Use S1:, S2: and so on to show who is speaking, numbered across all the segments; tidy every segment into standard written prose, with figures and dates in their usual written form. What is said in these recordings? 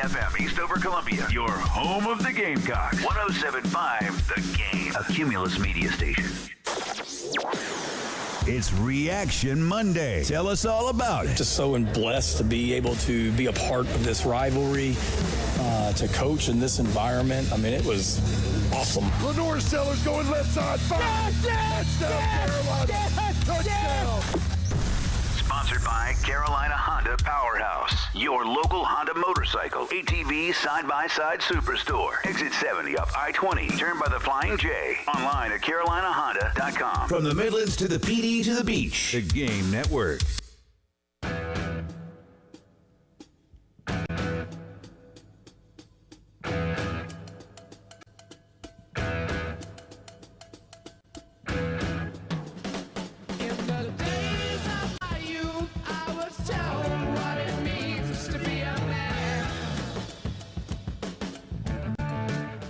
S1: FM East over Columbia, your home of the Gamecocks. 107.5 The Game, a Cumulus media station.
S2: It's Reaction Monday. Tell us all about it.
S3: Just so blessed to be able to be a part of this rivalry, to coach in this environment. I mean, it was awesome.
S4: Lenor Sellers going left side. Touchdown.
S1: Sponsored by Carolina Honda Powerhouse, your local Honda motorcycle, ATV, side-by-side superstore. Exit 70 up I-20, turned by the Flying J. Online at carolinahonda.com.
S2: From the Midlands to the PD to the beach, the Game Network.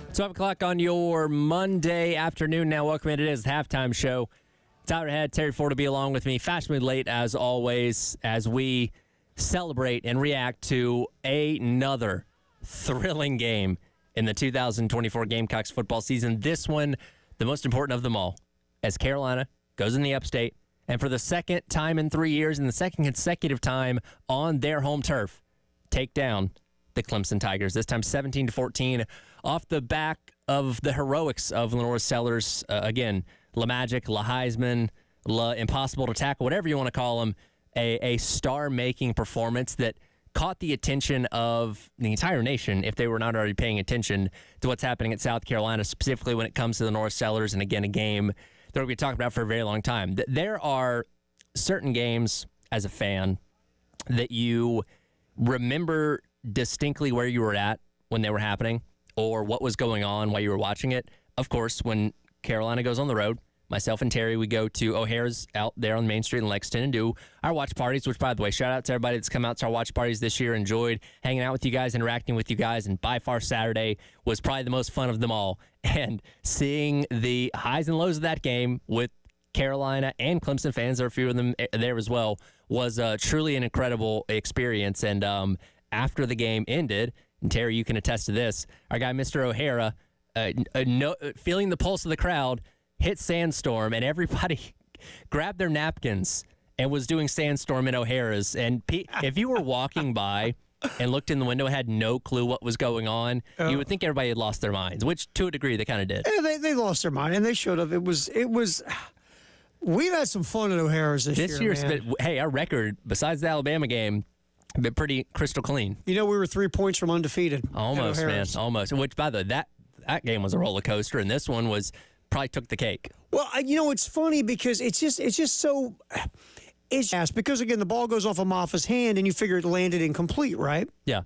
S5: It's 12 o'clock on your Monday afternoon now. Welcome in. It is the halftime show. Tyler Head, Terry Ford will be along with me. Fashionably late as always as we celebrate and react to another thrilling game in the 2024 Gamecocks football season. This one, the most important of them all, as Carolina goes in the upstate and for the second time in 3 years and the second consecutive time on their home turf, take down the Clemson Tigers, this time 17-14, off the back of the heroics of Lenor Sellers. Again, La Magic, La Heisman, La Impossible to Tackle, whatever you want to call them, a star-making performance that caught the attention of the entire nation if they were not already paying attention to what's happening at South Carolina, specifically when it comes to the Lenor Sellers, and again, a game that we'll be talking about for a very long time. There are certain games as a fan that you remember distinctly where you were at when they were happening or what was going on while you were watching it. Of course, when Carolina goes on the road, myself and Terry, we go to O'Hara's out there on Main Street in Lexington and do our watch parties, which, by the way, shout out to everybody that's come out to our watch parties this year, enjoyed hanging out with you guys, interacting with you guys, and by far Saturday was probably the most fun of them all. And seeing the highs and lows of that game with Carolina and Clemson fans, there are a few of them there as well, was truly an incredible experience. And after the game ended, and Terry, you can attest to this, our guy, Mr. O'Hara, feeling the pulse of the crowd, hit Sandstorm, and everybody grabbed their napkins and was doing Sandstorm in O'Hara's. And if you were walking by and looked in the window and had no clue what was going on, you would think everybody had lost their minds, which to a degree they kind of did.
S6: Yeah, they lost their mind, and they should have. It was. We've had some fun at O'Hara's this year, man.
S5: Hey, our record, besides the Alabama game, been pretty crystal clean.
S6: You know, we were 3 points from undefeated.
S5: Almost, man, almost. Which, by the way, that game was a roller coaster, and this one probably took the cake.
S6: Well, you know, it's funny because it's just so. It's because again, the ball goes off of Maffa's hand, and you figure it landed incomplete, right?
S5: Yeah.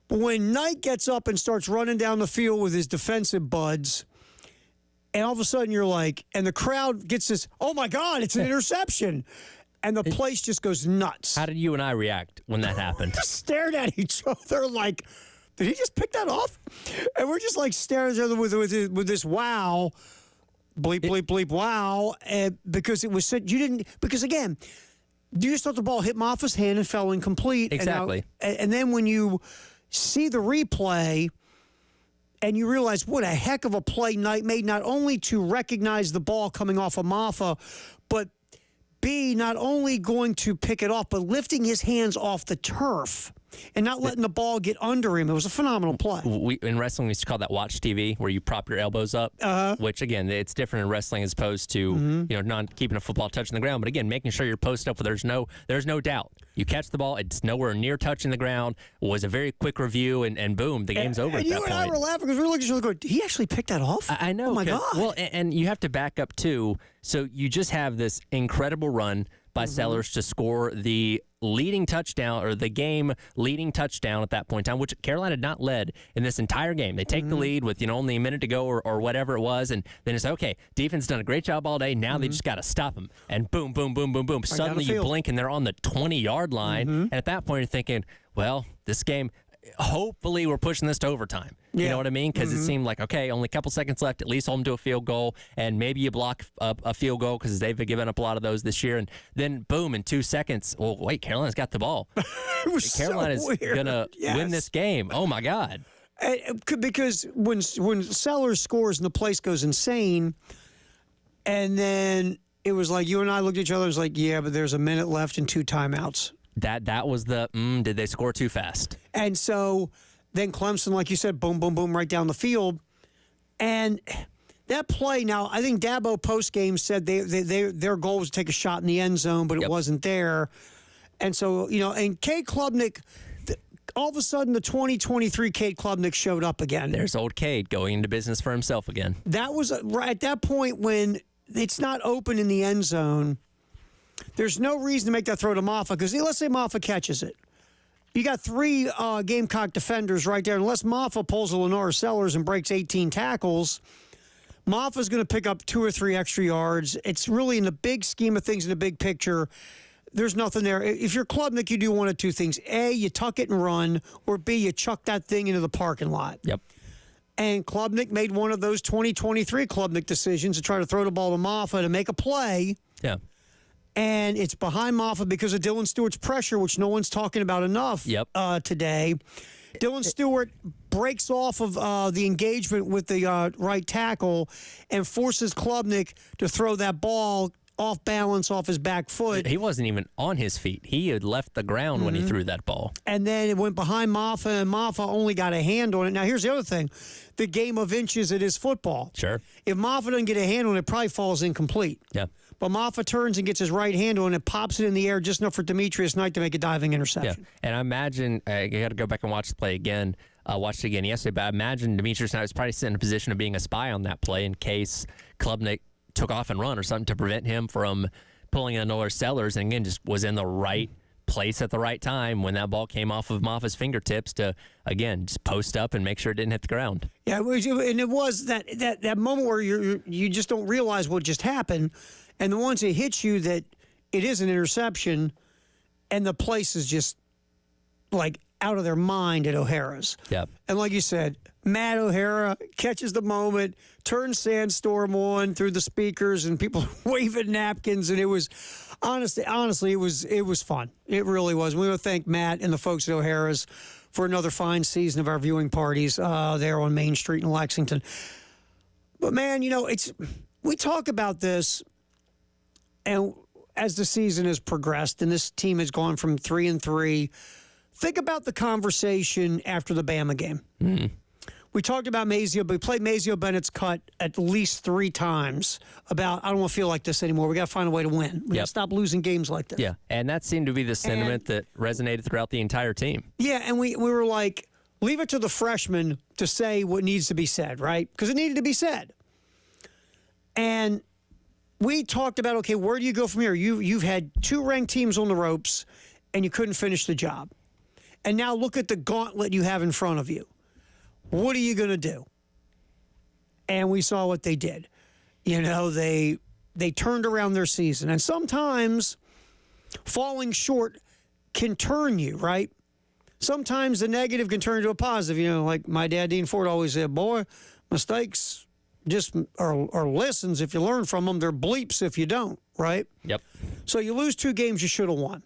S6: But when Knight gets up and starts running down the field with his defensive buds, and all of a sudden you're like, and the crowd gets this, oh my God, it's an interception. And the place just goes nuts.
S5: How did you and I react when that happened?
S6: Just stared at each other like, did he just pick that off? And we're just like staring at each other with this wow, bleep, bleep, bleep, wow. And because it was said, because again, you just thought the ball hit Maffa's hand and fell incomplete.
S5: Exactly.
S6: And then when you see the replay and you realize what a heck of a play Knight made, not only to recognize the ball coming off of Maffa, but B, not only going to pick it off, but lifting his hands off the turf and not letting the ball get under him. It was a phenomenal play.
S5: In wrestling, we used to call that watch TV, where you prop your elbows up, which, again, it's different in wrestling as opposed to not keeping a football touching the ground. But, again, making sure you're posted up where there's no doubt. You catch the ball, it's nowhere near touching the ground. It was a very quick review, and boom, the game's over at that point.
S6: And you and I were laughing because we were looking at each other going, did he actually pick that off?
S5: I know.
S6: Oh, my God.
S5: Well, and you have to back up, too. So you just have this incredible run by Sellers to score the leading touchdown, or the game leading touchdown at that point in time, which Carolina had not led in this entire game. They take the lead with only a minute to go or whatever it was, and then it's okay, defense done a great job all day. Now they just got to stop them. And boom, boom, boom, boom, boom. Suddenly you blink and they're on the 20-yard line. And at that point you're thinking, well, this game, hopefully we're pushing this to overtime. You know what I mean? Because it seemed like, okay, only a couple seconds left, at least hold them to a field goal, and maybe you block a field goal because they've given up a lot of those this year. And then, boom, in 2 seconds, well, wait, Carolina's got the ball. Carolina's going to win this game. Oh, my God.
S6: Because when Sellers scores and the place goes insane, and then it was like you and I looked at each other, it was like, yeah, but there's a minute left and 2 timeouts.
S5: That was the, did they score too fast? And
S6: so then Clemson, like you said, boom, boom, boom, right down the field. And that play, now, I think Dabo postgame said their goal was to take a shot in the end zone, but it wasn't there. And so, and Cade Klubnik, all of a sudden, the 2023 Cade Klubnik showed up again.
S5: There's old Cade going into business for himself again.
S6: That was right at that point when it's not open in the end zone. There's no reason to make that throw to Maffa because let's say Maffa catches it. You got 3 Gamecock defenders right there. Unless Maffa pulls a Lenor Sellers and breaks 18 tackles, Maffa's going to pick up 2 or 3 extra yards. It's really in the big scheme of things, in the big picture, there's nothing there. If you're Klubnik, you do one of 2 things. A, you tuck it and run, or B, you chuck that thing into the parking lot.
S5: Yep.
S6: And Klubnik made one of those 2023 Klubnik decisions to try to throw the ball to Maffa to make a play.
S5: Yeah.
S6: And it's behind Maffa because of Dylan Stewart's pressure, which no one's talking about enough today. Dylan Stewart breaks off of the engagement with the right tackle and forces Klubnik to throw that ball off balance off his back foot.
S5: He wasn't even on his feet. He had left the ground when he threw that ball.
S6: And then it went behind Maffa, and Maffa only got a hand on it. Now, here's the other thing. The game of inches, it is football.
S5: Sure.
S6: If Maffa doesn't get a hand on it, it probably falls incomplete.
S5: Yeah.
S6: But Maffa turns and gets his right hand on it, pops it in the air just enough for Demetrius Knight to make a diving interception.
S5: Yeah. And I imagine, I got to go back and watch the play again. Watched it again yesterday, but I imagine Demetrius Knight was probably sitting in a position of being a spy on that play in case Klubnik took off and run or something to prevent him from pulling in Lenor Sellers, and again, just was in the right place at the right time when that ball came off of Maffa's fingertips to, again, just post up and make sure it didn't hit the ground.
S6: Yeah, and it was that moment where you just don't realize what just happened, and then once it hits you that it is an interception, and the place is just like out of their mind at O'Hara's.
S5: Yep.
S6: And like you said, Matt O'Hara catches the moment, turns Sandstorm on through the speakers, and people waving napkins, and it was honestly it was fun. It really was. We want to thank Matt and the folks at O'Hara's for another fine season of our viewing parties there on Main Street in Lexington. But man, we talk about this, and as the season has progressed, and this team has gone from 3-3. Think about the conversation after the Bama game.
S5: Mm-hmm.
S6: We talked about Mazio, but we played Mazio Bennett's cut at least 3 times about, I don't want to feel like this anymore. We got to find a way to win. We got to stop losing games like this.
S5: Yeah, and that seemed to be the sentiment that resonated throughout the entire team.
S6: Yeah, and we were like, leave it to the freshmen to say what needs to be said, right? Because it needed to be said. And we talked about, okay, where do you go from here? You've had 2 ranked teams on the ropes, and you couldn't finish the job. And now look at the gauntlet you have in front of you. What are you going to do? And we saw what they did. They turned around their season. And sometimes falling short can turn you, right? Sometimes the negative can turn into a positive. Like my dad, Dean Ford, always said, boy, mistakes just are lessons if you learn from them. They're bleeps if you don't, right?
S5: Yep.
S6: So you lose 2 games you should have won.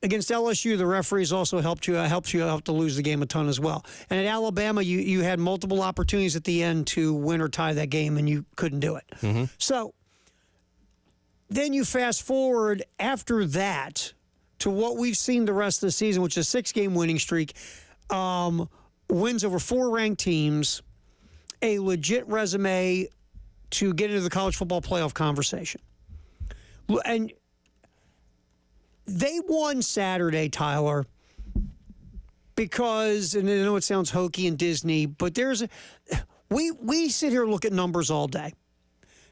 S6: Against LSU, the referees also helped you out to lose the game a ton as well. And at Alabama, you had multiple opportunities at the end to win or tie that game, and you couldn't do it. Mm-hmm. So then you fast forward after that to what we've seen the rest of the season, which is a 6-game winning streak, wins over 4 ranked teams, a legit resume to get into the college football playoff conversation. And they won Saturday, Tyler, because, and I know it sounds hokey and Disney, but we sit here and look at numbers all day.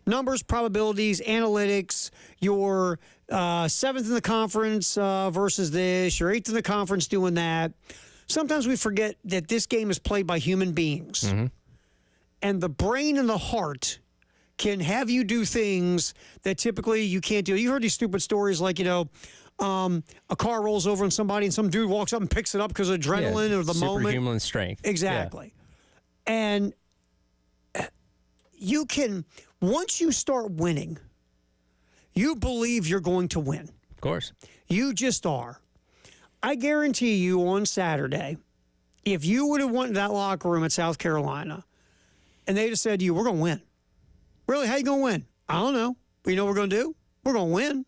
S6: Numbers, probabilities, analytics, your 7th in the conference versus this, your 8th in the conference doing that. Sometimes we forget that this game is played by human beings. Mm-hmm. And the brain and the heart can have you do things that typically you can't do. You heard these stupid stories like, A car rolls over on somebody and some dude walks up and picks it up because of adrenaline or the moment.
S5: Superhuman strength.
S6: Exactly. Yeah. And you can, once you start winning, you believe you're going to win.
S5: Of course.
S6: You just are. I guarantee you on Saturday, if you would have went to that locker room at South Carolina and they'd have said to you, we're going to win. Really? How you going to win? I don't know. But you know what we're going to do? We're going to win.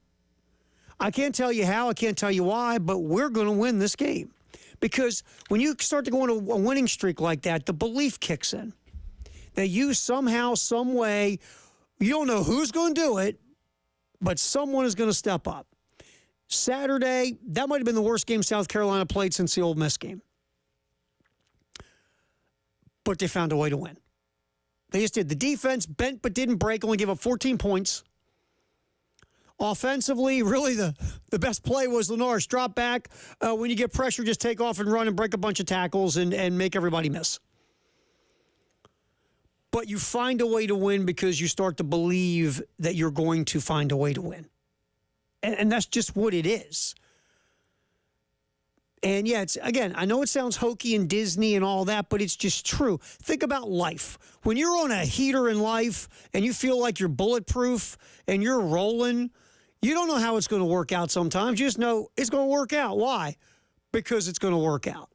S6: I can't tell you how. I can't tell you why, but we're going to win this game. Because when you start to go on a winning streak like that, the belief kicks in. That you somehow, some way, you don't know who's going to do it, but someone is going to step up. Saturday, that might have been the worst game South Carolina played since the Ole Miss game. But they found a way to win. They just did. The defense bent but didn't break, only gave up 14 points. Offensively, really the best play was Lenor's drop back. When you get pressure, just take off and run and break a bunch of tackles and make everybody miss. But you find a way to win because you start to believe that you're going to find a way to win. And that's just what it is. And yeah, it's, again, I know it sounds hokey and Disney and all that, but it's just true. Think about life. When you're on a heater in life and you feel like you're bulletproof and you're rolling, you don't know how it's going to work out sometimes. You just know it's going to work out. Why? Because it's going to work out.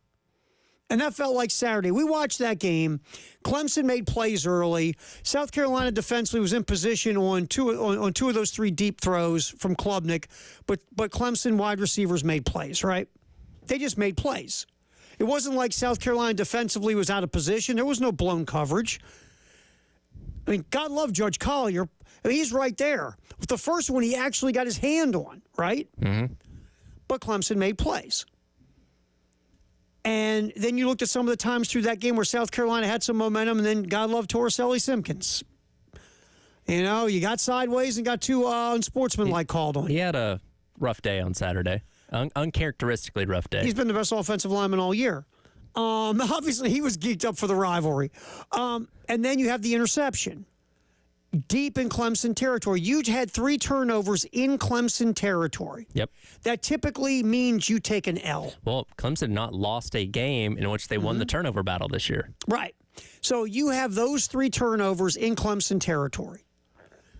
S6: And that felt like Saturday. We watched that game. Clemson made plays early. South Carolina defensively was in position on two of those three deep throws from Klubnik, but Clemson wide receivers made plays, right? They just made plays. It wasn't like South Carolina defensively was out of position. There was no blown coverage. I mean, God love Judge Collier. I mean, he's right there. With the first one, he actually got his hand on, right? Mm-hmm. But Clemson made plays. And then you looked at some of the times through that game where South Carolina had some momentum, and then God love Torricelli Simpkins. You know, you got sideways and got two unsportsmanlike called on.
S5: He had a rough day on Saturday. Uncharacteristically rough day.
S6: He's been the best offensive lineman all year. Obviously, he was geeked up for the rivalry. And then you have the interception. Deep in Clemson territory. You had 3 turnovers in Clemson territory.
S5: Yep.
S6: That typically means you take an L.
S5: Well, Clemson not lost a game in which they won the turnover battle this year.
S6: Right. So you have those 3 turnovers in Clemson territory.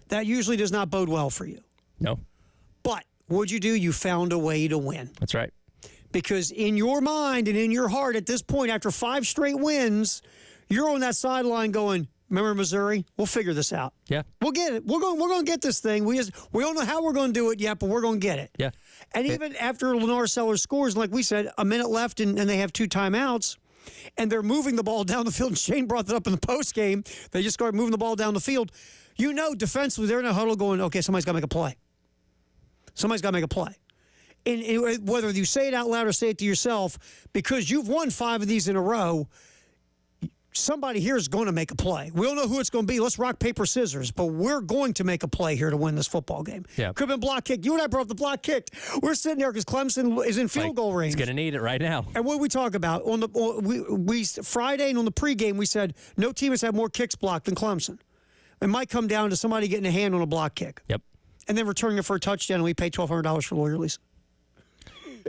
S6: That usually does not bode well for you.
S5: No.
S6: But what'd you do? You found a way to win.
S5: That's right.
S6: Because in your mind and in your heart at this point, after 5 straight wins, you're on that sideline going, remember Missouri? We'll figure this out.
S5: Yeah.
S6: We'll get it. We're going to get this thing. We don't know how we're going to do it yet, but we're going to get it.
S5: Yeah.
S6: And even after Lenor Sellers scores, like we said, a minute left and they have 2 timeouts, and they're moving the ball down the field, and Shane brought that up in the postgame. They just started moving the ball down the field. You know, defensively, they're in a huddle going, okay, somebody's got to make a play. Somebody's got to make a play. And whether you say it out loud or say it to yourself, because you've won 5 of these in a row, somebody here is going to make a play. We don't know who it's going to be. Let's rock, paper, scissors. But we're going to make a play here to win this football game. Yeah. Could have been block kicked. You and I brought up the block kicked. We're sitting there because Clemson is in field goal range.
S5: It's going to need it right now.
S6: And what did we talk about? We Friday and on the pregame, we said no team has had more kicks blocked than Clemson. It might come down to somebody getting a hand on a block kick.
S5: Yep. And
S6: then returning it for a touchdown, and we pay $1,200 for lawyer lease.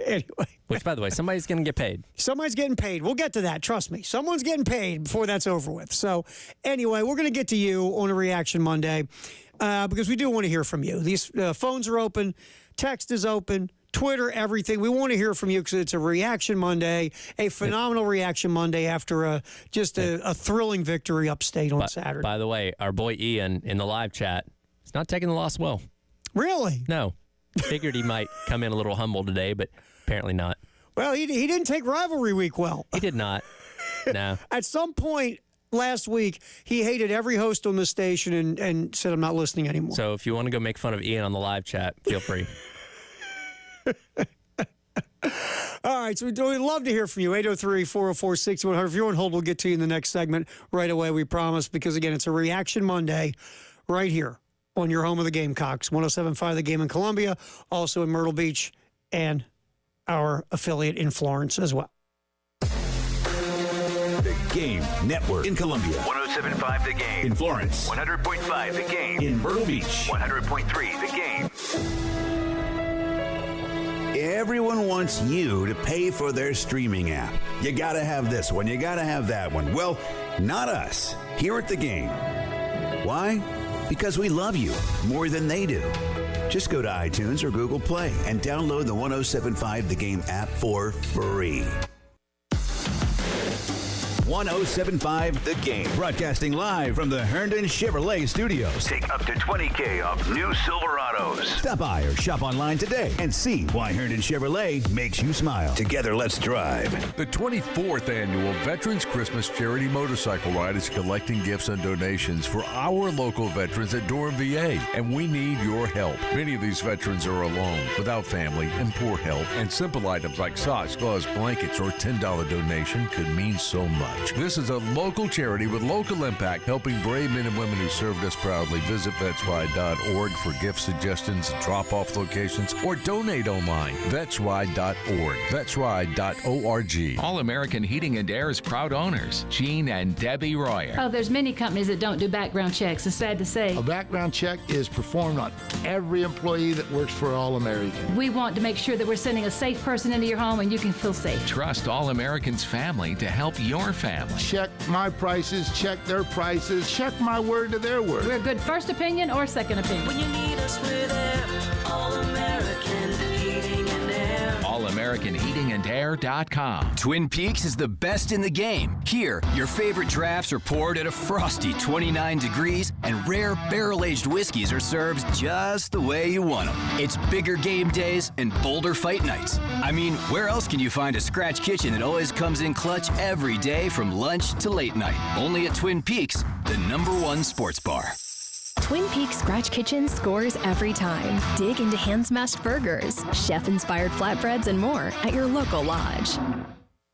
S6: Anyway.
S5: Which, by the way, somebody's going to get paid.
S6: Somebody's getting paid. We'll get to that. Trust me. Someone's getting paid before that's over with. So, anyway, we're going to get to you on a Reaction Monday because we do want to hear from you. These phones are open. Text is open. Twitter, everything. We want to hear from you because it's a Reaction Monday, a phenomenal Reaction Monday after a thrilling victory upstate on Saturday.
S5: By the way, our boy Ian in the live chat is not taking the loss well.
S6: Really?
S5: No. Figured he might come in a little humble today, but apparently not.
S6: Well, he didn't take rivalry week well.
S5: He did not. No.
S6: At some point last week, he hated every host on the station and said, I'm not listening anymore.
S5: So if you want to go make fun of Ian on the live chat, feel free.
S6: All right, so we'd love to hear from you. 803-404-6100. If you're on hold, we'll get to you in the next segment right away, we promise, because, again, it's a Reaction Monday right here on your home of the Gamecocks, 107.5 The Game in Columbia, also in Myrtle Beach, and our affiliate in Florence as well.
S2: The Game Network in Columbia.
S1: 107.5 The Game.
S2: In Florence.
S1: 100.5 The Game.
S2: In Myrtle Beach.
S1: 100.3 The Game.
S2: Everyone wants you to pay for their streaming app. You gotta have this one, you gotta have that one. Well, not us, here at The Game. Why? Because we love you more than they do. Just go to iTunes or Google Play and download the 1075 The Game app for free. 1075 The Game, broadcasting live from the Herndon Chevrolet Studios.
S1: Take up to $20K off new Silverados.
S2: Stop by or shop online today and see why Herndon Chevrolet makes you smile. Together, let's drive.
S7: The 24th annual Veterans Christmas Charity Motorcycle Ride is collecting gifts and donations for our local veterans at Durham, VA, and we need your help. Many of these veterans are alone, without family, and poor health, and simple items like socks, gloves, blankets, or $10 donation could mean so much. This is a local charity with local impact, helping brave men and women who served us proudly. Visit vetsride.org for gift suggestions, drop-off locations, or donate online. Vetsride.org. Vetsride.org.
S8: All-American Heating and Air's proud owners, Gene and Debbie Royer.
S9: Oh, there's many companies that don't do background checks. It's sad to say.
S4: A background check is performed on every employee that works for All-American.
S9: We want to make sure that we're sending a safe person into your home and you can feel safe.
S8: Trust All-American's family to help your family.
S4: Check my prices, check their prices, check my word to their word.
S9: We're a good first opinion or second opinion.
S10: When you need us, we're there. All-American Heating and Air.
S8: AllAmericanHeatingandAir.com.
S11: Twin Peaks is the best in the game. Here, your favorite drafts are poured at a frosty 29 degrees, and rare barrel-aged whiskeys are served just the way you want them. It's bigger game days and bolder fight nights. I mean, where else can you find a scratch kitchen that always comes in clutch every day from lunch to late night? Only at Twin Peaks, the #1 sports bar.
S12: Twin Peaks Scratch Kitchen scores every time. Dig into hand-smashed burgers, chef-inspired flatbreads, and more at your local lodge.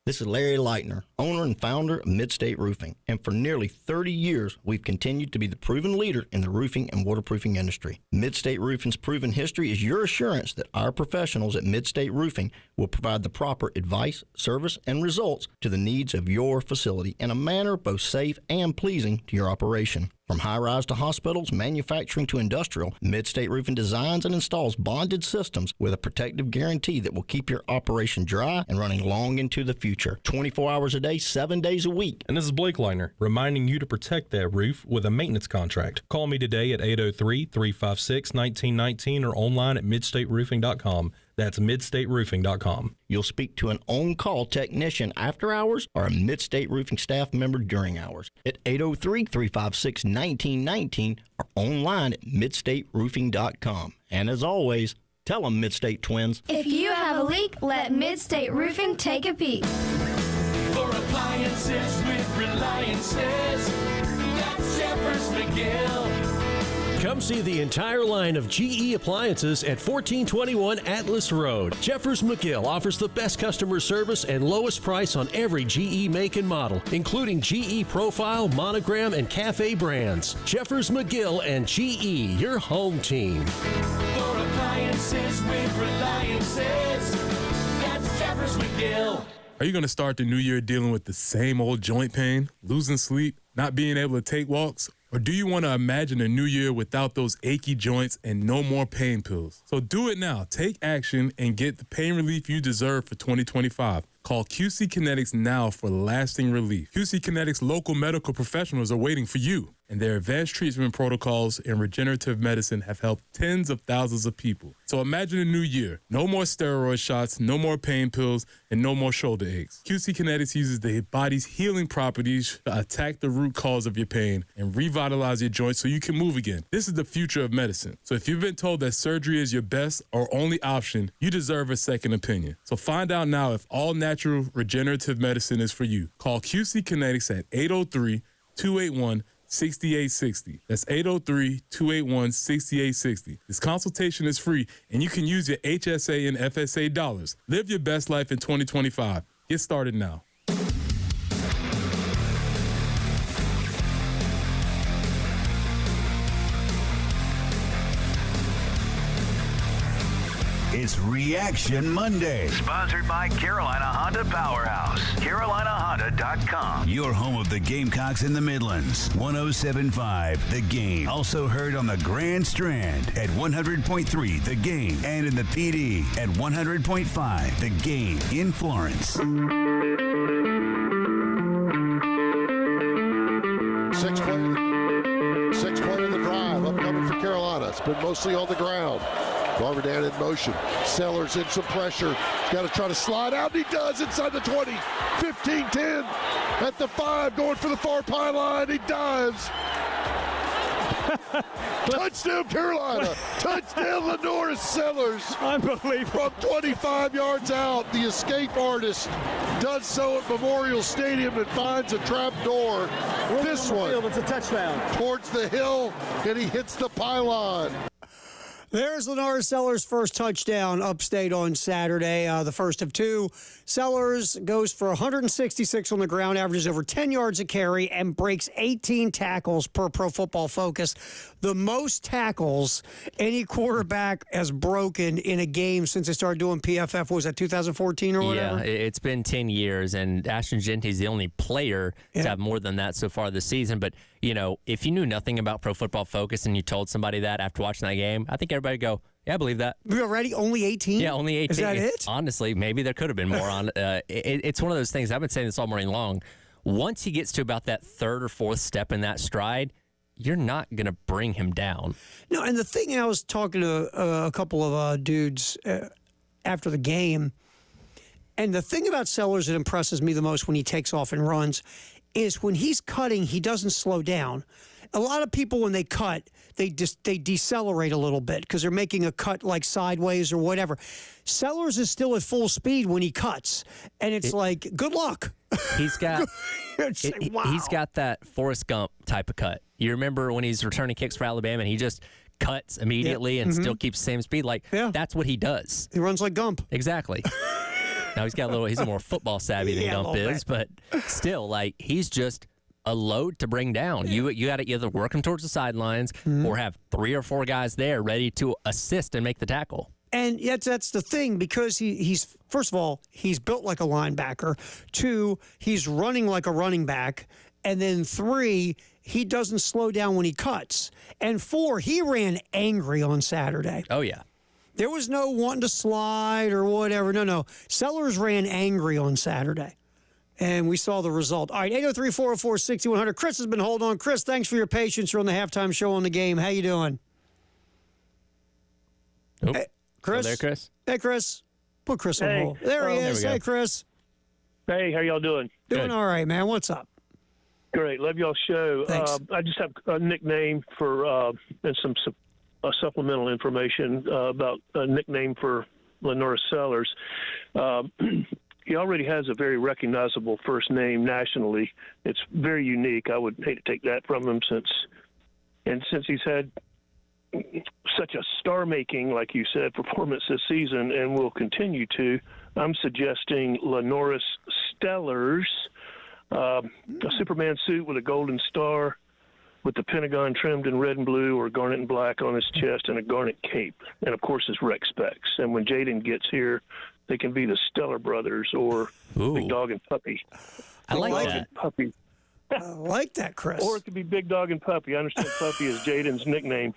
S13: This is Larry Leitner, owner and founder of Midstate Roofing, and for nearly 30 years, we've continued to be the proven leader in the roofing and waterproofing industry. Midstate Roofing's proven history is your assurance that our professionals at Midstate Roofing will provide the proper advice, service, and results to the needs of your facility in a manner both safe and pleasing to your operation. From high-rise to hospitals, manufacturing to industrial, Midstate Roofing designs and installs bonded systems with a protective guarantee that will keep your operation dry and running long into the future. 24 hours a day, 7 days a week.
S14: And this is Blake Leitner, reminding you to protect that roof with a maintenance contract. Call me today at 803-356-1919 or online at midstateroofing.com. That's midstateroofing.com.
S13: You'll speak to an on-call technician after hours or a Midstate Roofing staff member during hours at 803-356-1919 or online at midstateroofing.com. And as always, tell them Midstate Twins.
S15: If you have a leak, let Midstate Roofing take a peek.
S10: For appliances with Reliances, that's Jeffers McGill.
S16: Come see the entire line of GE appliances at 1421 Atlas Road. Jeffers McGill offers the best customer service and lowest price on every GE make and model, including GE Profile, Monogram, and Cafe brands. Jeffers McGill and GE, your home team.
S10: For appliances with Reliances, that's Jeffers McGill.
S17: Are you going to start the new year dealing with the same old joint pain, losing sleep, not being able to take walks? Or do you want to imagine a new year without those achy joints and no more pain pills? So do it now. Take action and get the pain relief you deserve for 2025. Call QC Kinetics now for lasting relief. QC Kinetics local medical professionals are waiting for you, and their advanced treatment protocols and regenerative medicine have helped tens of thousands of people. So imagine a new year. No more steroid shots, no more pain pills, and no more shoulder aches. QC Kinetics uses the body's healing properties to attack the root cause of your pain and revitalize your joints so you can move again. This is the future of medicine. So if you've been told that surgery is your best or only option, you deserve a second opinion. So find out now if all natural regenerative medicine is for you. Call QC Kinetics at 803-281-6860. That's 803-281-6860. This consultation is free, and you can use your HSA and FSA dollars. Live your best life in 2025. Get started now.
S2: It's Reaction Monday.
S1: Sponsored by Carolina Honda Powerhouse. Carolina Honda. CarolinaHonda.com.
S2: Your home of the Gamecocks in the Midlands. 107.5 The Game. Also heard on the Grand Strand at 100.3 The Game. And in the PD at 100.5 The Game in Florence.
S18: Six play in the drive. Upcoming for Carolina. It's been mostly on the ground. Barberdan in motion. Sellers in some pressure. He's got to try to slide out, and he does inside the 20. 15-10 at the 5, going for the far pylon. He dives. Touchdown, Carolina. Touchdown, Lenor Sellers.
S6: Unbelievable.
S18: From 25 yards out, the escape artist does so at Memorial Stadium and finds a trap door. This one,
S6: it's a touchdown.
S18: Towards the hill, and he hits the pylon.
S6: There's Lenor Sellers' first touchdown upstate on Saturday, the first of two. Sellers goes for 166 on the ground, averages over 10 yards a carry, and breaks 18 tackles per Pro Football Focus. The most tackles any quarterback has broken in a game since they started doing PFF. Was that 2014 or whatever?
S5: Yeah, it's been 10 years, and Ashton Genty's the only player to have more than that so far this season. But, you know, if you knew nothing about Pro Football Focus and you told somebody that after watching that game, I think everybody would go, yeah, I believe that.
S6: We're already only 18?
S5: Yeah, only 18.
S6: Is that it?
S5: Honestly, maybe there could have been more on. It's one of those things. I've been saying this all morning long. Once he gets to about that third or fourth step in that stride, you're not going to bring him down.
S6: No, and the thing, I was talking to a couple of dudes after the game, and the thing about Sellers that impresses me the most when he takes off and runs is when he's cutting, he doesn't slow down. A lot of people, when they cut, they decelerate a little bit because they're making a cut like sideways or whatever. Sellers is still at full speed when he cuts, and it's like, good luck.
S5: He's got
S6: wow.
S5: He's got that Forrest Gump type of cut. You remember when he's returning kicks for Alabama and he just cuts immediately and still keeps the same speed? Like, that's what he does.
S6: He runs like Gump.
S5: Exactly. Now he's a more football savvy than Gump is, but still, like, he's just a load to bring down. You got to either work him towards the sidelines or have 3 or 4 guys there ready to assist and make the tackle.
S6: And yet that's the thing, because he's first of all, he's built like a linebacker. 2, he's running like a running back. And then 3, he doesn't slow down when he cuts. And 4, he ran angry on Saturday.
S5: Oh, yeah.
S6: There was no wanting to slide or whatever. No. Sellers ran angry on Saturday. And we saw the result. All right, 803-404-6100. Chris has been holding on. Chris, thanks for your patience. You're on the halftime show on the game. How you doing?
S5: Nope.
S6: Hey, Chris?
S5: There, Chris?
S6: Hey, Chris. Put Chris on hold. There he is. Hey, Chris.
S19: Hey, how y'all doing?
S6: Doing all right, man. What's up?
S19: Great. Love y'all's show.
S6: Thanks.
S19: I just have a nickname for and some supplemental information about a nickname for Lenor Sellers. He already has a very recognizable first name nationally. It's very unique. I would hate to take that from him since he's had such a star-making, like you said, performance this season and will continue to. I'm suggesting Lenoris Stellars, a Superman suit with a golden star with the Pentagon trimmed in red and blue or garnet and black on his chest and a garnet cape, and, of course, his rec specs. And when Jaden gets here, they can be the Stellar Brothers or Big Dog and Puppy.
S5: I like that.
S19: Puppy.
S6: I like that, Chris.
S19: Or it could be Big Dog and Puppy. I understand Puppy is Jaden's nickname.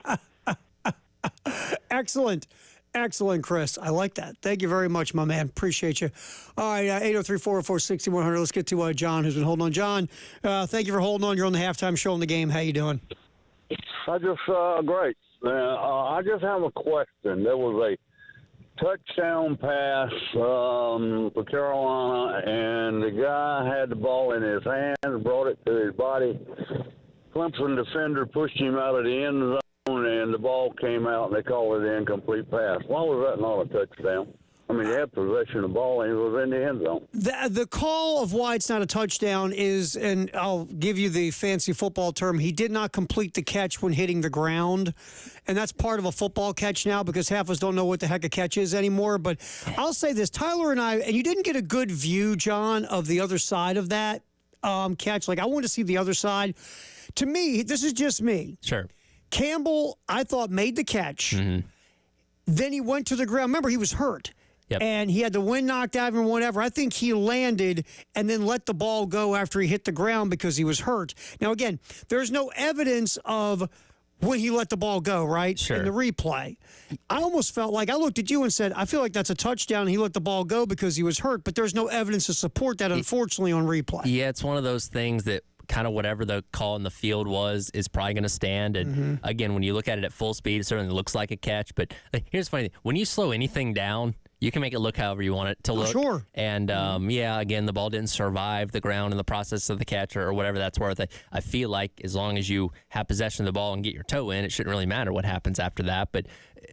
S6: Excellent. Excellent, Chris. I like that. Thank you very much, my man. Appreciate you. All right, 803-404-6100. Let's get to John, who's been holding on. John, thank you for holding on. You're on the halftime show on the game. How you doing?
S20: Great. I just have a question. There was a touchdown pass for Carolina, and the guy had the ball in his hands, brought it to his body. Clemson defender pushed him out of the end zone, and the ball came out, and they called it an incomplete pass. Why was that not a touchdown? I mean, you had possession of the ball, and it was in the end zone.
S6: The call of why it's not a touchdown is, and I'll give you the fancy football term, he did not complete the catch when hitting the ground. And that's part of a football catch now because half of us don't know what the heck a catch is anymore. But I'll say this, Tyler and I, and you didn't get a good view, John, of the other side of that catch. Like, I want to see the other side. To me, this is just me.
S5: Sure.
S6: Campbell, I thought, made the catch. Mm-hmm. Then he went to the ground. Remember, he was hurt. and he had the wind knocked out of him, whatever. I think he landed and then let the ball go after he hit the ground because he was hurt. Now, again, there's no evidence of when he let the ball go, right?
S5: Sure.
S6: In the replay. I almost felt like I looked at you and said, I feel like that's a touchdown. He let the ball go because he was hurt, but there's no evidence to support that, unfortunately, on replay.
S5: Yeah, it's one of those things that kind of whatever the call in the field was is probably going to stand. And again, when you look at it at full speed, it certainly looks like a catch. But here's the funny thing. When you slow anything down, you can make it look however you want it to look.
S6: Sure.
S5: And, again, the ball didn't survive the ground in the process of the catch or whatever that's worth. I feel like as long as you have possession of the ball and get your toe in, it shouldn't really matter what happens after that. But,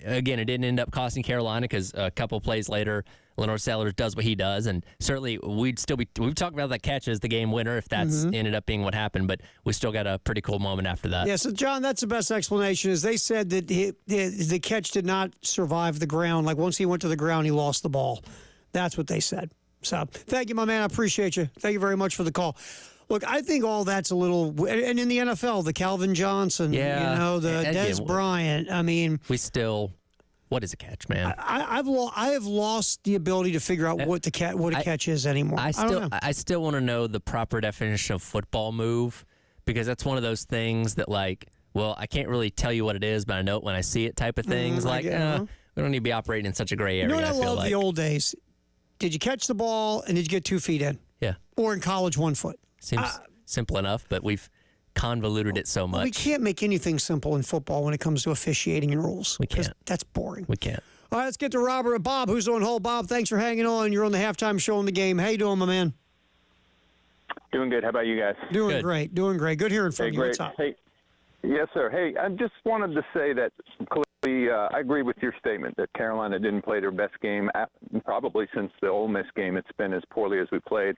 S5: again, it didn't end up costing Carolina because a couple plays later, Lenor Sellers does what he does, and certainly we'd talked about that catch as the game winner if that's ended up being what happened, but we still got a pretty cool moment after that.
S6: Yeah, so John, that's the best explanation is they said that the catch did not survive the ground. Like once he went to the ground, he lost the ball. That's what they said. So thank you, my man. I appreciate you. Thank you very much for the call. Look, I think all that's a little, and in the NFL, the Calvin Johnson, the Des Bryant. I mean,
S5: what is a catch, man?
S6: I have lost the ability to figure out what a catch is anymore.
S5: I still want to know the proper definition of football move because that's one of those things that I can't really tell you what it is, but I know it when I see it type of things. We don't need to be operating in such a gray area.
S6: You know what I love the old days? Did you catch the ball and did you get 2 feet in?
S5: Yeah.
S6: Or in college 1 foot?
S5: Seems simple enough, but we've convoluted it so much.
S6: We can't make anything simple in football when it comes to officiating and rules.
S5: We can't.
S6: That's boring.
S5: We can't.
S6: All right, let's get to Bob, who's on hold. Bob, thanks for hanging on. You're on the halftime show in the game. How you doing, my man?
S21: Doing good. How about you guys?
S6: Doing great. Good hearing from you.
S21: Great.
S6: What's up?
S21: Hey, yes, sir. Hey, I just wanted to say that clearly I agree with your statement that Carolina didn't play their best game probably since the Ole Miss game. It's been as poorly as we played.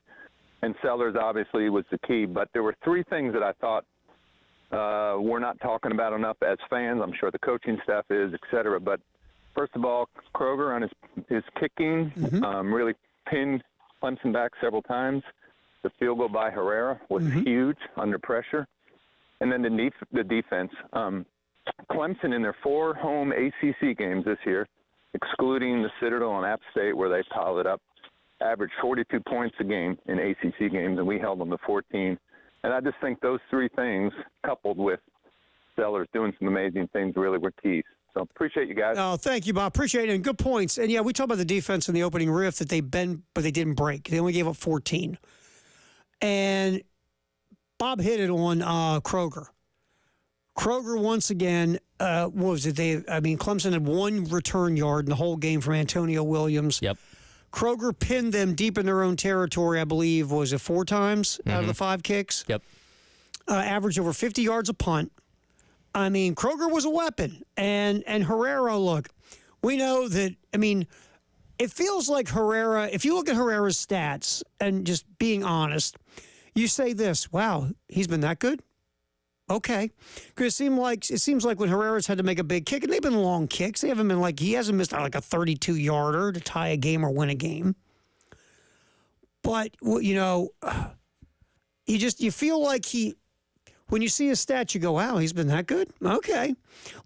S21: And Sellers obviously was the key. But there were 3 things that I thought we're not talking about enough as fans. I'm sure the coaching staff is, et cetera. But first of all, Kroger on his kicking really pinned Clemson back several times. The field goal by Herrera was huge under pressure. And then the defense. Clemson in their 4 home ACC games this year, excluding the Citadel and App State where they piled it up, averaged 42 points a game in ACC games, and we held them to 14. And I just think those 3 things, coupled with Sellers doing some amazing things, really were keys. So appreciate you guys.
S6: Oh, thank you, Bob. Appreciate it. And good points. And, yeah, we talked about the defense in the opening riff that they bent, but they didn't break. They only gave up 14. And Bob hit it on Kroger. Kroger, once again, what was it? Clemson had 1 return yard in the whole game from Antonio Williams.
S5: Yep.
S6: Kroger pinned them deep in their own territory, I believe, was it 4 times out of the 5 kicks?
S5: Yep.
S6: Averaged over 50 yards a punt. I mean, Kroger was a weapon. And Herrera, look, we know that, it feels like Herrera, if you look at Herrera's stats and just being honest, you say this, wow, he's been that good? Okay. Because it seems like when Herrera's had to make a big kick, and they've been long kicks, they haven't been he hasn't missed a 32-yarder to tie a game or win a game. But, you feel like when you see his stats, you go, wow, he's been that good? Okay.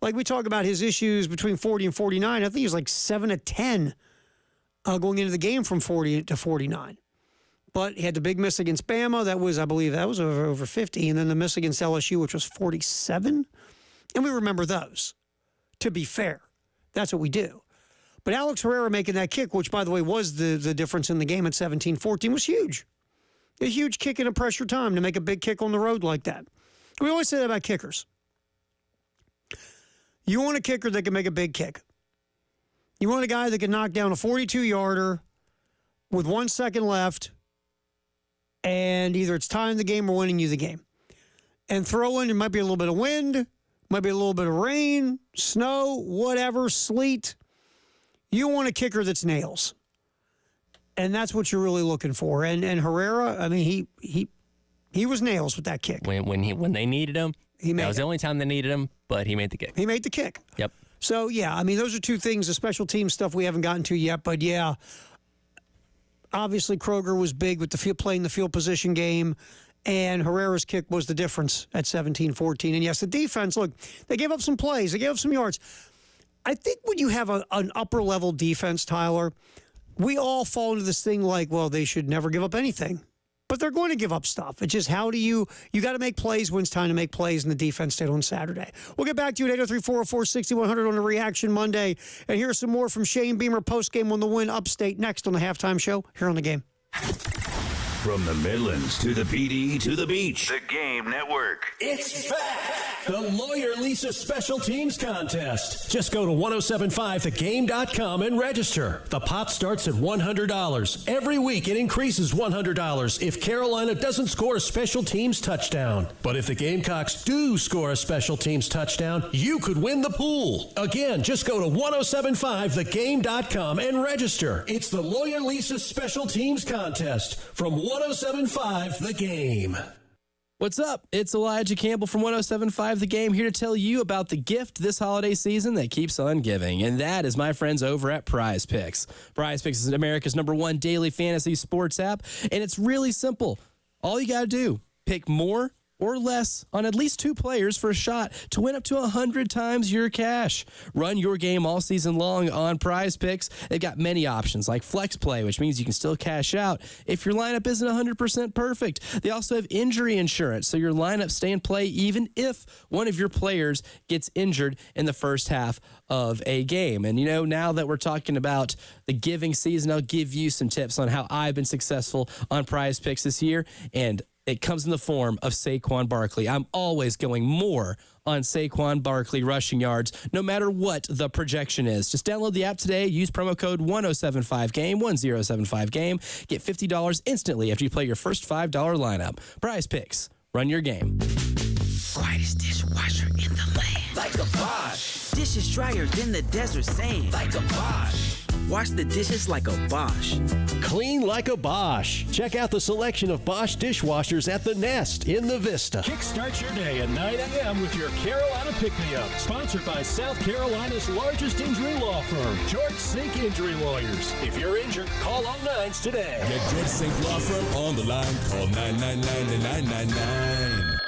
S6: Like we talk about his issues between 40 and 49. I think he was 7 of 10 going into the game from 40 to 49. But he had the big miss against Bama. I believe that was over 50. And then the miss against LSU, which was 47. And we remember those, to be fair. That's what we do. But Alex Herrera making that kick, which, by the way, was the difference in the game at 17-14, was huge. A huge kick in a pressure time to make a big kick on the road like that. We always say that about kickers. You want a kicker that can make a big kick. You want a guy that can knock down a 42-yarder with 1 second left, and either it's tying the game or winning you the game. And throw in, it might be a little bit of wind, might be a little bit of rain, snow, whatever, sleet. You want a kicker that's nails. And that's what you're really looking for. And Herrera, he was nails with that kick.
S5: When they needed him, that was the only time they needed him, but he made the kick.
S6: He made the kick.
S5: Yep.
S6: So, yeah, those are 2 things, the special team stuff we haven't gotten to yet. But, yeah, obviously Kroger was big with playing the field position game, and Herrera's kick was the difference at 17-14. And, yes, the defense, look, they gave up some plays. They gave up some yards. I think when you have an upper-level defense, Tyler, we all fall into this thing like, well, they should never give up anything. But they're going to give up stuff. It's just how do you got to make plays when it's time to make plays, and the defense did on Saturday. We'll get back to you at 803-404-6100 on the Reaction Monday. And here's some more from Shane Beamer postgame on the win upstate next on the Halftime Show here on The Game.
S2: From the Midlands to the PD to the beach.
S1: The Game Network.
S16: It's back! The Lawyer Lisa Special Teams Contest. Just go to 1075thegame.com and register. The pot starts at $100. Every week it increases $100 if Carolina doesn't score a special teams touchdown. But if the Gamecocks do score a special teams touchdown, you could win the pool. Again, just go to 1075thegame.com and register. It's the Lawyer Lisa Special Teams Contest from 1075 The Game.
S3: What's up? It's Elijah Campbell from 1075 The Game, here to tell you about the gift this holiday season that keeps on giving, and that is my friends over at Prize Picks. Prize Picks is America's #1 daily fantasy sports app, and it's really simple. All you got to do, pick more or less on at least 2 players for a shot to win up to 100 times your cash. Run your game all season long on Prize Picks. They've got many options like flex play, which means you can still cash out if your lineup isn't 100% perfect. They also have injury insurance, so your lineup stay in play even if one of your players gets injured in the first half of a game. And, now that we're talking about the giving season, I'll give you some tips on how I've been successful on Prize Picks this year, and it comes in the form of Saquon Barkley. I'm always going more on Saquon Barkley rushing yards, no matter what the projection is. Just download the app today. Use promo code 1075GAME, 1075GAME. Get $50 instantly after you play your first $5 lineup. Prize Picks. Run your game.
S22: Quietest dishwasher in the land.
S23: Like a Bosch.
S22: Dishes drier than the desert sand.
S23: Like a Bosch.
S22: Wash the dishes like a Bosch.
S16: Clean like a Bosch. Check out the selection of Bosch dishwashers at the Nest in the Vista. Kickstart your day at 9 a.m. with your Carolina Pick-Me-Up. Sponsored by South Carolina's largest injury law firm, George Sink Injury Lawyers. If you're injured, call all 9s today.
S24: Get George Sink Law Firm on the line. Call 999-999.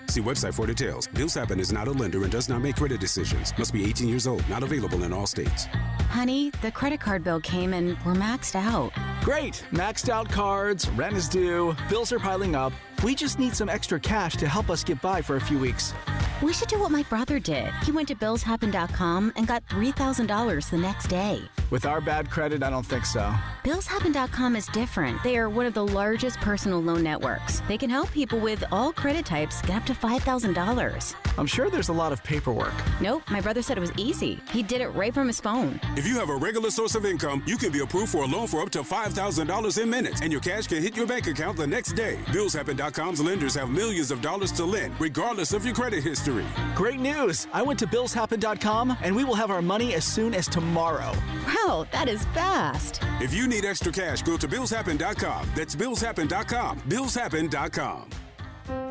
S25: See website for details. Bills Happen is not a lender and does not make credit decisions. Must be 18 years old. Not available in all states.
S26: Honey, the credit card bill came and we're maxed out.
S27: Great. Maxed out cards, rent is due, bills are piling up. We just need some extra cash to help us get by for a few weeks.
S26: We should do what my brother did. He went to billshappen.com and got $3,000 the next day.
S27: With our bad credit, I don't think so.
S26: Billshappen.com is different. They are one of the largest personal loan networks. They can help people with all credit types get up to $5,000.
S27: I'm sure there's a lot of paperwork.
S26: Nope, my brother said it was easy. He did it right from his phone.
S25: If you have a regular source of income, you can be approved for a loan for up to $5,000 in minutes, and your cash can hit your bank account the next day. Billshappen.com's lenders have millions of dollars to lend, regardless of your credit history.
S27: Great news! I went to billshappen.com, and we will have our money as soon as tomorrow.
S26: Wow, that is fast.
S25: If you need extra cash, go to billshappen.com. That's billshappen.com. Billshappen.com.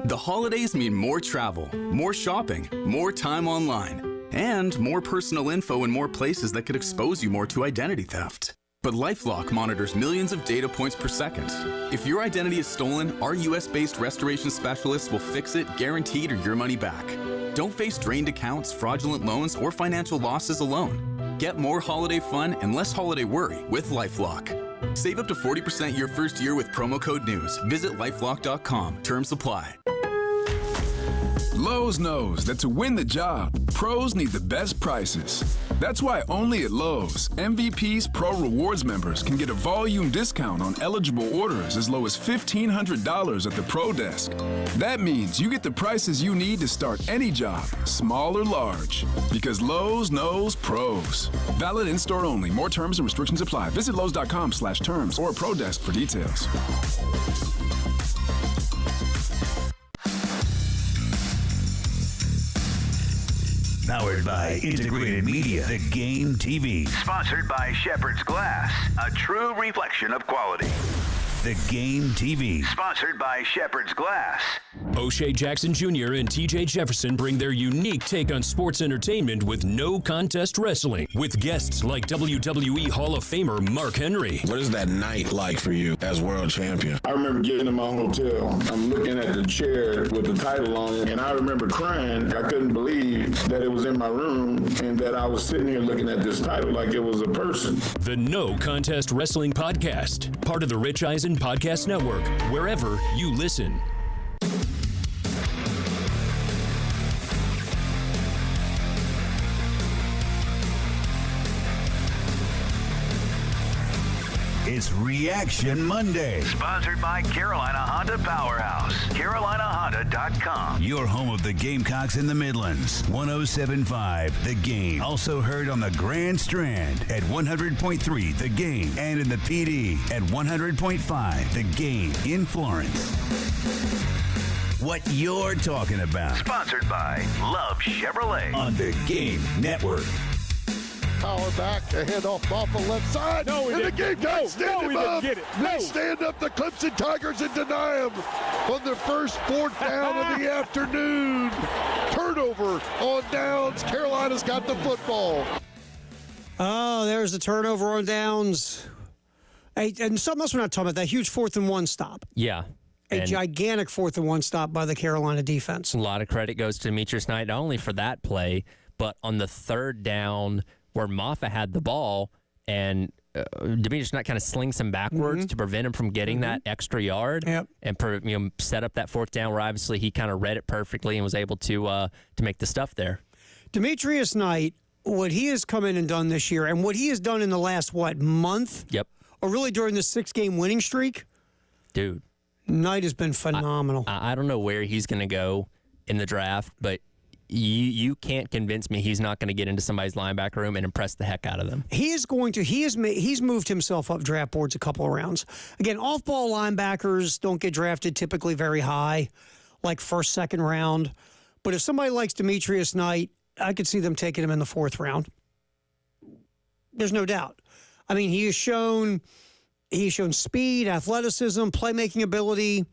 S28: The holidays mean more travel, more shopping, more time online, and more personal info in more places that could expose you more to identity theft. But LifeLock monitors millions of data points per second. If your identity is stolen, our US-based restoration specialists will fix it, guaranteed, or your money back. Don't face drained accounts, fraudulent loans, or financial losses alone. Get more holiday fun and less holiday worry with LifeLock. Save up to 40% your first year with promo code NEWS. Visit lifelock.com. Terms apply.
S29: Lowe's knows that to win the job, pros need the best prices. That's why only at Lowe's, MVP's Pro Rewards members can get a volume discount on eligible orders as low as $1,500 at the Pro Desk. That means you get the prices you need to start any job, small or large. Because Lowe's knows pros. Valid in-store only. More terms and restrictions apply. Visit Lowe's.com/terms or Pro Desk for details.
S2: Powered by Integrated Media, The Game TV.
S1: Sponsored by Shepherd's Glass, a true reflection of quality.
S2: The Game TV.
S1: Sponsored by Shepherd's Glass.
S4: O'Shea Jackson Jr. and TJ Jefferson bring their unique take on sports entertainment with no contest wrestling, with guests like WWE Hall of Famer Mark Henry.
S7: What is that night like for you as world champion? I remember getting in my hotel. I'm looking at the chair with the title on it, and I remember crying. I couldn't believe that it was in my room and that I was sitting here looking at this title like it was a person.
S4: The No Contest Wrestling Podcast, part of the Rich Eisen Podcast Network, wherever you listen.
S2: It's Reaction Monday.
S1: Sponsored by Carolina Honda Powerhouse. CarolinaHonda.com.
S2: Your home of the Gamecocks in the Midlands. 107.5 The Game. Also heard on the Grand Strand at 100.3 The Game. And in the PD at 100.5 The Game in Florence. What you're talking about.
S1: Sponsored by Love Chevrolet.
S2: On the Game Network.
S18: Power back, a handoff off the left side.
S8: No,
S18: and the Gamecocks stand him up.
S8: Didn't get it.
S18: They stand up the Clemson Tigers and deny him on their first fourth down of the afternoon. Turnover on downs. Carolina's got the football.
S6: Oh, there's the turnover on downs. Hey, and something else we're not talking about, that huge 4th and 1 stop.
S5: Yeah.
S6: A gigantic 4th and 1 stop by the Carolina defense.
S5: A lot of credit goes to Demetrius Knight, not only for that play, but on the third down where Maffa had the ball and Demetrius Knight kind of slings him backwards to prevent him from getting that extra yard and set up that 4th down where obviously he kind of read it perfectly and was able to make the stuff there.
S6: Demetrius Knight, what he has come in and done this year and what he has done in the last, month?
S5: Yep.
S6: Or really during the 6-game winning streak?
S5: Dude.
S6: Knight has been phenomenal.
S5: I don't know where he's going to go in the draft, but you can't convince me he's not going to get into somebody's linebacker room and impress the heck out of them.
S6: He is going to. He's moved himself up draft boards a couple of rounds. Again, off-ball linebackers don't get drafted typically very high, like first, second round. But if somebody likes Demetrius Knight, I could see them taking him in the 4th round. There's no doubt. I mean, he's shown speed, athleticism, playmaking ability.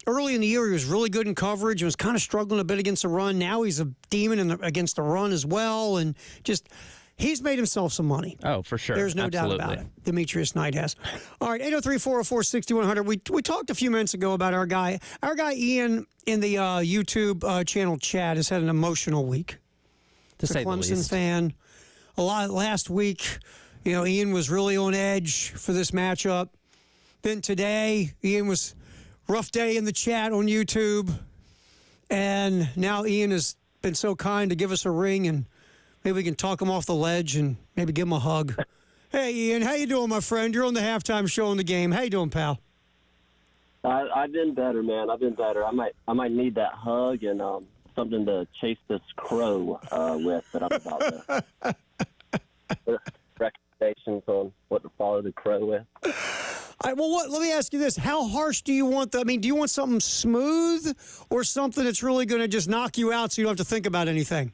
S6: Early in the year, he was really good in coverage and was kind of struggling a bit against the run. Now he's a demon against the run as well. And just, he's made himself some money.
S5: Oh, for sure.
S6: There's no doubt about it. Demetrius Knight has. All right, 803-404-6100. We talked a few minutes ago about our guy. Our guy Ian in the YouTube channel chat has had an emotional week.
S5: To say the
S6: Clemson
S5: least.
S6: fan. A lot last week, Ian was really on edge for this matchup. Then today, Ian was rough day in the chat on YouTube. And now Ian has been so kind to give us a ring, and maybe we can talk him off the ledge and maybe give him a hug. Hey, Ian, how you doing, my friend? You're on the halftime show in the game. How you doing, pal?
S9: I've been better, man. I've been better. I might need that hug and something to chase this crow with that I'm about to. Recommendations on what to follow the crow with.
S6: All right, well, let me ask you this. How harsh do you want do you want something smooth or something that's really going to just knock you out so you don't have to think about anything?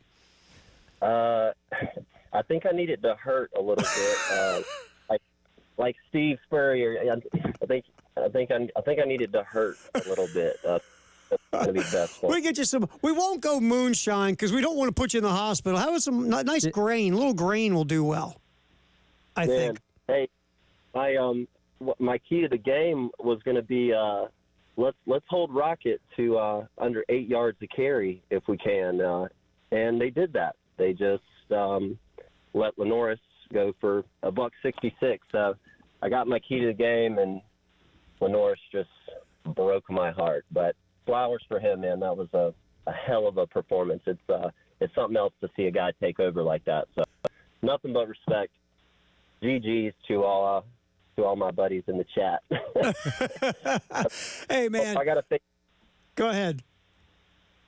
S9: I think I need it to hurt a little bit. Like Steve Spurrier, I think I need it to hurt a little bit. That's going to be best.
S6: We get you some. We won't go moonshine because we don't want to put you in the hospital. How about some nice grain? A little grain will do well. I think.
S9: Hey, my key to the game was going to be let's hold Rocket to under 8 yards a carry if we can, and they did that. They just let Lenor go for $166. I got my key to the game, and Lenor just broke my heart. But flowers for him, man. That was a hell of a performance. It's something else to see a guy take over like that. So nothing but respect. GG's to all my buddies in the chat.
S6: Hey, man.
S9: I gotta
S6: go ahead.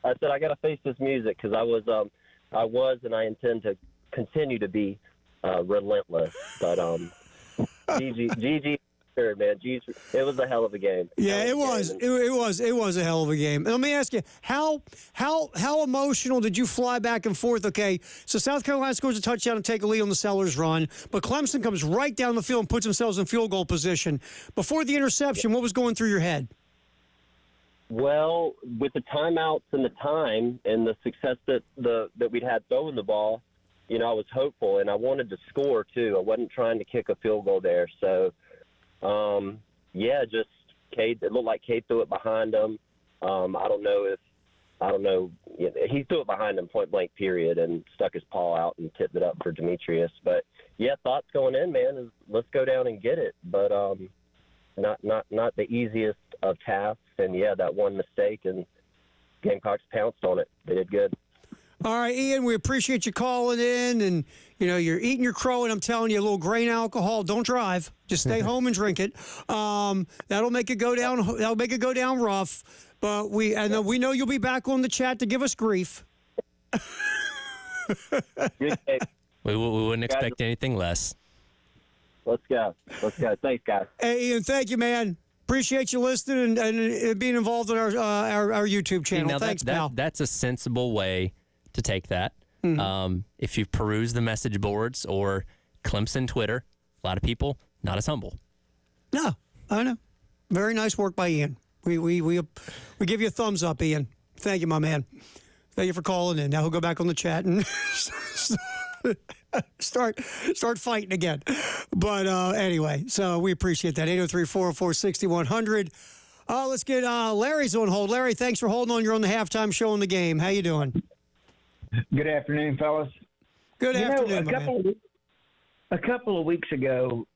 S9: I said I gotta face this music because I was and I intend to continue to be relentless. But GG sure, man. Jeez, it was a hell of a game.
S6: Yeah, it was. It was a hell of a game. And let me ask you, how emotional did you fly back and forth? Okay, so South Carolina scores a touchdown and take a lead on the Sellers run, but Clemson comes right down the field and puts themselves in field goal position. Before the interception, what was going through your head?
S9: Well, with the timeouts and the time and the success that we'd had throwing the ball, I was hopeful, and I wanted to score too. I wasn't trying to kick a field goal there. So, just Cade. It looked like Cade threw it behind him. I don't know. He threw it behind him point blank, period, and stuck his paw out and tipped it up for Demetrius. But yeah, thoughts going in, man, is let's go down and get it. But not the easiest of tasks. And yeah, that one mistake, and Gamecocks pounced on it. They did good.
S6: All right, Ian, we appreciate you calling in, and you're eating your crow, and I'm telling you, a little grain alcohol. Don't drive. Just stay home and drink it. That'll make it go down. That'll make it go down rough. But we know you'll be back on the chat to give us grief.
S5: We wouldn't expect anything less.
S9: Let's go. Thanks, guys.
S6: Hey, Ian, thank you, man. Appreciate you listening and being involved in our YouTube channel.
S5: Now
S6: Thanks, pal.
S5: That's a sensible way to take that.
S6: Mm-hmm.
S5: If you've perused the message boards or Clemson Twitter, a lot of people not as humble.
S6: No, I know. Very nice work by Ian. We give you a thumbs up, Ian. Thank you, my man. Thank you for calling in. Now he'll go back on the chat and start fighting again. But anyway, so we appreciate that. 803-404-6100. Let's get Larry's on hold. Larry, thanks for holding on. You're on the halftime show in the game. How you doing?
S8: Good afternoon, fellas.
S6: Good afternoon,
S8: a couple of weeks ago,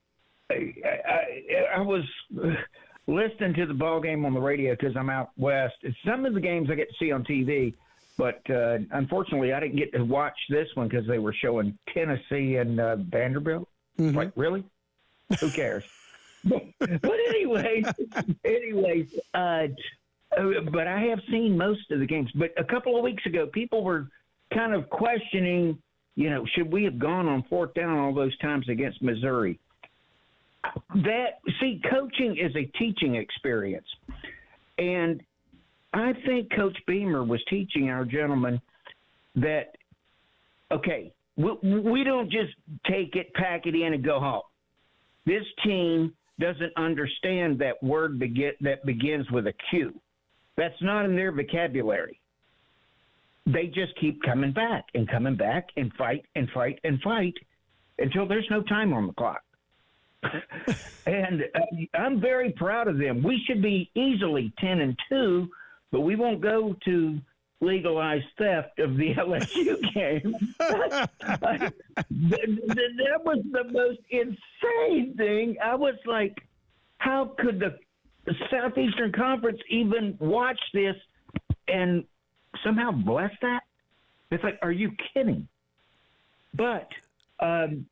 S8: I was listening to the ball game on the radio because I'm out west. Some of the games I get to see on TV, but unfortunately, I didn't get to watch this one because they were showing Tennessee and Vanderbilt.
S6: Mm-hmm.
S8: Like, really? Who cares? But anyways, but I have seen most of the games. But a couple of weeks ago, people were kind of questioning, should we have gone on fourth down all those times against Missouri? Coaching is a teaching experience. And I think Coach Beamer was teaching our gentlemen that, okay, we don't just take it, pack it in, and go home. This team doesn't understand that word that begins with a Q. That's not in their vocabulary. They just keep coming back and fight and fight and fight until there's no time on the clock. And I'm very proud of them. We should be easily 10-2, but we won't go to legalized theft of the LSU game. That was the most insane thing. I was like, how could the Southeastern Conference even watch this and somehow bless that? It's like, are you kidding? But I'm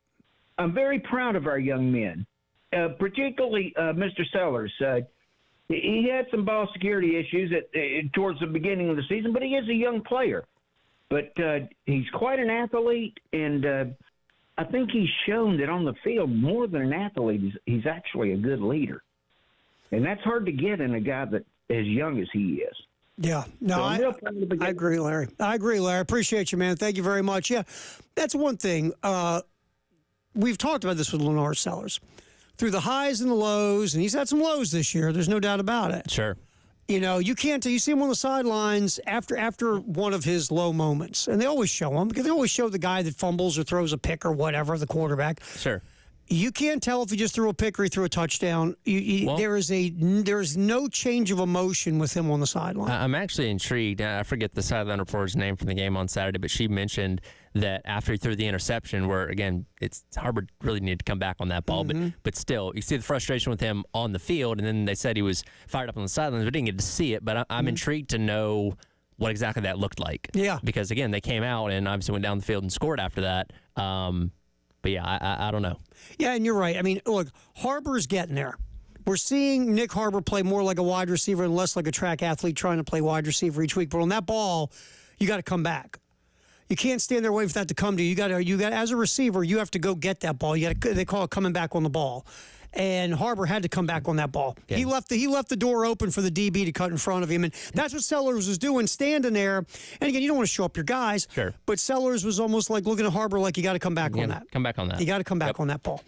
S8: very proud of our young men, particularly Mr. Sellers. He had some ball security issues towards the beginning of the season, but he is a young player. But he's quite an athlete, and I think he's shown that on the field, more than an athlete, he's actually a good leader. And that's hard to get in a guy that as young as he is.
S6: Yeah, no,
S8: so
S6: I agree, Larry. I appreciate you, man. Thank you very much. Yeah, that's one thing. We've talked about this with Lenor Sellers. Through the highs and the lows, and he's had some lows this year. There's no doubt about it.
S5: Sure.
S6: You can't. You see him on the sidelines after one of his low moments, and they always show him because they always show the guy that fumbles or throws a pick or whatever, the quarterback.
S5: Sure.
S6: You can't tell if he just threw a pick or he threw a touchdown. There's no change of emotion with him on the sideline.
S5: I'm actually intrigued. I forget the sideline reporter's name from the game on Saturday, but she mentioned that after he threw the interception, where, again, it's Harvard really needed to come back on that ball, but still, you see the frustration with him on the field, and then they said he was fired up on the sidelines. We didn't get to see it, but I'm intrigued to know what exactly that looked like.
S6: Yeah.
S5: Because, again, they came out and obviously went down the field and scored after that. But, yeah, I don't know.
S6: Yeah, and you're right. I mean, look, Harbor's getting there. We're seeing Nick Harbor play more like a wide receiver and less like a track athlete trying to play wide receiver each week. But on that ball, you got to come back. You can't stand there waiting for that to come to you. You got as a receiver, you have to go get that ball. They call it coming back on the ball. And Harbor had to come back on that ball. Okay. He left the door open for the DB to cut in front of him, and that's what Sellers was doing, standing there. And again, you don't want to show up your guys,
S5: sure.
S6: But Sellers was almost like looking at Harbor like you got to come back on that.
S5: Come back on that.
S6: You got to come back on that ball.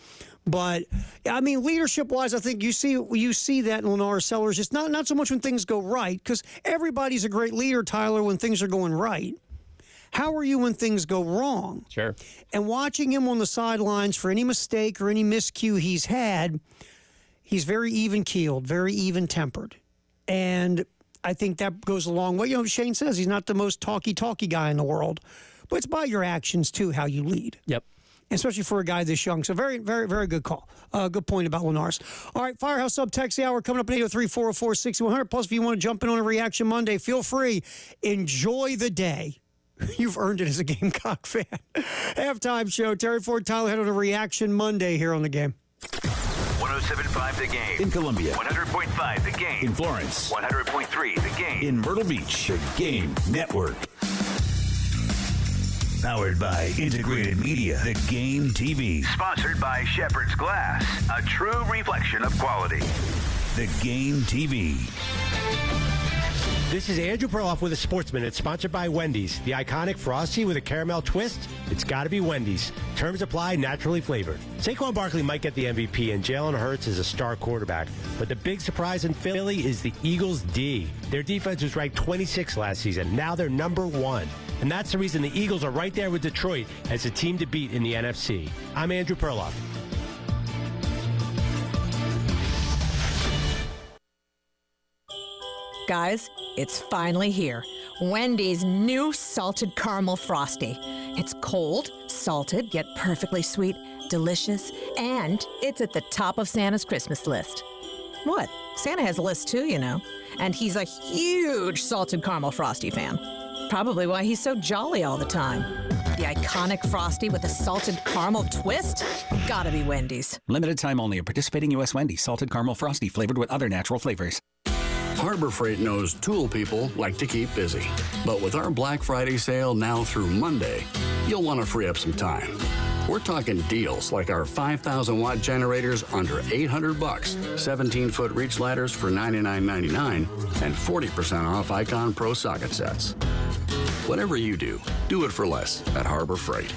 S6: But I mean, leadership-wise, I think you see that in Lenor Sellers. Just not so much when things go right, because everybody's a great leader, Tyler, when things are going right. How are you when things go wrong?
S5: Sure.
S6: And watching him on the sidelines for any mistake or any miscue he's had, he's very even-keeled, very even-tempered. And I think that goes a long way. You know, Shane says he's not the most talky guy in the world, but it's by your actions, too, how you lead.
S5: Yep.
S6: Especially for a guy this young. So very, very, very good call. Good point about Lenars. All right, Firehouse Sub Text Hour coming up at 803-404-6100. Plus, if you want to jump in on a Reaction Monday, feel free. Enjoy the day. You've earned it as a Gamecock fan. Halftime show. Terry Ford, Tyler Head on a Reaction Monday here on The Game.
S1: 107.5 The Game.
S2: In Columbia.
S1: 100.5 The Game.
S2: In Florence.
S1: 100.3 The Game.
S2: In Myrtle Beach. The Game Network. Powered by Integrated Media. The Game TV.
S1: Sponsored by Shepherd's Glass. A true reflection of quality.
S2: The Game TV.
S10: This is Andrew Perloff with a Sports Minute, sponsored by Wendy's. The iconic Frosty with a caramel twist? It's got to be Wendy's. Terms apply, naturally flavored. Saquon Barkley might get the MVP, and Jalen Hurts is a star quarterback. But the big surprise in Philly is the Eagles' D. Their defense was ranked 26th last season. Now they're number 1. And that's the reason the Eagles are right there with Detroit as a team to beat in the NFC. I'm Andrew Perloff.
S11: Guys, it's finally here. Wendy's new salted caramel frosty. It's cold, salted, yet perfectly sweet, delicious, and it's at the top of Santa's Christmas list. What? Santa has a list too, you know. And he's a huge salted caramel frosty fan. Probably why he's so jolly all the time. The iconic frosty with a salted caramel twist? Gotta be Wendy's.
S12: Limited time only at participating U.S. Wendy's. Salted caramel frosty flavored with other natural flavors.
S13: Harbor Freight knows tool people like to keep busy. But with our Black Friday sale now through Monday, you'll want to free up some time. We're talking deals like our 5,000-watt generators under $800, 17-foot reach ladders for $99.99, and 40% off Icon Pro socket sets. Whatever you do, do it for less at Harbor Freight.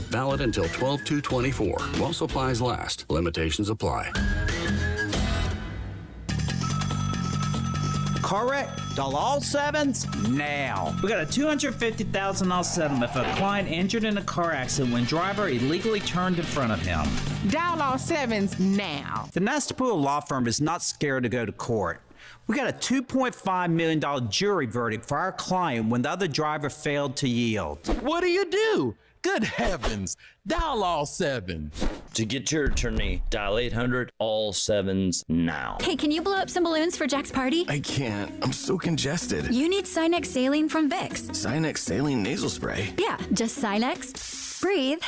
S13: Valid until 12/2/24 while supplies last. Limitations apply.
S14: Correct. All sevens now. We got a $250,000 settlement for a client injured in a car accident when driver illegally turned in front of him.
S15: Dial all sevens now.
S14: The Nestapool Law Firm is not scared to go to court. We got a $2.5 million jury verdict for our client when the other driver failed to yield.
S23: What do? Good heavens. Dial all sevens.
S17: To get your attorney, dial 800 all sevens now.
S26: Hey, can you blow up some balloons for Jack's party?
S23: I can't. I'm so congested.
S26: You need Sinex Saline from Vicks.
S23: Sinex Saline nasal spray?
S26: Yeah, just Sinex. Breathe.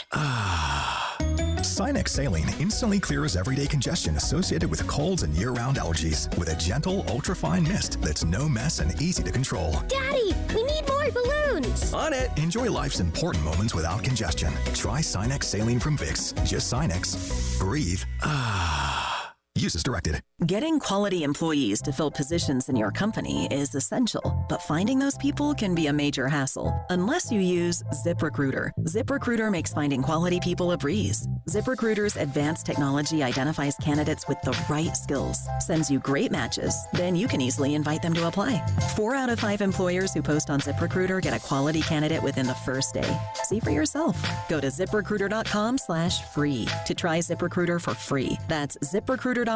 S19: Sinex Saline instantly clears everyday congestion associated with colds and year-round allergies with a gentle, ultra-fine mist that's no mess and easy to control.
S20: Daddy, we need more balloons.
S23: On it.
S19: Enjoy life's important moments without congestion. Try Sinex Saline from Vicks. Just Sinex. Breathe. Use as directed.
S30: Getting quality employees to fill positions in your company is essential, but finding those people can be a major hassle unless you use ZipRecruiter. ZipRecruiter makes finding quality people a breeze. ZipRecruiter's advanced technology identifies candidates with the right skills, sends you great matches, then you can easily invite them to apply. 4 out of 5 employers who post on ZipRecruiter get a quality candidate within the first day. See for yourself. Go to ZipRecruiter.com/free to try ZipRecruiter for free. That's ZipRecruiter.com/free.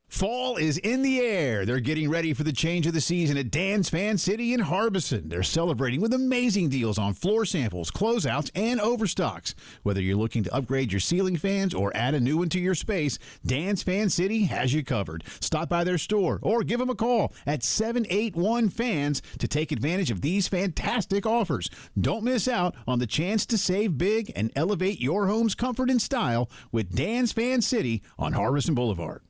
S31: Fall is in the air. They're getting ready for the change of the season at Dan's Fan City in Harbison. They're celebrating with amazing deals on floor samples, closeouts, and overstocks. Whether you're looking to upgrade your ceiling fans or add a new one to your space, Dan's Fan City has you covered. Stop by their store or give them a call at 781-FANS to take advantage of these fantastic offers. Don't miss out on the chance to save big and elevate your home's comfort and style with Dan's Fan City on Harbison Boulevard.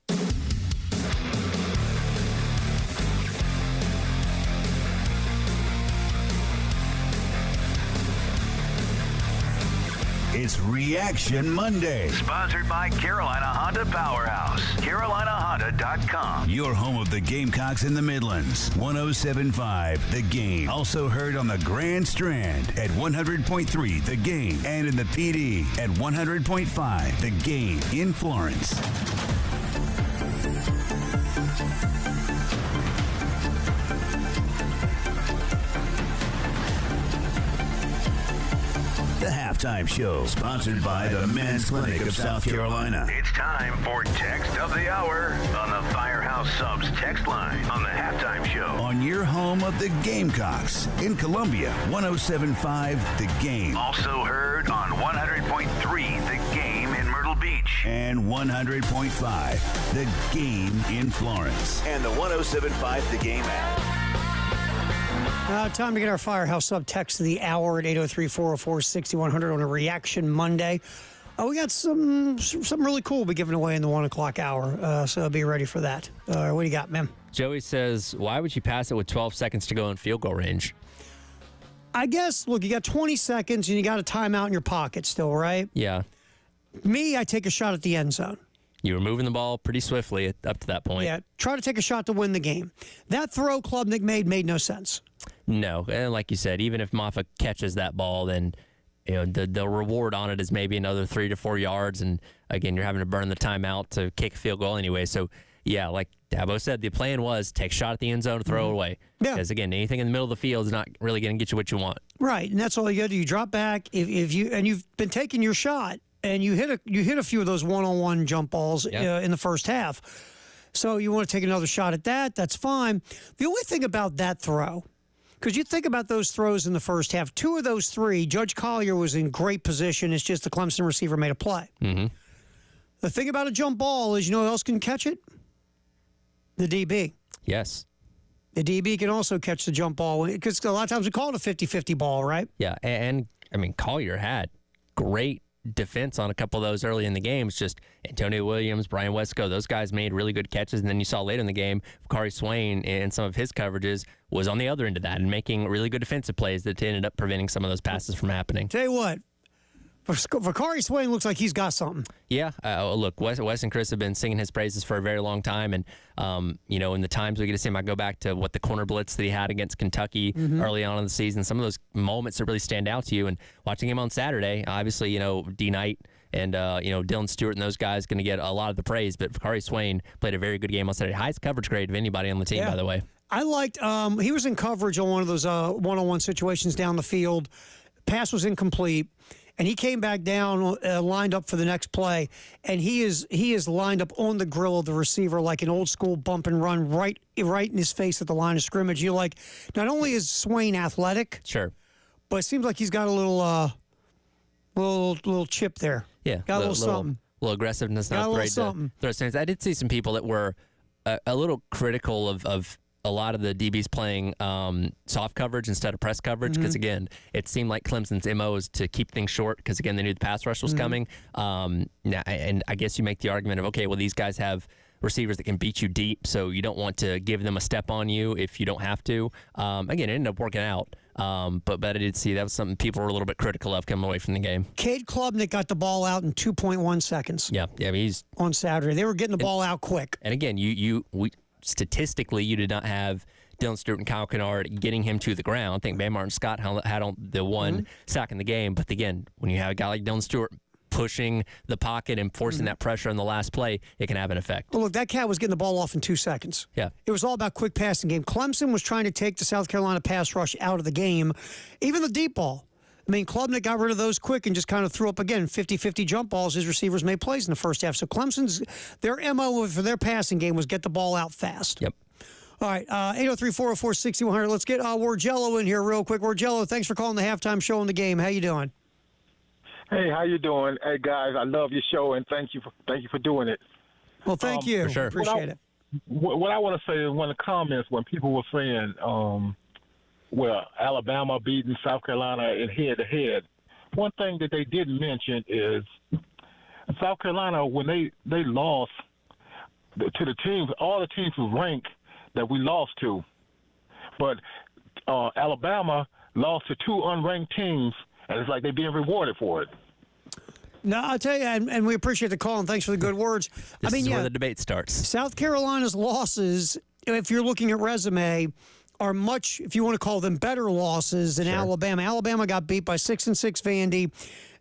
S2: It's Reaction Monday.
S1: Sponsored by Carolina Honda Powerhouse. CarolinaHonda.com.
S2: Your home of the Gamecocks in the Midlands. 107.5 The Game. Also heard on the Grand Strand at 100.3 The Game. And in the PD at 100.5 The Game in Florence. The Halftime Show, sponsored by the Men's Clinic of South Carolina.
S1: It's time for Text of the Hour on the Firehouse Subs text line on the Halftime Show.
S2: On your home of the Gamecocks in Columbia, 107.5 The Game.
S1: Also heard on 100.3 The Game in Myrtle Beach.
S2: And 100.5 The Game in Florence. And the 107.5 The Game app.
S6: Time to get our Firehouse Sub text of the hour at 803-404-6100 on a Reaction Monday. We got something really cool we'll be giving away in the 1 o'clock hour, so be ready for that. What do you got, man?
S5: Joey says, why would you pass it with 12 seconds to go in field goal range?
S6: I guess, look, you got 20 seconds and you got a timeout in your pocket still, right?
S5: Yeah.
S6: Me, I take a shot at the end zone.
S5: You were moving the ball pretty swiftly up to that point.
S6: Yeah, try to take a shot to win the game. That throw Klubnik made no sense.
S5: No, and like you said, even if Maffa catches that ball, then the reward on it is maybe another 3 to 4 yards, and again, you're having to burn the timeout to kick a field goal anyway. So, yeah, like Dabo said, the plan was take a shot at the end zone, throw it away. Yeah. Because again, anything in the middle of the field is not really going to get you what you want.
S6: Right, and that's all you got to do. You drop back if you've been taking your shot, and you hit a few of those one-on-one jump balls in the first half. So you want to take another shot at that, that's fine. The only thing about that throw, because you think about those throws in the first half, 2 of those 3, Judge Collier was in great position. It's just the Clemson receiver made a play.
S5: Mm-hmm.
S6: The thing about a jump ball is, you know who else can catch it? The DB.
S5: Yes.
S6: The DB can also catch the jump ball, because a lot of times we call it a 50-50 ball, right?
S5: Yeah, and I mean, Collier had great defense on a couple of those early in the game. It's just Antonio Williams, Brian Wesco, those guys made really good catches, and then you saw later in the game, Vakari Swain and some of his coverages was on the other end of that and making really good defensive plays that ended up preventing some of those passes from happening.
S6: Tell you what, Vakari Swain looks like he's got something.
S5: Yeah, look, Wes and Chris have been singing his praises for a very long time, and in the times we get to see him, I go back to what the corner blitz that he had against Kentucky early on in the season, some of those moments that really stand out to you, and watching him on Saturday, obviously, D. Knight and Dylan Stewart and those guys going to get a lot of the praise, but Vakari Swain played a very good game on Saturday. Highest coverage grade of anybody on the team, by the way.
S6: I liked he was in coverage on one of those one-on-one situations down the field. Pass was incomplete. And he came back down, lined up for the next play, and he is lined up on the grill of the receiver like an old school bump and run right in his face at the line of scrimmage. You're like, not only is Swain athletic,
S5: sure,
S6: but it seems like he's got a little chip there.
S5: Yeah,
S6: got a little something.
S5: A little aggressiveness.
S6: Got a little something.
S5: I did see some people that were a little critical of a lot of the DBs playing soft coverage instead of press coverage because, again, it seemed like Clemson's MO is to keep things short because, again, they knew the pass rush was coming. And I guess you make the argument of, okay, well, these guys have receivers that can beat you deep, so you don't want to give them a step on you if you don't have to. Again, it ended up working out. But I did see that was something people were a little bit critical of coming away from the game.
S6: Cade Klubnik got the ball out in 2.1 seconds.
S5: Yeah, he's
S6: on Saturday. They were getting the ball out quick.
S5: And again, statistically, you did not have Dylan Stewart and Kyle Kennard getting him to the ground. I think Van Martin Scott had on the one sack in the game. But again, when you have a guy like Dylan Stewart pushing the pocket and forcing that pressure on the last play, it can have an effect.
S6: Well, look, that cat was getting the ball off in 2 seconds.
S5: Yeah.
S6: It was all about quick passing game. Clemson was trying to take the South Carolina pass rush out of the game. Even the deep ball. I mean, Klubnik got rid of those quick and just kind of threw up, again, 50-50 jump balls. His receivers made plays in the first half. So Clemson's, their MO for their passing game was get the ball out fast.
S5: Yep.
S6: All right, 803-404-6100. Let's get Wargello in here real quick. Wargello, thanks for calling the halftime show on the game. How you doing?
S3: Hey, how you doing? Hey, guys, I love your show, and thank you for doing it.
S6: Well, thank you.
S5: For sure.
S6: Appreciate it.
S3: What I want to say is one of the comments when people were saying, Alabama beating South Carolina in head-to-head, one thing that they didn't mention is South Carolina, when they lost to the teams, all the teams were ranked that we lost to. But Alabama lost to 2 unranked teams, and it's like they're being rewarded for it.
S6: No, I'll tell you, and we appreciate the call, and thanks for the good words.
S5: This is where the debate starts.
S6: South Carolina's losses, if you're looking at resume, are much, if you want to call them, better losses than Alabama. Alabama got beat by 6-6 Vandy,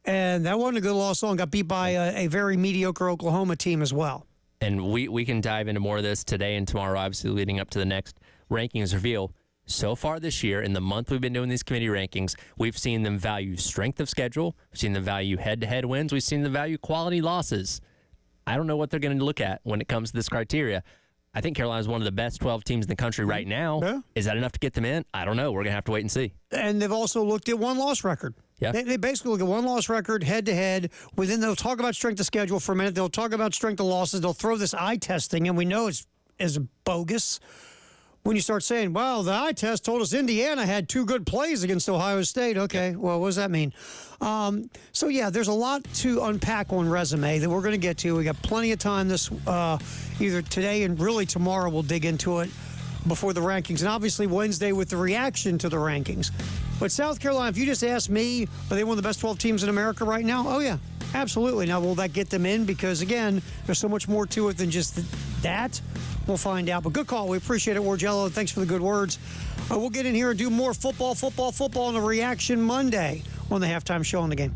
S6: and that wasn't a good loss at all, and got beat by a very mediocre Oklahoma team as well.
S5: And we can dive into more of this today and tomorrow, obviously leading up to the next rankings reveal. So far this year, in the month we've been doing these committee rankings, we've seen them value strength of schedule. We've seen them value head-to-head wins. We've seen them value quality losses. I don't know what they're going to look at when it comes to this criteria. I think Carolina's one of the best 12 teams in the country right now.
S6: Yeah.
S5: Is that enough to get them in? I don't know. We're going to have to wait and see.
S6: And they've also looked at one-loss record.
S5: Yeah.
S6: They basically look at one-loss record, head-to-head. Within, they'll talk about strength of schedule for a minute. They'll talk about strength of losses. They'll throw this eye testing, and we know it's bogus. When you start saying, well, the eye test told us Indiana had 2 good plays against Ohio State. Okay, well, what does that mean? So, yeah, there's a lot to unpack on resume that we're going to get to. We got plenty of time this either today and really tomorrow we'll dig into it before the rankings. And obviously Wednesday with the reaction to the rankings. But South Carolina, if you just ask me, are they one of the best 12 teams in America right now? Oh, yeah, absolutely. Now, will that get them in? Because, again, there's so much more to it than just that. We'll find out. But good call. We appreciate it, Wargello. Thanks for the good words. We'll get in here and do more football on the Reaction Monday on the halftime show on the game.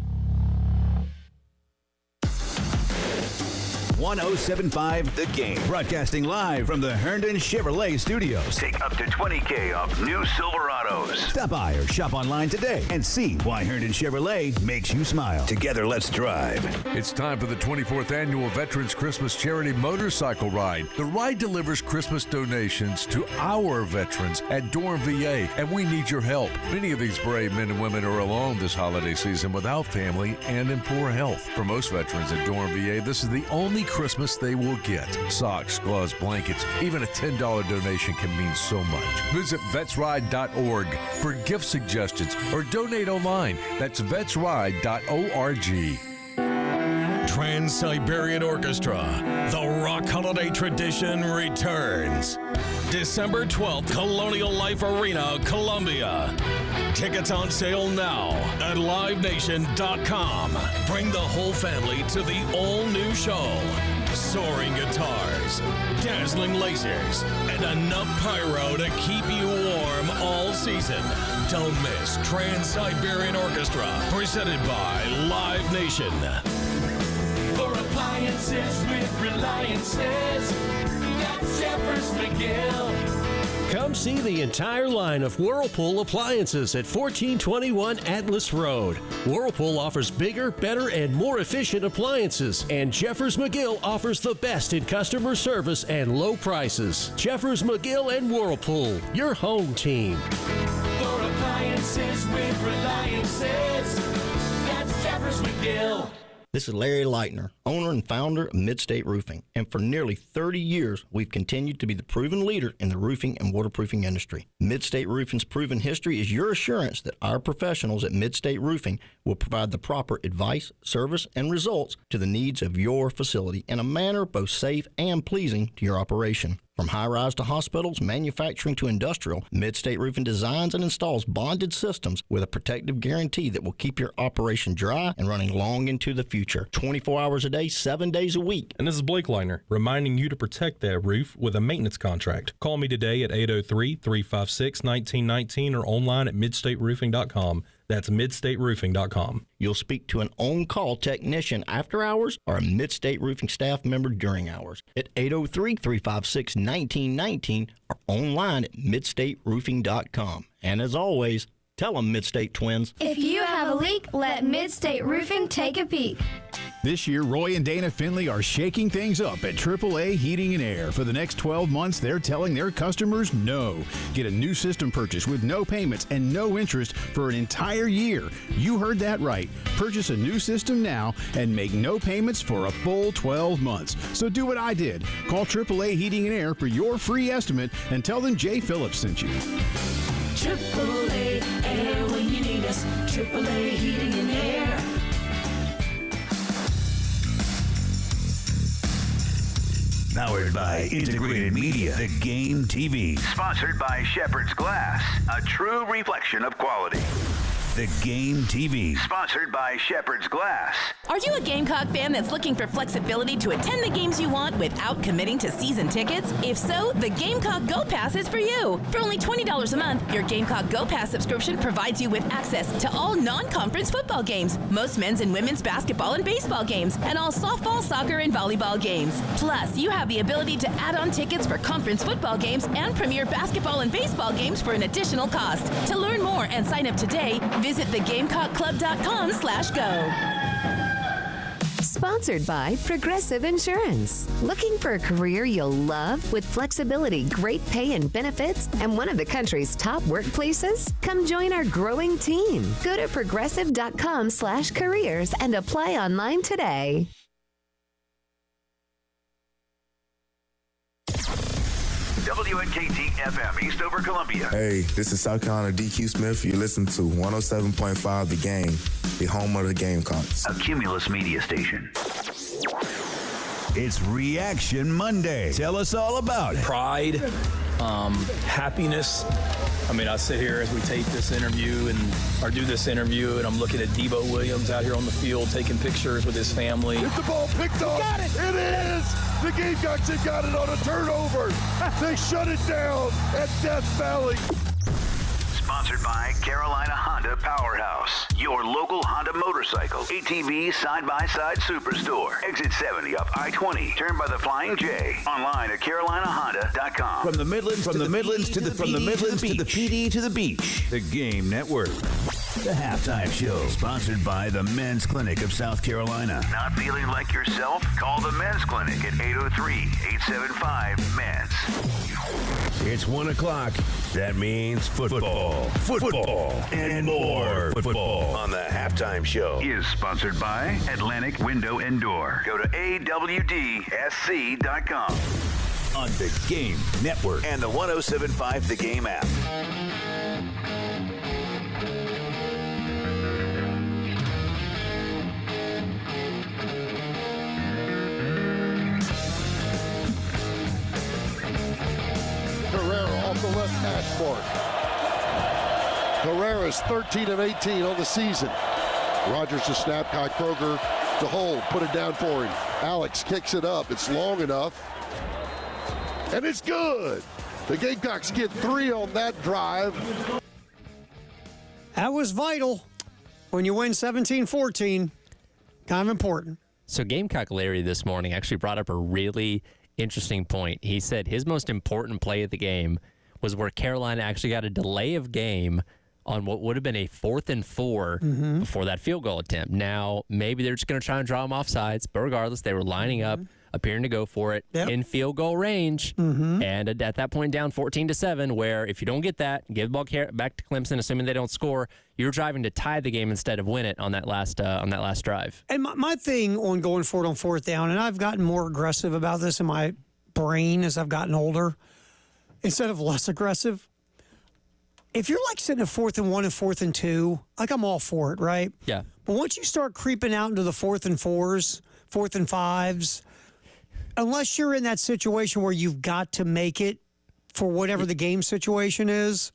S2: 107.5 The Game. Broadcasting live from the Herndon Chevrolet Studios.
S1: Take up to $20,000 off new Silverados.
S2: Stop by or shop online today and see why Herndon Chevrolet makes you smile. Together, let's drive.
S4: It's time for the 24th Annual Veterans Christmas Charity Motorcycle Ride. The ride delivers Christmas donations to our veterans at Durham VA, and we need your help. Many of these brave men and women are alone this holiday season without family and in poor health. For most veterans at Durham VA, this is the only Christmas they will get. Socks, gloves, blankets, even a $10 donation can mean so much. Visit vetsride.org for gift suggestions or donate online. That's vetsride.org.
S7: Trans-Siberian Orchestra, the rock holiday tradition returns. December 12th, Colonial Life Arena, Columbia. Tickets on sale now at livenation.com. Bring the whole family to the all-new show. Soaring guitars, dazzling lasers, and enough pyro to keep you warm all season. Don't miss Trans-Siberian Orchestra, presented by Live Nation.
S16: For appliances with Reliances, that's Jeffers McGill.
S18: Come see the entire line of Whirlpool appliances at 1421 Atlas Road. Whirlpool offers bigger, better, and more efficient appliances, and Jeffers McGill offers the best in customer service and low prices. Jeffers McGill and Whirlpool, your home team.
S16: For appliances with Reliances, that's Jeffers McGill.
S21: This is Larry Leitner, owner and founder of Midstate Roofing, and for nearly 30 years, we've continued to be the proven leader in the roofing and waterproofing industry. Midstate Roofing's proven history is your assurance that our professionals at Midstate Roofing will provide the proper advice, service, and results to the needs of your facility in a manner both safe and pleasing to your operation. From high-rise to hospitals, manufacturing to industrial, Midstate Roofing designs and installs bonded systems with a protective guarantee that will keep your operation dry and running long into the future. 24 hours a day, 7 days a week.
S22: And this is Blake Leitner, reminding you to protect that roof with a maintenance contract. Call me today at 803-356-1919 or online at midstateroofing.com. That's midstateroofing.com.
S21: You'll speak to an on-call technician after hours or a Midstate Roofing staff member during hours at 803-356-1919 or online at midstateroofing.com. And as always, tell them Midstate Twins.
S24: If you have a leak, let Midstate Roofing take a peek.
S31: This year, Roy and Dana Finley are shaking things up at AAA Heating and Air. For the next 12 months, they're telling their customers no. Get a new system purchase with no payments and no interest for an entire year. You heard that right. Purchase a new system now and make no payments for a full 12 months. So do what I did. Call AAA Heating and Air for your free estimate and tell them Jay Phillips sent you.
S16: AAA Air when you need us. AAA Heating and Air.
S2: Powered by Integrated Media, The Game TV.
S1: Sponsored by Shepherd's Glass, a true reflection of quality.
S2: The Game TV.
S1: Sponsored by Shepherd's Glass.
S8: Are you a Gamecock fan that's looking for flexibility to attend the games you want without committing to season tickets? If so, the Gamecock Go Pass is for you. For only $20 a month, your Gamecock Go Pass subscription provides you with access to all non-conference football games, most men's and women's basketball and baseball games, and all softball, soccer, and volleyball games. Plus, you have the ability to add on tickets for conference football games and premier basketball and baseball games for an additional cost. To learn more and sign up today, visit thegamecockclub.com/go.
S9: Sponsored by Progressive Insurance. Looking for a career you'll love with flexibility, great pay and benefits, and one of the country's top workplaces? Come join our growing team. Go to progressive.com/careers and apply online today.
S1: WNKT FM, Eastover, Columbia.
S10: Hey, this is South Carolina DQ Smith. You listen to 107.5 The Game, the home of the Gamecocks.
S1: A Cumulus media station.
S2: It's Reaction Monday. Tell us all about it.
S11: Pride, happiness. I mean, I sit here as we tape this interview or do this interview, and I'm looking at Debo Williams out here on the field taking pictures with his family.
S12: Get the ball picked up. Got it. It is. The Gamecocks have got it on a turnover. They shut it down at Death Valley.
S1: Sponsored by Carolina Honda Powerhouse, your local Honda motorcycle, ATV side-by-side superstore. Exit 70 up I-20. Turn by the Flying J. Online at carolinahonda.com.
S2: From the Midlands to the PD to the beach. The Game Network. The Halftime Show, sponsored by the Men's Clinic of South Carolina.
S1: Not feeling like yourself? Call the Men's Clinic at 803-875-MENS.
S13: It's 1 o'clock. That means football. Football. And more football on the Halftime Show.
S1: Is sponsored by Atlantic Window and Door. Go to awdsc.com.
S2: On the Game Network and the 107.5 The Game app.
S12: The left hash mark. Herrera's 13 of 18 on the season. Rogers to snap, Kai Kroger to hold, put it down for him. Alex kicks it up. It's long enough. And it's good. The Gamecocks get 3 on that drive.
S6: That was vital when you win 17-14. Kind of important.
S5: So Gamecock Larry this morning actually brought up a really interesting point. He said his most important play of the game was where Carolina actually got a delay of game on what would have been a 4th and 4 before that field goal attempt. Now, maybe they're just going to try and draw them off sides, but regardless, they were lining up, appearing to go for it in field goal range, and at that point down 14-7, where if you don't get that, give the ball back to Clemson, assuming they don't score, you're driving to tie the game instead of win it on that last drive.
S6: And my thing on going for it on 4th down, and I've gotten more aggressive about this in my brain as I've gotten older, instead of less aggressive. If you're like sitting at 4th and 1 and 4th and 2, like I'm all for it, right?
S5: Yeah.
S6: But once you start creeping out into the 4th and 4s, 4th and 5s, unless you're in that situation where you've got to make it for whatever the game situation is,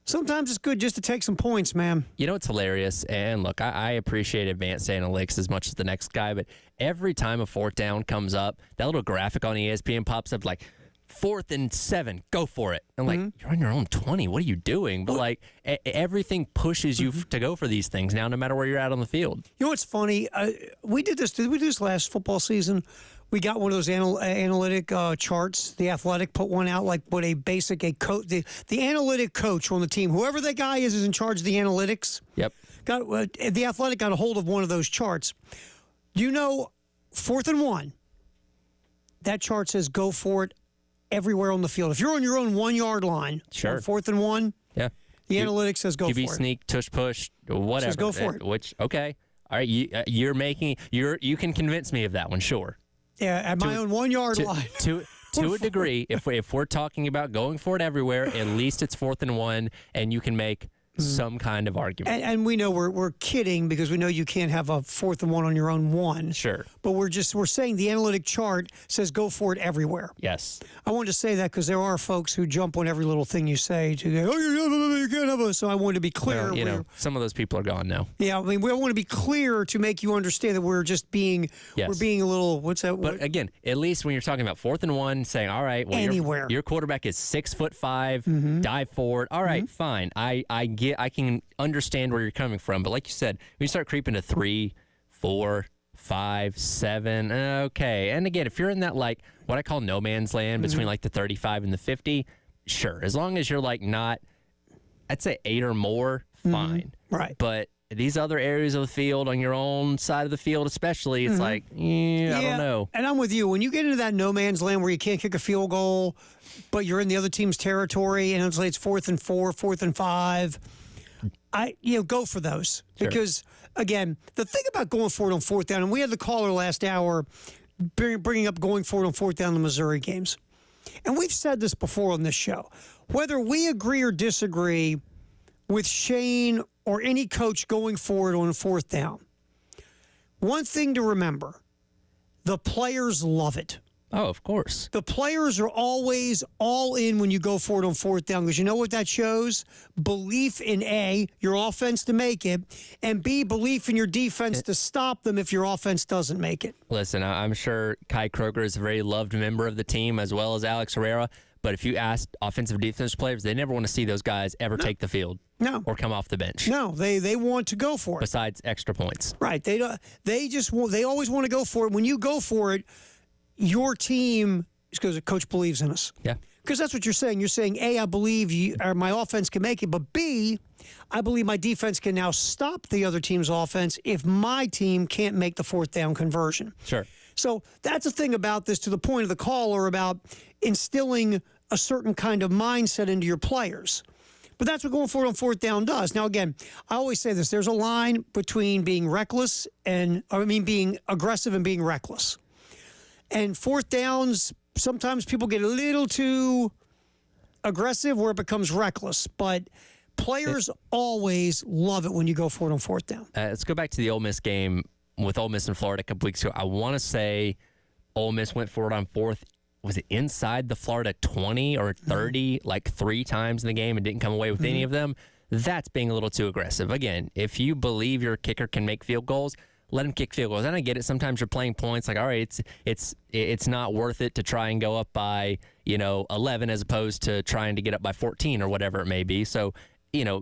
S6: sometimes it's good just to take some points, man.
S5: You know, it's hilarious. And look, I appreciate advanced analytics as much as the next guy, but every time a 4th down comes up, that little graphic on ESPN pops up like, 4th and 7, go for it. And like, you're on your own 20. What are you doing? But like, everything pushes you to go for these things now, no matter where you're at on the field. You
S6: know what's funny? Did we do this last football season? We got one of those analytic charts. The Athletic put one out, like what the analytic coach on the team, whoever that guy is in charge of the analytics.
S5: Yep.
S6: The Athletic got a hold of one of those charts. You know, 4th and 1. That chart says go for it everywhere on the field. If you're on your own 1 yard line,
S5: sure.
S6: 4th and 1,
S5: yeah,
S6: the analytics says go for it.
S5: QB sneak, tush push, whatever.
S6: Says go for it.
S5: Which okay, all right. You can convince me of that one, sure.
S6: Yeah, at my own 1 yard line.
S5: To a degree, if we're talking about going for it everywhere, at least it's 4th and 1, and you can make some kind of argument.
S6: And we know we're kidding because we know you can't have a 4th and 1 on your own 1.
S5: Sure.
S6: But we're saying the analytic chart says go for it everywhere.
S5: Yes.
S6: I wanted to say that because there are folks who jump on every little thing you say to go, oh, you can't have a. So I wanted to be clear.
S5: Well, some of those people are gone now.
S6: Yeah, I mean, we want to be clear to make you understand that we're just being, we're being a little, what's that?
S5: But again, at least when you're talking about 4th and 1, saying, all right, well,
S6: anywhere.
S5: Your quarterback is 6'5", dive forward. All right, fine. I can understand where you're coming from. But like you said, when you start creeping to 3, 4, 5, 7, okay. And again, if you're in that, like, what I call no man's land between like the 35 and the 50, sure. As long as you're like not, I'd say 8 or more, fine.
S6: Right.
S5: But these other areas of the field, on your own side of the field especially, it's like, I don't know.
S6: And I'm with you. When you get into that no man's land where you can't kick a field goal, but you're in the other team's territory, and it's like it's 4th and 4, 4th and 5, go for those.
S5: Sure.
S6: Because, again, the thing about going for it on 4th down, and we had the caller last hour bringing up going for it on 4th down in the Missouri games. And we've said this before on this show. Whether we agree or disagree with Shane or any coach going for it on 4th down, one thing to remember, the players love it.
S5: Oh, of course.
S6: The players are always all in when you go for it on 4th down, because you know what that shows? Belief in A, your offense to make it, and B, belief in your defense to stop them if your offense doesn't make it.
S5: Listen, I'm sure Kai Kroger is a very loved member of the team, as well as Alex Herrera. But if you ask offensive defense players, they never want to see those guys ever take the field.
S6: No.
S5: Or come off the bench.
S6: No, they want to go for it.
S5: Besides extra points.
S6: Right. They always want to go for it. When you go for it, your team, because the coach believes in us.
S5: Yeah.
S6: Because that's what you're saying. You're saying, A, I believe my offense can make it, but B, I believe my defense can now stop the other team's offense if my team can't make the 4th down conversion.
S5: Sure.
S6: So that's the thing about this, to the point of the caller about instilling a certain kind of mindset into your players. But that's what going for it on 4th down does. Now, again, I always say this. There's a line between being being aggressive and being reckless. And 4th downs, sometimes people get a little too aggressive where it becomes reckless. But players always love it when you go for it on 4th down.
S5: Let's go back to the Ole Miss game with Ole Miss and Florida a couple weeks ago. I want to say Ole Miss went for it on 4th. Was it inside the Florida 20 or 30, like 3 times in the game, and didn't come away with any of them? That's being a little too aggressive. Again, if you believe your kicker can make field goals, let him kick field goals. And I get it. Sometimes you're playing points. Like, all right, it's not worth it to try and go up by 11 as opposed to trying to get up by 14 or whatever it may be. So,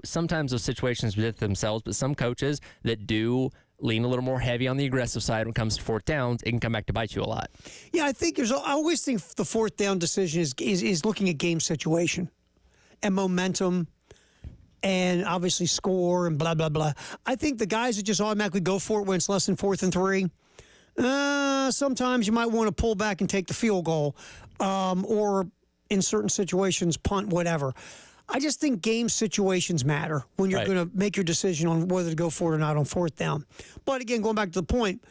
S5: sometimes those situations present themselves. But some coaches that do lean a little more heavy on the aggressive side when it comes to 4th downs, it can come back to bite you a lot.
S6: Yeah, I always think the 4th down decision is looking at game situation and momentum and obviously score and blah, blah, blah. I think the guys that just automatically go for it when it's less than 4th and 3, sometimes you might want to pull back and take the field goal or in certain situations, punt, whatever. I just think game situations matter when you're going to make your decision on whether to go for it or not on 4th down. But again, going back to the point,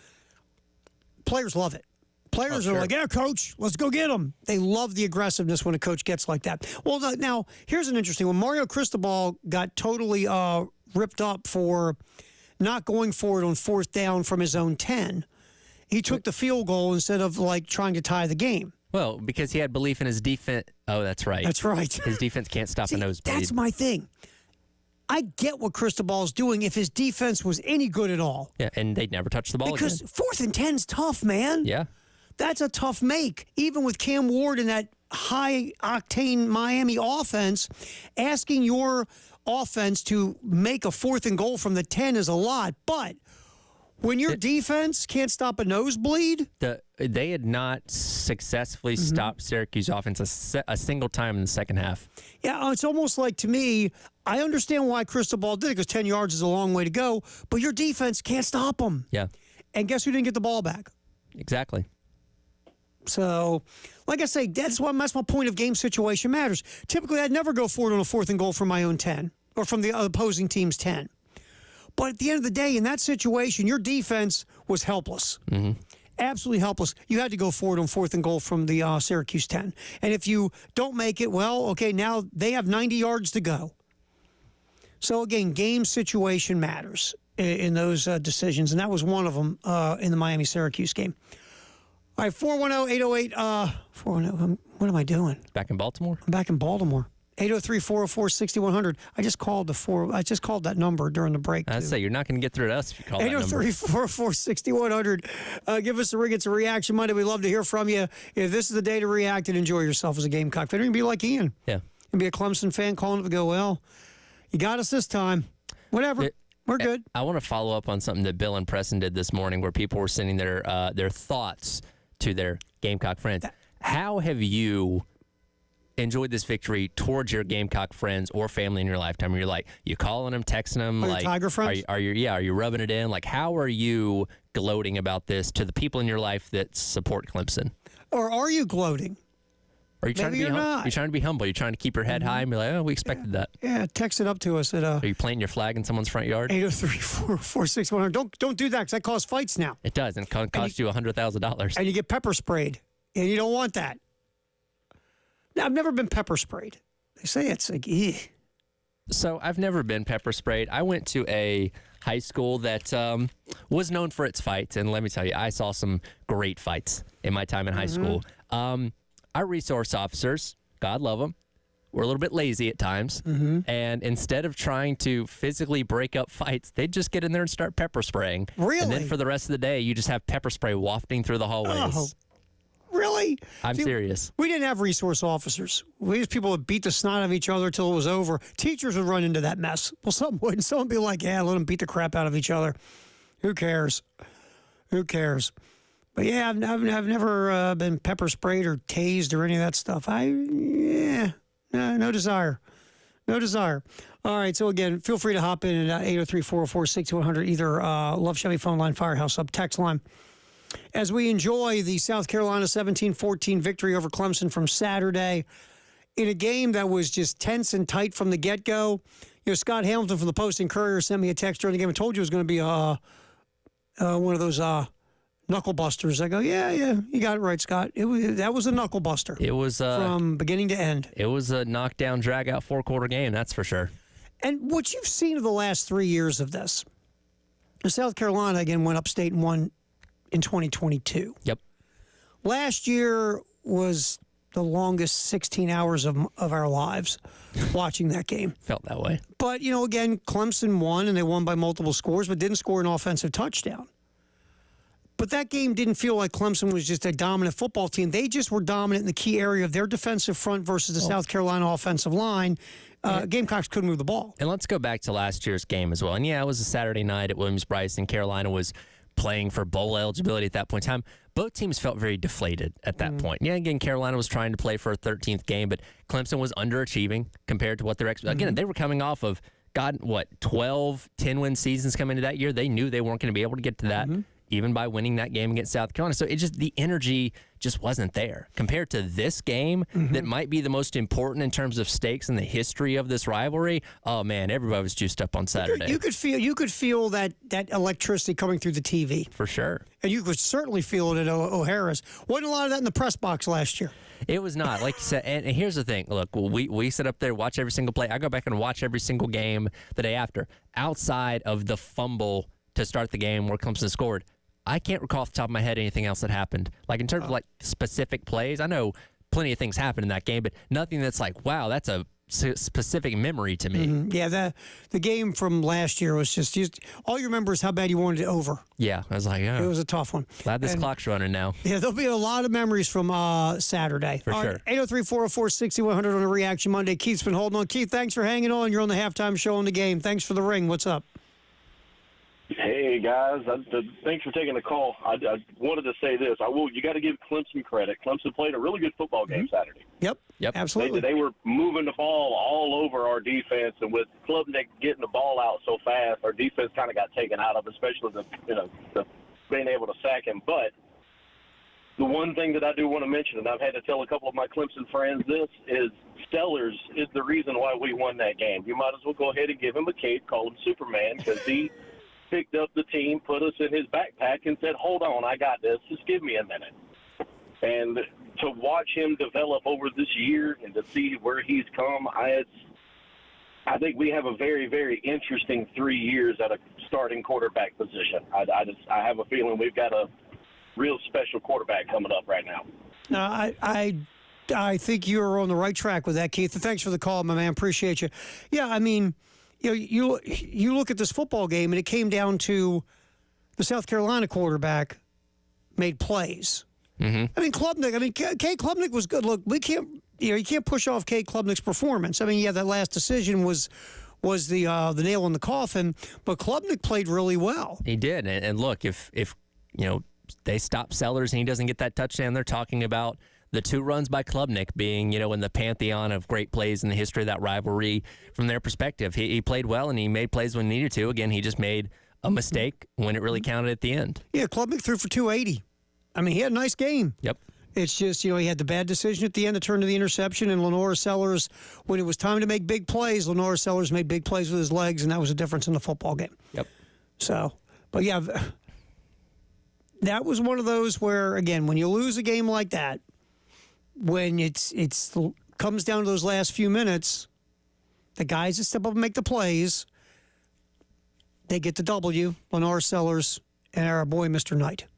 S6: players love it. Players are like, yeah, coach, let's go get them. They love the aggressiveness when a coach gets like that. Well, now, here's an interesting one. Mario Cristobal got totally ripped up for not going for it on 4th down from his own 10. He took the field goal instead of, trying to tie the game.
S5: Well, because he had belief in his defense. Oh, that's right.
S6: That's right.
S5: His defense can't stop a nosebleed.
S6: That's my thing. I get what Cristobal is doing if his defense was any good at all.
S5: Yeah, and they'd never touch the ball
S6: because
S5: again.
S6: 4th and 10's tough, man.
S5: Yeah.
S6: That's a tough make. Even with Cam Ward and that high-octane Miami offense, asking your offense to make a 4th and goal from the 10 is a lot. But when your defense can't stop a nosebleed...
S5: They had not successfully stopped Syracuse offense a single time in the second half.
S6: Yeah, it's almost like, to me, I understand why Cristobal did it, because 10 yards is a long way to go, but your defense can't stop them.
S5: Yeah.
S6: And guess who didn't get the ball back?
S5: Exactly.
S6: So, like I say, that's my point of game situation matters. Typically, I'd never go for it on a 4th and goal from my own 10 or from the opposing team's 10. But at the end of the day, in that situation, your defense was helpless. Absolutely helpless. You had to go for it on 4th and goal from the Syracuse 10. And if you don't make it, well, okay, now they have 90 yards to go. So, again, game situation matters in those decisions, and that was one of them in the Miami-Syracuse game. All right, 410-808. 410. What am I doing?
S5: Back in Baltimore?
S6: I'm back in Baltimore. 803-404-6100. I just called that number during the break.
S5: I say you're not going to get through to us if you call that number.
S6: 803-404-6100. Give us a ring. It's a Reaction Monday. We love to hear from you. If this is the day to react and enjoy yourself as a Gamecock fan, you can be like Ian.
S5: Yeah.
S6: And be a Clemson fan calling up and go, well, you got us this time. Whatever. We're good.
S5: I want to follow up on something that Bill and Preston did this morning where people were sending their thoughts to their Gamecock friends. How have you enjoyed this victory towards your Gamecock friends or family in your lifetime? You're like, you calling them, texting them, like
S6: Tiger friends?
S5: Are you rubbing it in? Like, how are you gloating about this to the people in your life that support Clemson?
S6: Or are you gloating?
S5: Are you trying to be
S6: not.
S5: You're trying to be humble. You're trying to keep your head high and be like, oh, we expected that.
S6: Yeah, text it up to us at
S5: Are you planting your flag in someone's front yard?
S6: 803-404-6100. Don't do that because that causes fights now.
S5: It does, and it can cost you $100,000.
S6: And you get pepper sprayed, and you don't want that. Now, I've never been pepper sprayed. They say it's like,
S5: So I've never been pepper sprayed. I went to a high school that was known for its fights, and let me tell you, I saw some great fights in my time in high school. Our resource officers, God love them, were a little bit lazy at times, and instead of trying to physically break up fights, they'd just get in there and start pepper spraying.
S6: Really?
S5: And then for the rest of the day, you just have pepper spray wafting through the hallways.
S6: Oh, really?
S5: I'm serious.
S6: We didn't have resource officers. We just people would beat the snot out of each other till it was over. Teachers would run into that mess. Well, some wouldn't. Some would be like, yeah, let them beat the crap out of each other. Who cares? Who cares? But yeah, I've never been pepper sprayed or tased or any of that stuff. No desire. No desire. All right, so again, feel free to hop in at 803-404-6100, either Love Chevy phone line, Firehouse Up text line. As we enjoy the South Carolina 17-14 victory over Clemson from Saturday in a game that was just tense and tight from the get-go. Scott Hamilton from the Post-Courier sent me a text during the game and told you it was going to be one of those knuckle busters. I go, yeah, you got it right, Scott. That was a knuckle buster.
S5: It was
S6: from beginning to end.
S5: It was a knockdown, drag-out, four-quarter game, that's for sure.
S6: And what you've seen of the last 3 years of this, South Carolina, again, went upstate and won in 2022.
S5: Yep.
S6: Last year was the longest 16 hours of our lives watching that game.
S5: Felt that way.
S6: But, again, Clemson won, and they won by multiple scores, but didn't score an offensive touchdown. But that game didn't feel like Clemson was just a dominant football team. They just were dominant in the key area of their defensive front versus the South Carolina offensive line. Gamecocks couldn't move the ball.
S5: And let's go back to last year's game as well. And, it was a Saturday night at Williams-Brice, and Carolina was playing for bowl eligibility at that point in time. Both teams felt very deflated at that point. Yeah, again, Carolina was trying to play for a 13th game, but Clemson was underachieving compared to what they're Again, they were coming off of, 12 10-win seasons coming into that year. They knew they weren't going to be able to get to that. Even by winning that game against South Carolina. So the energy just wasn't there. Compared to this game that might be the most important in terms of stakes in the history of this rivalry, oh man, everybody was juiced up on Saturday.
S6: You could feel that electricity coming through the TV.
S5: For sure.
S6: And you could certainly feel it at O'Hara's. Wasn't a lot of that in the press box last year.
S5: It was not. Like you said, and here's the thing. Look, we sit up there, watch every single play. I go back and watch every single game the day after. Outside of the fumble to start the game where Clemson scored, I can't recall off the top of my head anything else that happened. Like in terms of specific plays, I know plenty of things happened in that game, but nothing that's like, wow, that's a specific memory to me.
S6: Yeah, the game from last year was just all you remember is how bad you wanted it over.
S5: Yeah, I was like,
S6: it was a tough one.
S5: Glad this clock's running now.
S6: Yeah, there'll be a lot of memories from Saturday.
S5: For sure.
S6: 803-404-6100 on a Reaction Monday. Keith's been holding on. Keith, thanks for hanging on. You're on the halftime show on the game. Thanks for the ring. What's up?
S14: Hey guys, thanks for taking the call. I wanted to say this. You got to give Clemson credit. Clemson played a really good football game Saturday.
S6: Yep, absolutely.
S14: They were moving the ball all over our defense, and with Klubnik getting the ball out so fast, our defense kind of got taken out of, especially the being able to sack him. But the one thing that I do want to mention, and I've had to tell a couple of my Clemson friends this, is Stellers is the reason why we won that game. You might as well go ahead and give him a cape, call him Superman, because he picked up the team, put us in his backpack, and said, hold on, I got this. Just give me a minute. And to watch him develop over this year and to see where he's come, I think we have a very, very interesting 3 years at a starting quarterback position. I have a feeling we've got a real special quarterback coming up right now.
S6: I I think you're on the right track with that, Keith. Thanks for the call, my man. Appreciate you. Yeah, I mean, you look at this football game, and it came down to the South Carolina quarterback made plays.
S5: Mm-hmm.
S6: I mean, Klubnik. I mean, Cade Klubnik was good. Look, we can't. You can't push off Cade Klubnik's performance. I mean, yeah, that last decision was the nail in the coffin, but Klubnik played really well.
S5: He did, and look, if they stop Sellers and he doesn't get that touchdown, they're talking about the 2 runs by Klubnik being, in the pantheon of great plays in the history of that rivalry. From their perspective, he played well and he made plays when he needed to. Again, he just made a mistake when it really counted at the end.
S6: Yeah, Klubnik threw for 280. I mean, he had a nice game.
S5: Yep.
S6: It's just, he had the bad decision at the end to turn to the interception, and Lenor Sellers, when it was time to make big plays, Lenor Sellers made big plays with his legs, and that was the difference in the football game.
S5: Yep.
S6: So, but yeah, that was one of those where, again, when you lose a game like that, when it's comes down to those last few minutes, the guys that step up and make the plays, they get the W, Lenor Sellers and our boy, Mr. Knight.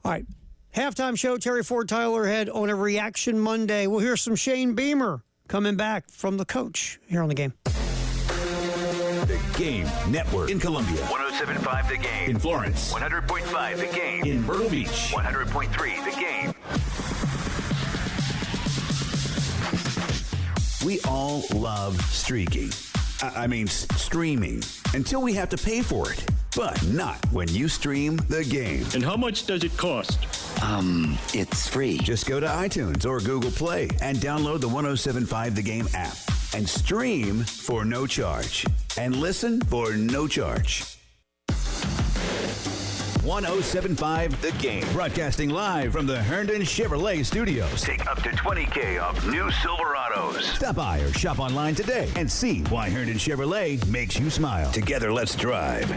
S6: All right. Halftime show, Terry Ford, Tyler Head on a Reaction Monday. We'll hear some Shane Beamer coming back from the coach here on The Game.
S2: The Game Network in Columbia.
S1: 107.5 The Game.
S2: In Florence.
S1: 100.5 The Game.
S2: In Myrtle Beach.
S1: 100.3 The Game.
S2: We all love streaking. I mean, streaming. Until we have to pay for it. But not when you stream The Game.
S15: And how much does it cost?
S2: It's free. Just go to iTunes or Google Play and download the 107.5 The Game app. And stream for no charge. And listen for no charge. 107.5 The Game. Broadcasting live from the Herndon Chevrolet Studios.
S1: Take up to $20,000 off new Silverados.
S2: Stop by or shop online today and see why Herndon Chevrolet makes you smile. Together, let's drive.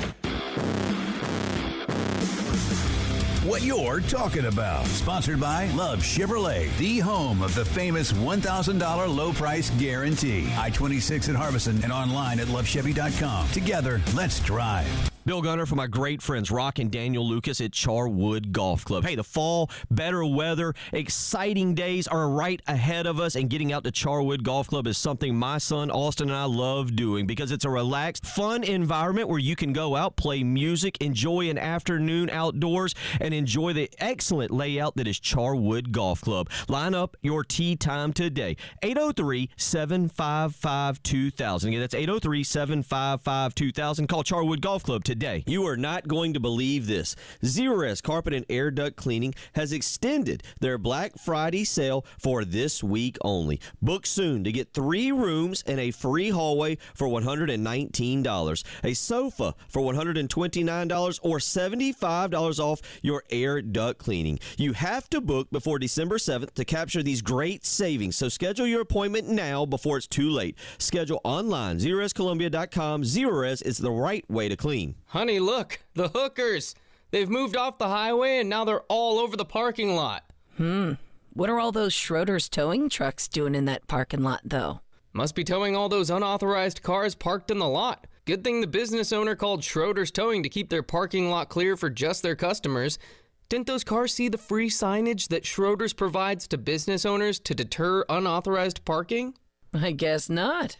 S2: What you're talking about. Sponsored by Love Chevrolet, the home of the famous $1,000 low price guarantee. I-26 at Harbison and online at lovechevy.com. Together, let's drive.
S17: Bill Gunner for my great friends Rock and Daniel Lucas at Charwood Golf Club. Hey, the fall, better weather, exciting days are right ahead of us, and getting out to Charwood Golf Club is something my son Austin and I love doing because it's a relaxed, fun environment where you can go out, play music, enjoy an afternoon outdoors, and enjoy the excellent layout that is Charwood Golf Club. Line up your tee time today. 803-755-2000. Again, that's 803-755-2000. Call Charwood Golf Club today. You are not going to believe this. Zerorez Carpet and Air Duct Cleaning has extended their Black Friday sale for this week only. Book soon to get 3 rooms and a free hallway for $119, a sofa for $129, or $75 off your air duct cleaning. You have to book before December 7th to capture these great savings, so schedule your appointment now before it's too late. Schedule online, ZerorezColumbia.com. Zerorez is the right way to clean.
S19: Honey, look, the hookers. They've moved off the highway and now they're all over the parking lot.
S20: What are all those Schroeder's towing trucks doing in that parking lot, though?
S19: Must be towing all those unauthorized cars parked in the lot. Good thing the business owner called Schroeder's Towing to keep their parking lot clear for just their customers. Didn't those cars see the free signage that Schroeder's provides to business owners to deter unauthorized parking?
S20: I guess not.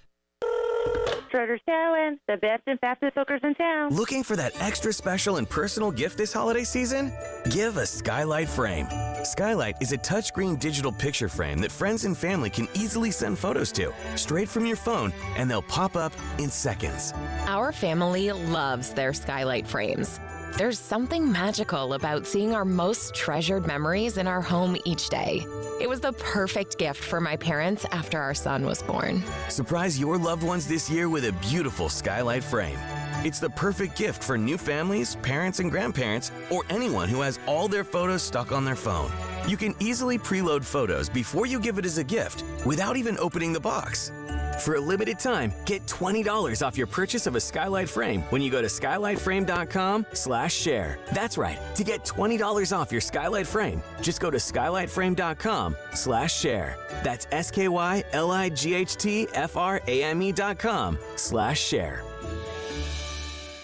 S23: Schroeder's Towing, the best and fastest hookers in town.
S25: Looking for that extra special and personal gift this holiday season? Give a Skylight frame. Skylight is a touchscreen digital picture frame that friends and family can easily send photos to, straight from your phone, and they'll pop up in seconds.
S26: Our family loves their Skylight frames. There's something magical about seeing our most treasured memories in our home each day. It was the perfect gift for my parents after our son was born.
S25: Surprise your loved ones this year with a beautiful Skylight frame. It's the perfect gift for new families, parents and grandparents, or anyone who has all their photos stuck on their phone. You can easily preload photos before you give it as a gift without even opening the box. For a limited time, get $20 off your purchase of a Skylight frame when you go to skylightframe.com/share. That's right. To get $20 off your Skylight frame, just go to skylightframe.com/share. That's skylightframe.com/share.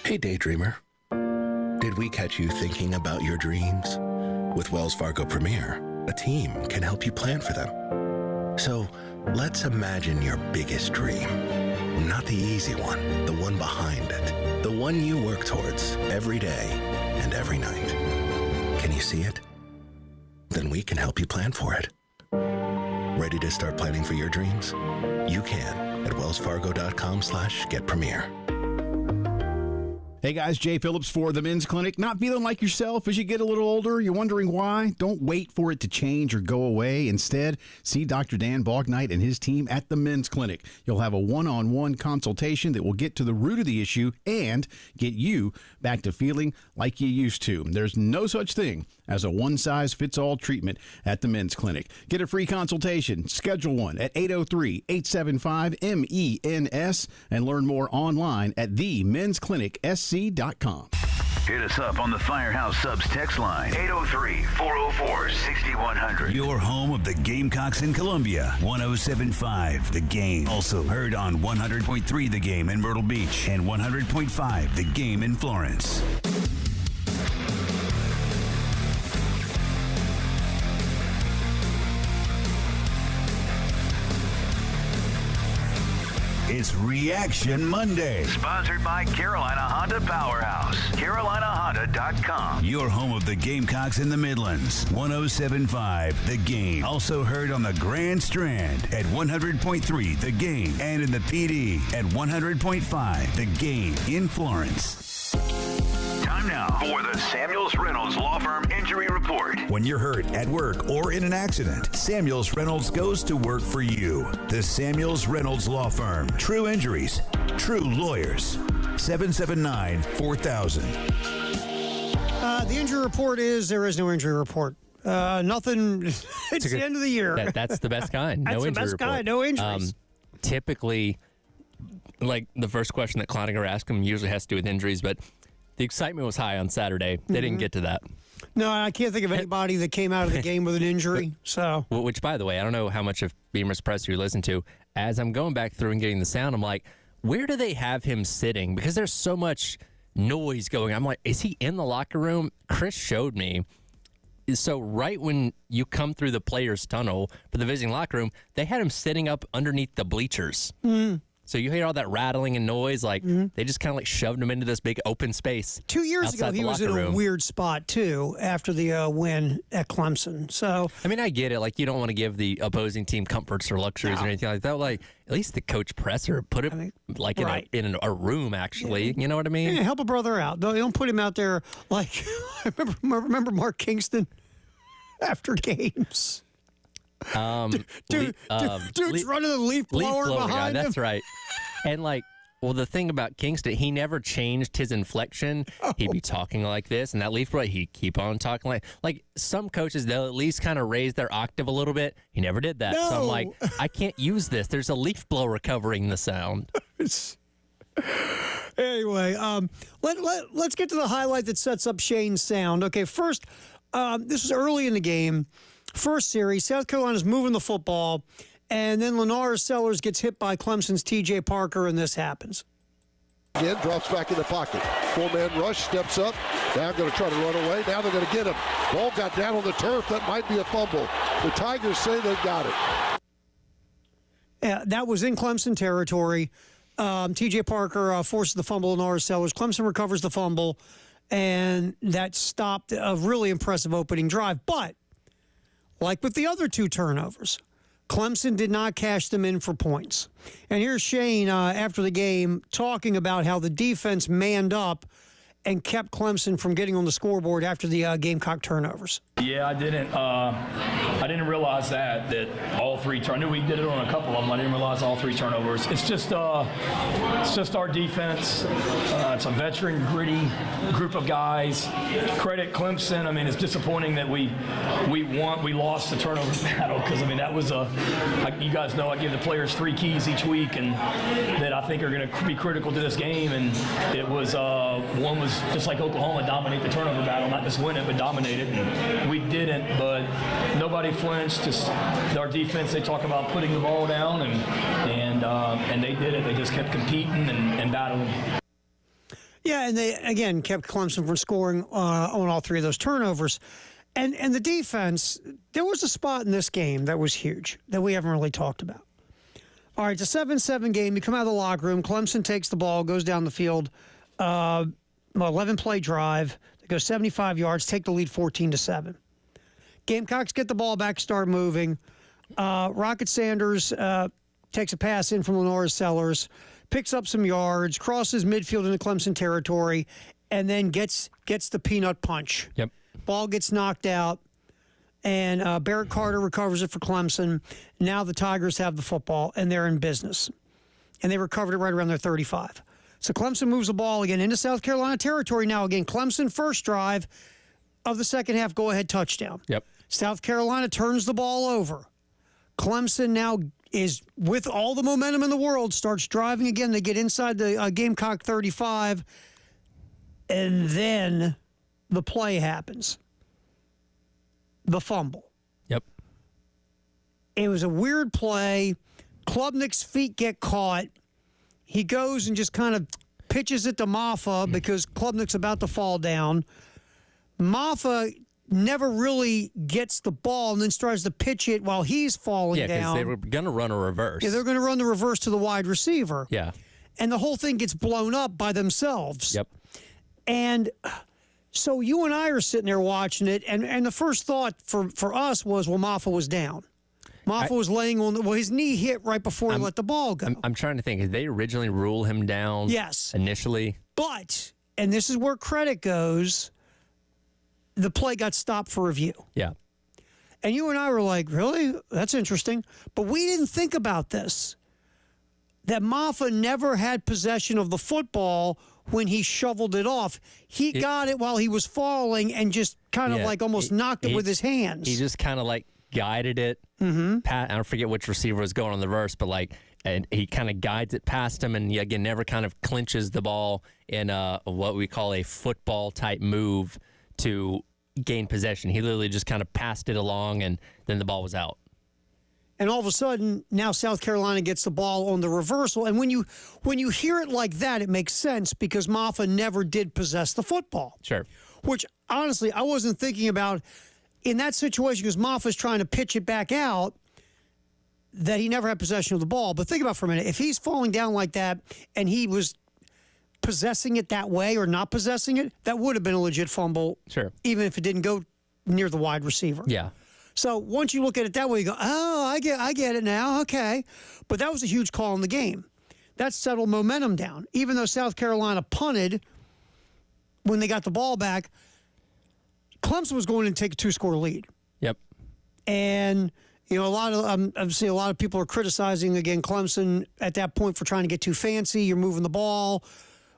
S27: Hey, Daydreamer. Did we catch you thinking about your dreams? With Wells Fargo Premier, a team can help you plan for them. So let's imagine your biggest dream. Not the easy one, the one behind it. The one you work towards every day and every night. Can you see it? Then we can help you plan for it. Ready to start planning for your dreams? You can at wellsfargo.com/getpremier.
S31: Hey guys, Jay Phillips for the Men's Clinic. Not feeling like yourself as you get a little older? You're wondering why? Don't wait for it to change or go away. Instead, see Dr. Dan Bognight and his team at the Men's Clinic. You'll have a one-on-one consultation that will get to the root of the issue and get you back to feeling like you used to. There's no such thing as a one-size-fits-all treatment at the Men's Clinic. Get a free consultation. Schedule one at 803-875-MENS and learn more online at themensclinicsc.com.
S1: Hit us up on the Firehouse Subs text line, 803-404-6100.
S2: Your home of the Gamecocks in Columbia, 107.5 The Game. Also heard on 100.3 The Game in Myrtle Beach and 100.5 The Game in Florence. It's Reaction Monday.
S1: Sponsored by Carolina Honda Powerhouse. CarolinaHonda.com.
S2: Your home of the Gamecocks in the Midlands. 107.5 The Game. Also heard on the Grand Strand at 100.3 The Game. And in the PD at 100.5 The Game in Florence.
S1: Time now for the Samuels Reynolds Law Firm Injury Report.
S2: When you're hurt at work or in an accident, Samuels Reynolds goes to work for you. The Samuels Reynolds Law Firm. True injuries, true lawyers. 779-4000.
S6: The injury report is there is no injury report. Nothing. It's the end of the year.
S5: That's the best kind. No
S6: That's the
S5: injury
S6: best
S5: report.
S6: kind. No injuries.
S5: Typically, like the first question that Cloninger asked him usually has to do with injuries, but the excitement was high on Saturday. They didn't get to that.
S6: No, I can't think of anybody that came out of the game with an injury. So,
S5: which, by the way, I don't know how much of Beamer's press you listen to. As I'm going back through and getting the sound, I'm like, where do they have him sitting? Because there's so much noise going on. I'm like, is he in the locker room? Chris showed me. So right when you come through the players' tunnel for the visiting locker room, they had him sitting up underneath the bleachers. So you hear all that rattling and noise, like they just kind of like shoved him into this big open space.
S6: 2 years ago, he was in a weird spot, too, after the win at Clemson. So,
S5: I mean, I get it. Like, you don't want to give the opposing team comforts or luxuries or anything like that. Like, at least the coach presser put it like in a room, actually.
S6: Yeah.
S5: You know what I mean?
S6: Yeah, help a brother out. Don't put him out there like, I remember Mark Kingston after games. Dude's running the leaf blower behind him.
S5: That's right. And like, well, the thing about Kingston, he never changed his inflection. He'd be talking like this, and that leaf blower, he'd keep on talking like some coaches, they'll at least kind of raise their octave a little bit. He never did that. So I'm like, I can't use this. There's a leaf blower covering the sound.
S6: Anyway, let's get to the highlight that sets up Shane's sound. Okay, first, this was early in the game. First series, South Carolina's moving the football, and then Lenor Sellers gets hit by Clemson's T.J. Parker, and this happens.
S12: Again, drops back in the pocket. Four-man rush, steps up. Now going to try to run away. Now they're going to get him. Ball got down on the turf. That might be a fumble. The Tigers say they've got it.
S6: Yeah, that was in Clemson territory. T.J. Parker forces the fumble, Lenor Sellers. Clemson recovers the fumble, and that stopped a really impressive opening drive. But like with the other two turnovers, Clemson did not cash them in for points. And here's Shane after the game talking about how the defense manned up and kept Clemson from getting on the scoreboard after the Gamecock turnovers.
S11: Yeah, I didn't realize that all three I knew we did it on a couple of them. I didn't realize all three turnovers. It's just our defense. It's a veteran, gritty group of guys. Credit Clemson. I mean, it's disappointing that we lost the turnover battle because I mean that was you guys know I give the players 3 keys each week and that I think are going to be critical to this game. And it was one was just like Oklahoma, dominate the turnover battle, not just win it but dominate it. And we didn't, but nobody flinched. Just our defense, they talk about putting the ball down, and they did it. They just kept competing and battling.
S6: Yeah, and they, again, kept Clemson from scoring on all three of those turnovers. And the defense, there was a spot in this game that was huge that we haven't really talked about. All right, it's a 7-7 game. You come out of the locker room. Clemson takes the ball, goes down the field. 11-play drive. They go 75 yards, take the lead 14-7. Gamecocks get the ball back, start moving. Rocket Sanders takes a pass in from Lenor Sellers, picks up some yards, crosses midfield into Clemson territory, and then gets the peanut punch.
S5: Yep.
S6: Ball gets knocked out, and Barrett Carter recovers it for Clemson. Now the Tigers have the football, and they're in business. And they recovered it right around their 35. So Clemson moves the ball again into South Carolina territory. Now again, Clemson first drive of the second half, go-ahead touchdown.
S5: Yep.
S6: South Carolina turns the ball over. Clemson now is, with all the momentum in the world, starts driving again. They get inside the Gamecock 35, and then the play happens. The fumble.
S5: Yep.
S6: It was a weird play. Klubnik's feet get caught. He goes and just kind of pitches it to Maffa because Klubnik's about to fall down. Maffa never really gets the ball and then tries to pitch it while he's falling down.
S5: Yeah, because they were going to run a reverse.
S6: Yeah, they're going to run the reverse to the wide receiver.
S5: Yeah.
S6: And the whole thing gets blown up by themselves.
S5: Yep.
S6: And so you and I are sitting there watching it, and the first thought for us was, well, Maffa was down. Maffa was laying on his knee hit right before he let the ball go.
S5: I'm trying to think. Did they originally rule him down?
S6: Yes.
S5: Initially?
S6: But, and this is where credit goes, the play got stopped for review.
S5: Yeah.
S6: And you and I were like, really? That's interesting. But we didn't think about this, that Maffa never had possession of the football when he shoveled it off. He got it while he was falling and just kind of like almost knocked it with his hands.
S5: He just kind of like guided it.
S6: Mm-hmm.
S5: I don't forget which receiver was going on the reverse, but and he kind of guides it past him, and he, again, never kind of clinches the ball in what we call a football type move to gain possession. He literally just kind of passed it along, and then the ball was out.
S6: And all of a sudden, now South Carolina gets the ball on the reversal. And when you hear it like that, it makes sense because Maffa never did possess the football.
S5: Sure.
S6: Which, honestly, I wasn't thinking about in that situation because Maffa's trying to pitch it back out, that he never had possession of the ball. But think about it for a minute. If he's falling down like that and he was possessing it that way or not possessing it, that would have been a legit fumble.
S5: Sure.
S6: Even if it didn't go near the wide receiver.
S5: Yeah.
S6: So once you look at it that way, you go, oh, I get it now. Okay. But that was a huge call in the game. That settled momentum down. Even though South Carolina punted when they got the ball back, Clemson was going to take a 2-score lead.
S5: Yep.
S6: And, a lot of obviously a lot of people are criticizing, again, Clemson at that point for trying to get too fancy. You're moving the ball,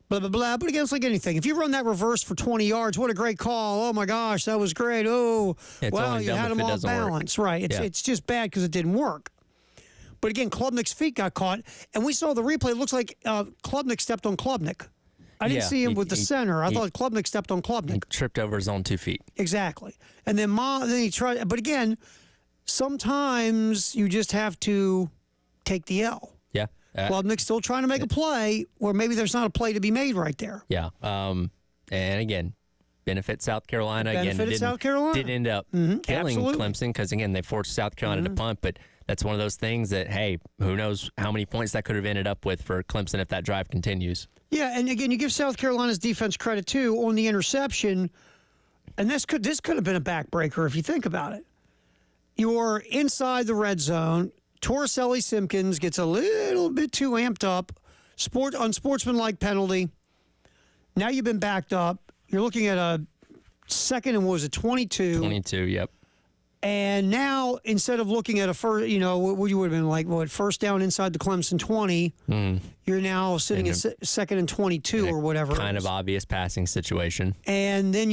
S6: blah, blah, blah. But again, it's like anything. If you run that reverse for 20 yards, what a great call. Oh, my gosh, that was great. Oh, well, you had them off balance. Right. It's just bad because it didn't work. But again, Klubnik's feet got caught, and we saw the replay. It looks like Klubnik stepped on Klubnik. I didn't see him with the center. I thought Klubnik stepped on Klubnik.
S5: He tripped over his own 2 feet.
S6: Exactly. And then he tried. But again, sometimes you just have to take the L.
S5: Yeah.
S6: Klubnik's still trying to make a play where maybe there's not a play to be made right there.
S5: Yeah. And again, benefit South Carolina.
S6: Benefited South Carolina.
S5: Didn't end up killing Clemson because, again, they forced South Carolina to punt. But that's one of those things that, hey, who knows how many points that could have ended up with for Clemson if that drive continues.
S6: Yeah, and again, you give South Carolina's defense credit, too, on the interception. And this could have been a backbreaker if you think about it. You're inside the red zone. Torricelli Simpkins gets a little bit too amped up. Unsportsmanlike penalty. Now you've been backed up. You're looking at a second and, what was it, 22?
S5: 22, yep.
S6: And now, instead of looking at a first, what you would have been like, first down inside the Clemson 20, you're now sitting at second and 22 or whatever.
S5: Kind of obvious passing situation.
S6: And then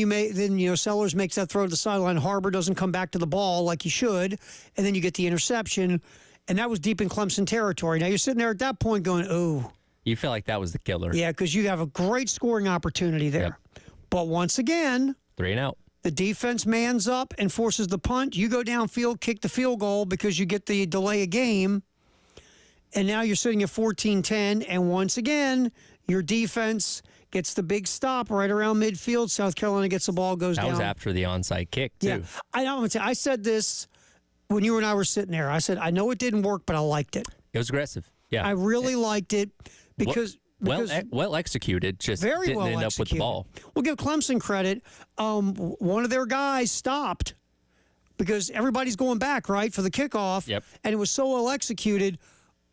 S6: Sellers makes that throw to the sideline. Harbor doesn't come back to the ball like he should, and then you get the interception, and that was deep in Clemson territory. Now you're sitting there at that point going, "Ooh."
S5: You feel like that was the killer.
S6: Yeah, because you have a great scoring opportunity there. Yep. But once again,
S5: 3 and out.
S6: The defense mans up and forces the punt. You go downfield, kick the field goal because you get the delay of game. And now you're sitting at 14-10. And once again, Your defense gets the big stop right around midfield. South Carolina gets the ball, goes down.
S5: That was after the onside kick, too.
S6: Yeah. I said this when you and I were sitting there. I said, I know it didn't work, but I liked it.
S5: It was aggressive. Yeah.
S6: I really liked it because
S5: well executed, just
S6: very
S5: didn't
S6: well
S5: end
S6: executed.
S5: up with the ball.
S6: We'll give Clemson credit. One of their guys stopped because everybody's going back, right, for the kickoff.
S5: Yep.
S6: And it was so well executed.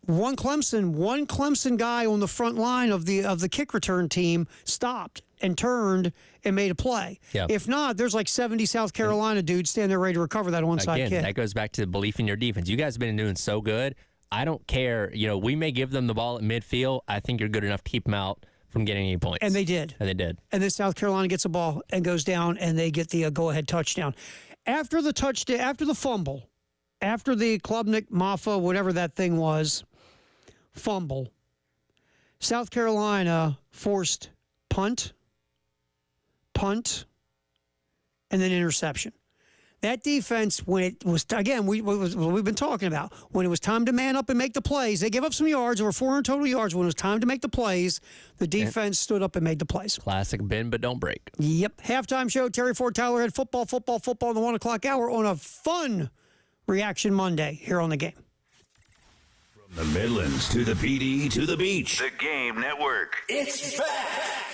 S6: One Clemson guy on the front line of the kick return team stopped and turned and made a play.
S5: Yep.
S6: If not, there's like 70 South Carolina dudes standing there ready to recover that onside kick.
S5: That goes back to the belief in your defense. You guys have been doing so good. I don't care. We may give them the ball at midfield. I think you're good enough to keep them out from getting any points.
S6: And they did.
S5: And they did.
S6: And then South Carolina gets a ball and goes down, and they get the go-ahead touchdown. After the touchdown, after the fumble, after the Klubnik, Maffa, whatever that thing was, fumble, South Carolina forced punt, and then interception. That defense, when it was, again, we've been talking about, when it was time to man up and make the plays, they gave up some yards, over 400 total yards. When it was time to make the plays, the defense stood up and made the plays.
S5: Classic bend but don't break.
S6: Yep. Halftime show, Terry Ford, Tyler Head, football in the 1 o'clock hour on a fun Reaction Monday here on The Game.
S2: The Midlands to the PD to the beach.
S1: The Game Network.
S3: It's back!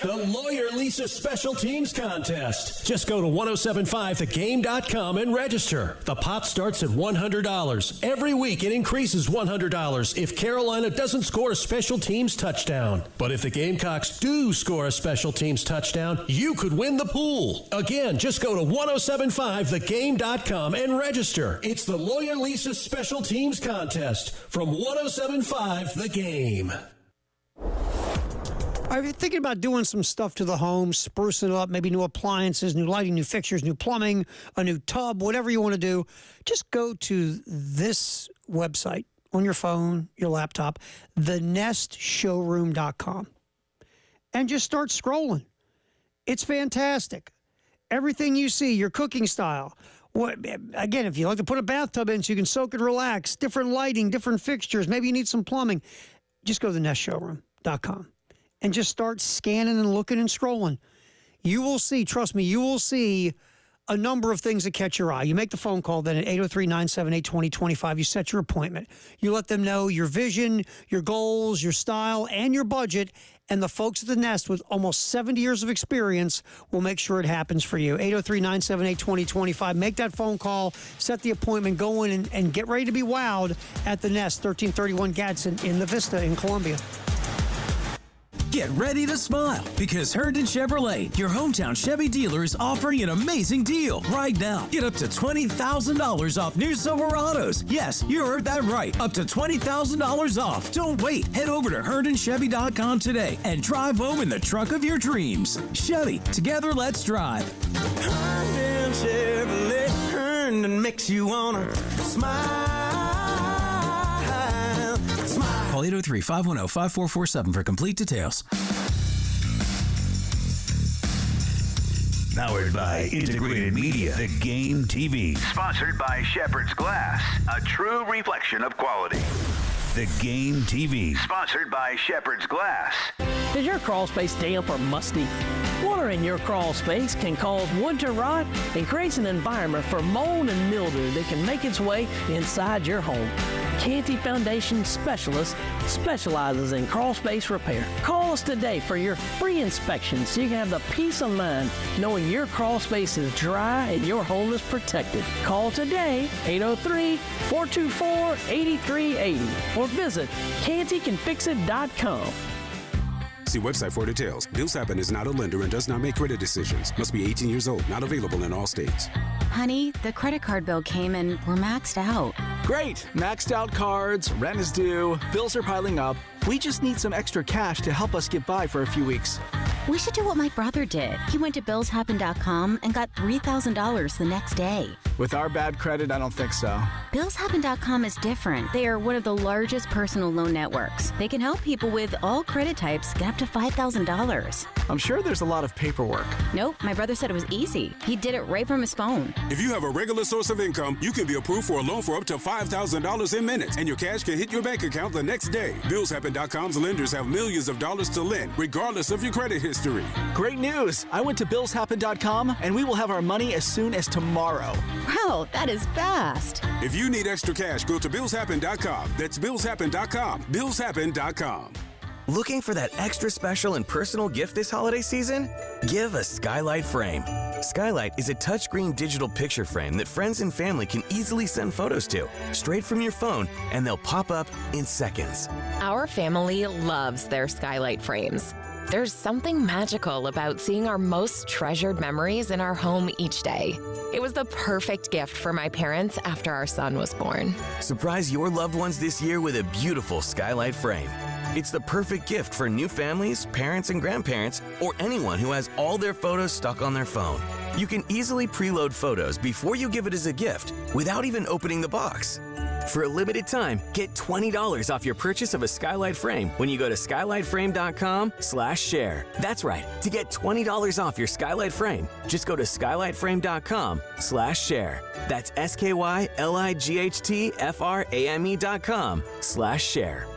S3: The Lawyer Lisa Special Teams Contest. Just go to 1075thegame.com and register. The pot starts at $100. Every week it increases $100 if Carolina doesn't score a special teams touchdown. But if the Gamecocks do score a special teams touchdown, you could win the pool. Again, just go to 1075thegame.com and register. It's the Lawyer Lisa Special Teams Contest from 1075 The Game.
S6: I've been thinking about doing some stuff to the home, sprucing it up, maybe new appliances, new lighting, new fixtures, new plumbing, a new tub, whatever you want to do. Just go to this website on your phone, your laptop, thenestshowroom.com, and just start scrolling. It's fantastic. Everything you see, your cooking style. Again, if you like to put a bathtub in so you can soak and relax, different lighting, different fixtures, maybe you need some plumbing, just go to thenestshowroom.com and just start scanning and looking and scrolling. You will see, trust me, you will see a number of things that catch your eye. You make the phone call, then at 803-978-2025, you set your appointment. You let them know your vision, your goals, your style, and your budget, and the folks at the Nest with almost 70 years of experience will make sure it happens for you. 803-978-2025. Make that phone call, set the appointment, go in and get ready to be wowed at the Nest, 1331 Gadsden in the Vista in Columbia.
S4: Get ready to smile because Herndon Chevrolet, your hometown Chevy dealer, is offering an amazing deal right now. Get up to $20,000 off new Silverados. Yes, you heard that right. Up to $20,000 off. Don't wait. Head over to HerndonChevy.com today and drive home in the truck of your dreams. Chevy, together let's drive.
S7: Herndon Chevrolet, Herndon makes you wanna smile.
S4: Call 803-510-5447 for complete details.
S2: Powered by Integrated Media, The Game TV.
S1: Sponsored by Shepherd's Glass, a true reflection of quality.
S2: The Game TV.
S1: Sponsored by Shepherd's Glass.
S15: Is your crawl space damp or musty? Water in your crawl space can cause wood to rot and creates an environment for mold and mildew that can make its way inside your home. Canty Foundation Specialist specializes in crawl space repair. Call us today for your free inspection so you can have the peace of mind knowing your crawl space is dry and your home is protected. Call today, 803-424-8380, or visit cantycanfixit.com.
S18: See website for details. Bills Happen is not a lender and does not make credit decisions. Must be 18 years old. Not available in all states.
S21: Honey, the credit card bill came and we're maxed out.
S22: Great! Maxed out cards, rent is due, bills are piling up. We just need some extra cash to help us get by for a few weeks.
S21: We should do what my brother did. He went to billshappen.com and got $3,000 the next day.
S22: With our bad credit, I don't think so.
S21: Billshappen.com is different. They are one of the largest personal loan networks. They can help people with all credit types get up to $5,000.
S22: I'm sure there's a lot of paperwork.
S21: Nope, my brother said it was easy. He did it right from his phone.
S18: If you have a regular source of income, you can be approved for a loan for up to $5,000 in minutes, and your cash can hit your bank account the next day. BillsHappen.com's lenders have millions of dollars to lend, regardless of your credit history.
S22: Great news! I went to billshappen.com, and we will have our money as soon as tomorrow.
S21: Wow, that is fast.
S18: If you need extra cash, go to billshappen.com. That's billshappen.com. Billshappen.com.
S25: Looking for that extra special and personal gift this holiday season? Give a Skylight frame. Skylight is a touchscreen digital picture frame that friends and family can easily send photos to, straight from your phone, and they'll pop up in seconds.
S26: Our family loves their Skylight frames. There's something magical about seeing our most treasured memories in our home each day. It was the perfect gift for my parents after our son was born.
S25: Surprise your loved ones this year with a beautiful Skylight frame. It's the perfect gift for new families, parents and grandparents, or anyone who has all their photos stuck on their phone. You can easily preload photos before you give it as a gift without even opening the box. For a limited time, get $20 off your purchase of a Skylight frame when you go to skylightframe.com/share. That's right. To get $20 off your Skylight frame, just go to skylightframe.com/share. That's SKYLIGHTFRAME.com/share.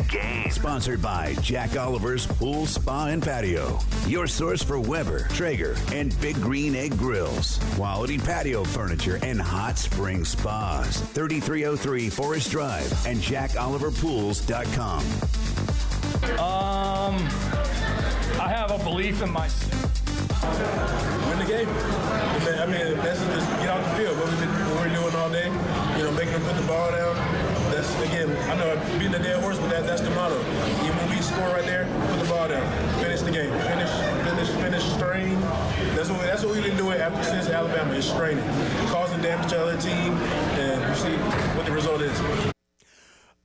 S1: Game. Sponsored by Jack Oliver's Pool, Spa, and Patio. Your source for Weber, Traeger, and Big Green Egg Grills. Quality patio furniture and hot spring spas. 3303 Forest Drive and JackOliverPools.com.
S11: I have a belief in myself.
S8: Win the game. I mean, that's just get out the field. What we're doing all day, making them put the ball down. That's, again, I know I'm beating a dead horse, but that's the motto. Even when we score right there, put the ball down. Finish the game. Finish strain. That's what we've been doing since Alabama, is straining. Causing damage to the other team, and you see what the result is.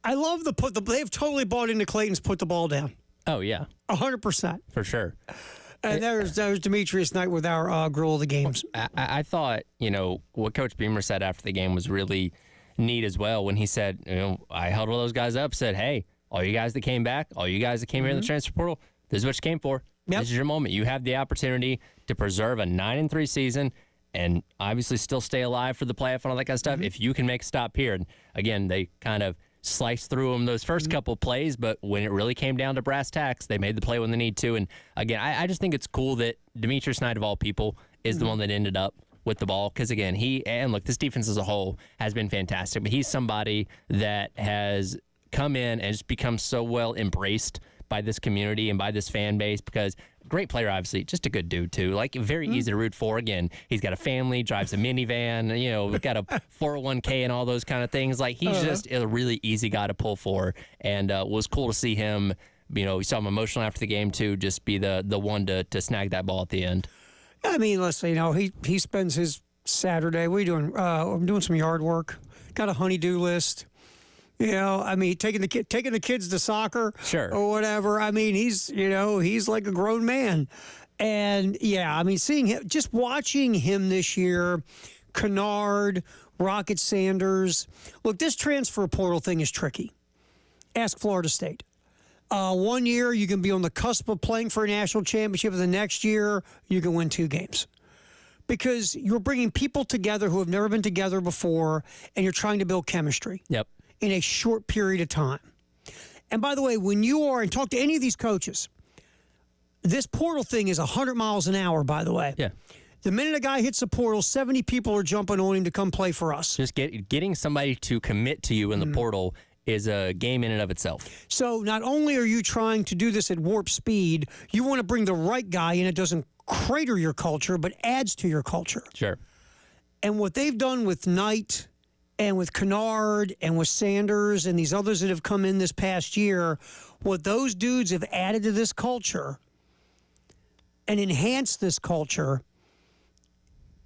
S6: I love they've totally bought into Clayton's put the ball down.
S5: Oh, yeah.
S6: 100%.
S5: For sure.
S6: And there's Demetrius Knight with our grill of the games.
S5: I thought, what Coach Beamer said after the game was really neat as well when he said, I held all those guys up, said, hey, all you guys that came back, all you guys that came here in the transfer portal, this is what you came for. Yep. This is your moment. You have the opportunity to preserve a 9-3 season and obviously still stay alive for the playoff and all that kind of stuff. If you can make a stop here, and again, they kind of sliced through them those first couple plays, but when it really came down to brass tacks, they made the play when they need to. And again, I just think it's cool that Demetrius Knight, of all people, is the one that ended up with the ball. Because again, this defense as a whole has been fantastic, but he's somebody that has come in and just become so well embraced by this community and by this fan base, because great player, obviously, just a good dude too. Like, very easy to root for. Again, he's got a family, drives a minivan, got a 401k and all those kind of things. Like, he's just a really easy guy to pull for, and was cool to see him. We saw him emotional after the game too, just be the one to snag that ball at the end.
S6: I mean, listen, he spends his Saturday. What are you doing? I'm doing some yard work. Got a honey-do list. Taking the kids to soccer,
S5: sure,
S6: or whatever. I mean, he's like a grown man, and seeing him, just watching him this year, Kennard, Rocket Sanders. Look, this transfer portal thing is tricky. Ask Florida State. 1 year you can be on the cusp of playing for a national championship, and the next year you can win 2 games. Because you're bringing people together who have never been together before, and you're trying to build chemistry.
S5: Yep.
S6: In a short period of time. And by the way, when you are, and talk to any of these coaches, this portal thing is 100 miles an hour, by the way.
S5: Yeah.
S6: The minute a guy hits the portal, 70 people are jumping on him to come play for us.
S5: Just getting somebody to commit to you in the portal is a game in and of itself.
S6: So not only are you trying to do this at warp speed, you want to bring the right guy in. It doesn't crater your culture, but adds to your culture.
S5: Sure.
S6: And what they've done with Knight and with Kennard and with Sanders and these others that have come in this past year, what those dudes have added to this culture and enhanced this culture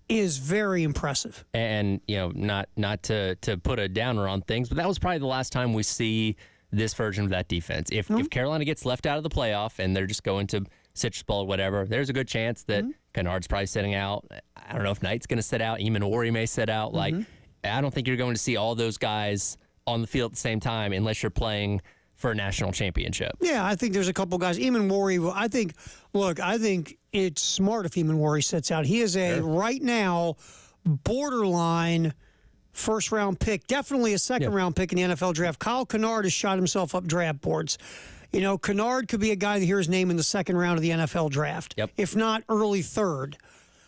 S6: is very impressive.
S5: And, not to put a downer on things, but that was probably the last time we see this version of that defense. If Carolina gets left out of the playoff and they're just going to Citrus Bowl or whatever, there's a good chance that Kennard's probably sitting out. I don't know if Knight's going to sit out. Eamon Worry may sit out. Like, I don't think you're going to see all those guys on the field at the same time unless you're playing for a national championship.
S6: Yeah, I think there's a couple guys. Eamon Worry, I think it's smart if Eamon Worry sits out. He is right now, borderline first-round pick, definitely a second-round pick in the NFL draft. Kyle Kennard has shot himself up draft boards. You know, Kennard could be a guy that hears his name in the second round of the NFL draft, if not early third.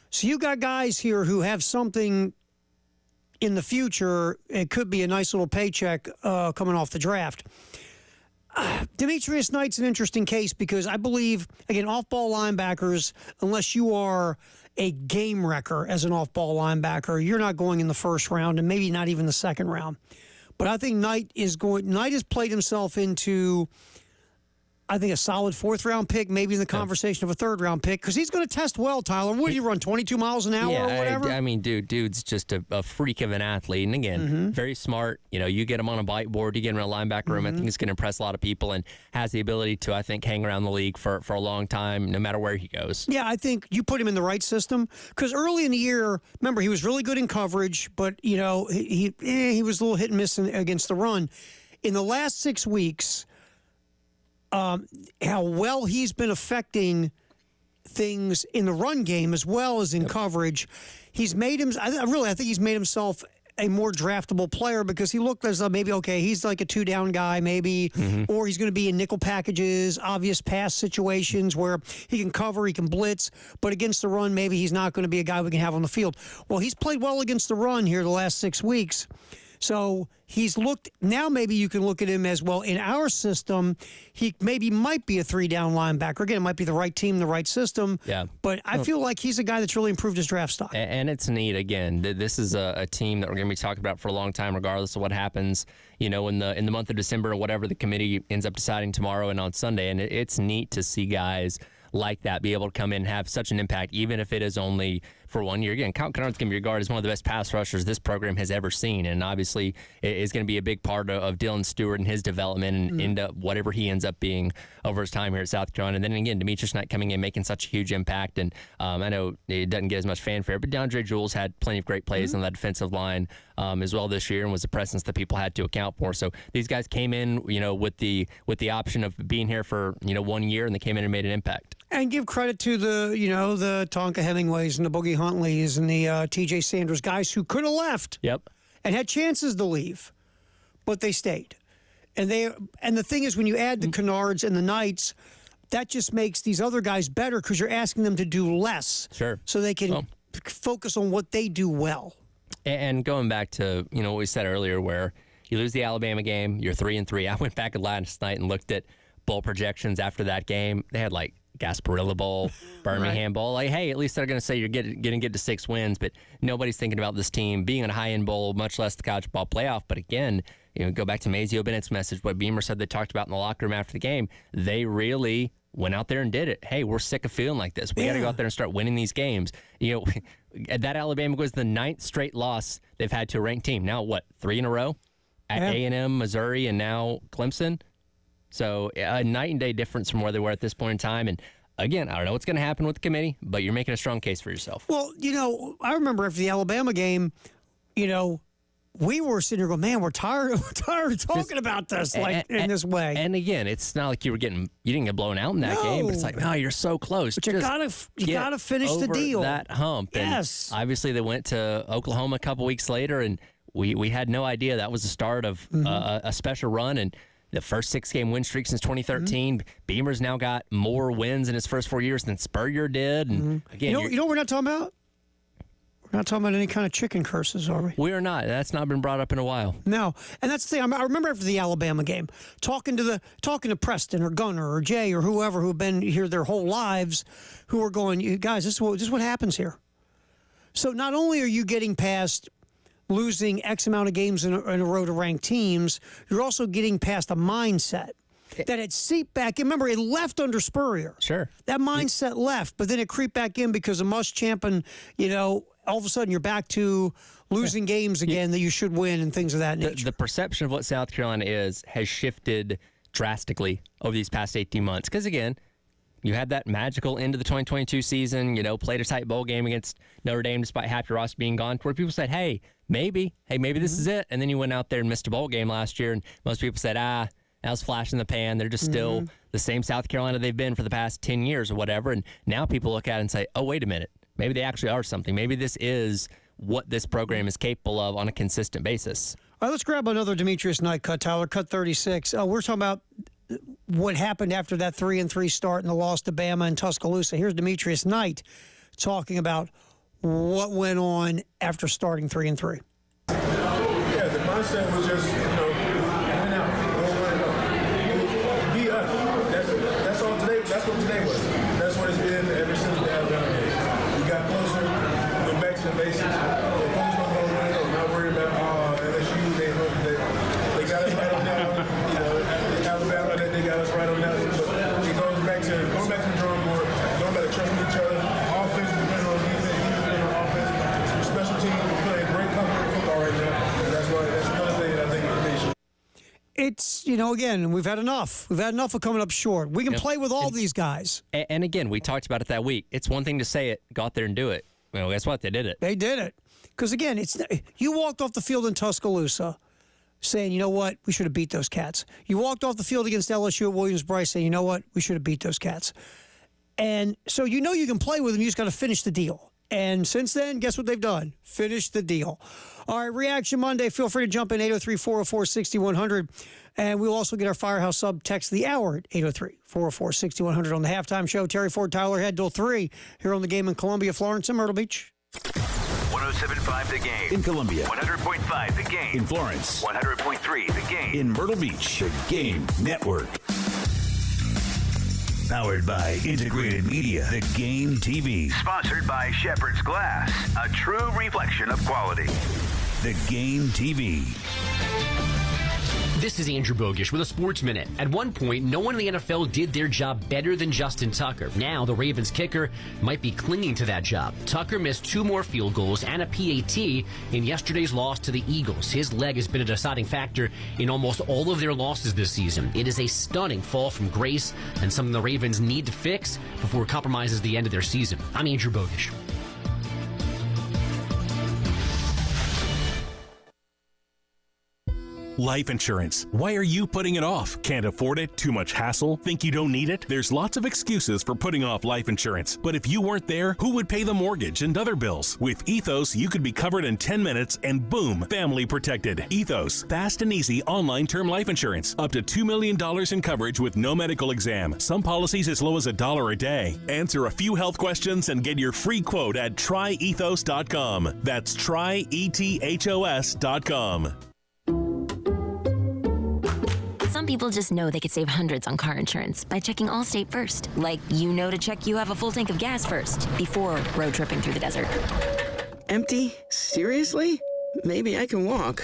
S6: So you got guys here who have something in the future. It could be a nice little paycheck coming off the draft. Demetrius Knight's an interesting case because I believe, again, off-ball linebackers, unless you are a game wrecker as an off-ball linebacker, you're not going in the first round and maybe not even the second round. But I think Knight has played himself into, I think, a solid fourth-round pick, maybe in the conversation of a third-round pick, because he's going to test well, Tyler. What do you run, 22 miles an hour or whatever?
S5: I mean, dude's just a freak of an athlete. And again, very smart. You know, you get him on a bite board, you get him in a linebacker room, I think he's going to impress a lot of people and has the ability to, I think, hang around the league for a long time, no matter where he goes.
S6: Yeah, I think you put him in the right system, because early in the year, remember, he was really good in coverage, but, you know, he was a little hit and miss against the run. In the last 6 weeks, how well he's been affecting things in the run game as well as in coverage. He's made him. I think he's made himself a more draftable player because he looked as though maybe he's like a 2-down guy maybe, or he's going to be in nickel packages, obvious pass situations where he can cover, he can blitz, but against the run maybe he's not going to be a guy we can have on the field. Well, he's played well against the run here the last 6 weeks. So he's looked, now maybe you can look at him as, well, in our system, he maybe might be a 3-down linebacker. Again, it might be the right team, the right system.
S5: Yeah.
S6: But I feel like he's a guy that's really improved his draft stock.
S5: And it's neat, again, this is a team that we're going to be talking about for a long time, regardless of what happens, you know, in the month of December or whatever the committee ends up deciding tomorrow and on Sunday. And it's neat to see guys like that be able to come in and have such an impact, even if it is only for 1 year. Again, Kyle Kennard's going to be regarded as one of the best pass rushers this program has ever seen, and obviously is going to be a big part of Dylan Stewart and his development and into whatever he ends up being over his time here at South Carolina. And then again, Demetrius Knight coming in, making such a huge impact. And I know it doesn't get as much fanfare, but DeAndre Jules had plenty of great plays on that defensive line as well this year, and was a presence that people had to account for. So these guys came in, you know, with the option of being here for 1 year, and they came in and made an impact.
S6: And give credit to the Tonka Hemingways and the Boogie Huntleys and the T.J. Sanders guys who could have left.
S5: Yep.
S6: And had chances to leave, but they stayed. And the thing is, when you add the Kennards and the Knights, that just makes these other guys better because you're asking them to do less.
S5: Sure.
S6: So they can focus on what they do well.
S5: And going back to what we said earlier, where you lose the Alabama game, you're 3-3. I went back last night and looked at bowl projections after that game. They had like Gasparilla Bowl, Birmingham Bowl. Like, hey, at least they're going to say you're going to get to 6 wins, but nobody's thinking about this team being in a high-end bowl, much less the college ball playoff. But again, go back to Mazio Bennett's message, what Beamer said they talked about in the locker room after the game. They really went out there and did it. Hey, we're sick of feeling like this. We got to go out there and start winning these games. That Alabama was the 9th straight loss they've had to a ranked team. Now, 3 in a row? At A&M, Missouri, and now Clemson. So a night and day difference from where they were at this point in time. And again, I don't know what's going to happen with the committee, but you're making a strong case for yourself.
S6: Well, I remember after the Alabama game, we were sitting here going, man, we're tired of talking about this in this way.
S5: And again, it's not like you didn't get blown out in that game, but it's like, no, you're so close.
S6: But you gotta finish the deal.
S5: That hump.
S6: Yes.
S5: And obviously they went to Oklahoma a couple weeks later, and we had no idea that was the start of a special run. And the first 6-game win streak since 2013. Beamer's now got more wins in his first 4 years than Spurrier did. And again,
S6: you know what we're not talking about? We're not talking about any kind of chicken curses, are we?
S5: We are not. That's not been brought up in a while.
S6: No, and that's the thing. I remember after the Alabama game, talking to Preston or Gunner or Jay or whoever who've been here their whole lives, who were going, you guys, this is what happens here. So not only are you getting past losing X amount of games in a row to ranked teams, you're also getting past a mindset that had seeped back in. Remember, it left under Spurrier.
S5: Sure.
S6: That mindset left, but then it creeped back in because of Muschamp and, all of a sudden you're back to losing games again that you should win and things of that nature.
S5: The perception of what South Carolina has shifted drastically over these past 18 months. Because, again, you had that magical end of the 2022 season, played a tight bowl game against Notre Dame despite half your roster being gone, where people said, hey, maybe this is it. And then you went out there and missed a bowl game last year, and most people said, that was flash in the pan. They're just still the same South Carolina they've been for the past 10 years or whatever. And now people look at it and say, oh, wait a minute. Maybe they actually are something. Maybe this is what this program is capable of on a consistent basis.
S6: All right, let's grab another Demetrius Knight cut, Tyler. Cut 36. We're talking about what happened after that 3-3 start and the loss to Bama and Tuscaloosa. Here's Demetrius Knight talking about what went on after starting 3-3.
S8: Yeah, the mindset was just, win out, be us. That's all today. That's what today was. That's what it's been ever since the Alabama game. We got closer, went back to the basics. Not worried about LSU. They got us right on that. Alabama, they got us right on that. But it goes back to the drawing board. Going back to trusting each other. Offense depending on defense. Defense depending on offense. Special teams are playing great competitive football right now. And that's another thing that I think is amazing.
S6: It's, again, we've had enough. We've had enough of coming up short. We can play with all these guys.
S5: And again, we talked about it that week. It's one thing to say it, go out there and do it. Well, guess what? They did it.
S6: They did it. Because, again, you walked off the field in Tuscaloosa saying, you know what, we should have beat those cats. You walked off the field against LSU at Williams-Brice saying, you know what, we should have beat those cats. And so you can play with them. You just got to finish the deal. And since then, guess what they've done? Finish the deal. All right, Reaction Monday. Feel free to jump in 803-404-6100. And we'll also get our Firehouse sub text of the hour at 803-404-6100 on the halftime show. Terry Ford, Tyler Head, till 3 here on the game in Columbia, Florence, and Myrtle Beach.
S1: 107.5 The Game.
S2: In Columbia.
S1: 100.5 The Game.
S2: In Florence.
S1: 100.3 The Game.
S2: In Myrtle Beach. The Game Network. Powered by Integrated Media. The Game TV.
S1: Sponsored by Shepherd's Glass. A true reflection of quality.
S2: The Game TV.
S9: This is Andrew Bogish with a Sports Minute. At one point, no one in the NFL did their job better than Justin Tucker. Now, the Ravens kicker might be clinging to that job. Tucker missed 2 more field goals and a PAT in yesterday's loss to the Eagles. His leg has been a deciding factor in almost all of their losses this season. It is a stunning fall from grace and something the Ravens need to fix before it compromises the end of their season. I'm Andrew Bogish.
S10: Life insurance. Why are you putting it off? Can't afford it? Too much hassle? Think you don't need it? There's lots of excuses for putting off life insurance. But if you weren't there, who would pay the mortgage and other bills? With Ethos, you could be covered in 10 minutes and boom, family protected. Ethos, fast and easy online term life insurance. Up to $2 million in coverage with no medical exam. Some policies as low as $1 a day. Answer a few health questions and get your free quote at tryethos.com. That's tryethos.com.
S13: Some people just know they could save hundreds on car insurance by checking Allstate first. Like, to check you have a full tank of gas first before road tripping through the desert.
S14: Empty? Seriously? Maybe I can walk.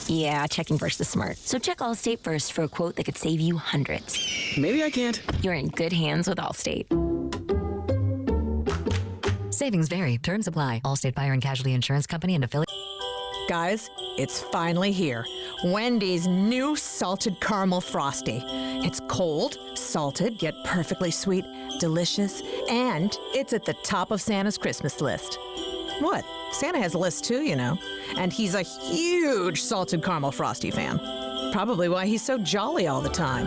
S13: Yeah, checking first is smart. So check Allstate first for a quote that could save you hundreds.
S14: Maybe I can't.
S13: You're in good hands with Allstate.
S16: Savings vary. Terms apply. Allstate Fire and Casualty Insurance Company and affiliate.
S17: Guys, it's finally here. Wendy's new salted caramel frosty. It's cold, salted, yet perfectly sweet, delicious, and it's at the top of Santa's Christmas list. What? Santa has a list too, and he's a huge salted caramel frosty fan. Probably why he's so jolly all the time.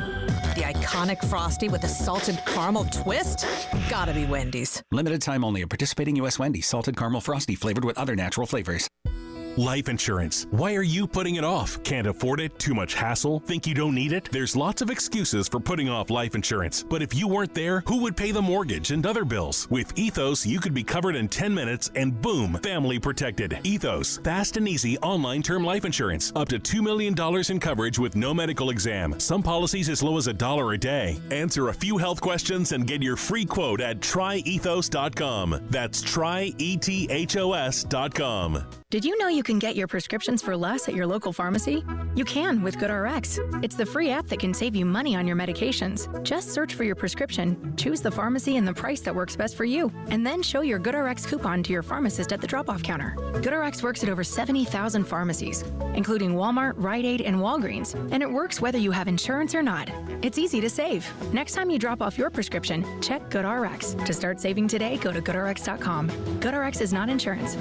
S17: The iconic frosty with a salted caramel twist? Gotta be Wendy's.
S19: Limited time only at participating U.S. Wendy's. Salted caramel frosty flavored with other natural flavors.
S10: Life insurance. Why are you putting it off? Can't afford it? Too much hassle? Think you don't need it? There's lots of excuses for putting off life insurance. But if you weren't there, who would pay the mortgage and other bills? With Ethos, you could be covered in 10 minutes and boom, family protected. Ethos, fast and easy online term life insurance. Up to $2 million in coverage with no medical exam. Some policies as low as $1 a day. Answer a few health questions and get your free quote at tryethos.com. That's tryethos.com.
S3: Did you know you can get your prescriptions for less at your local pharmacy? You can with GoodRx. It's the free app that can save you money on your medications. Just search for your prescription, choose the pharmacy and the price that works best for you, and then show your GoodRx coupon to your pharmacist at the drop-off counter. GoodRx works at over 70,000 pharmacies, including Walmart, Rite Aid, and Walgreens, and it works whether you have insurance or not. It's easy to save. Next time you drop off your prescription, check GoodRx. To start saving today, go to GoodRx.com. GoodRx is not insurance.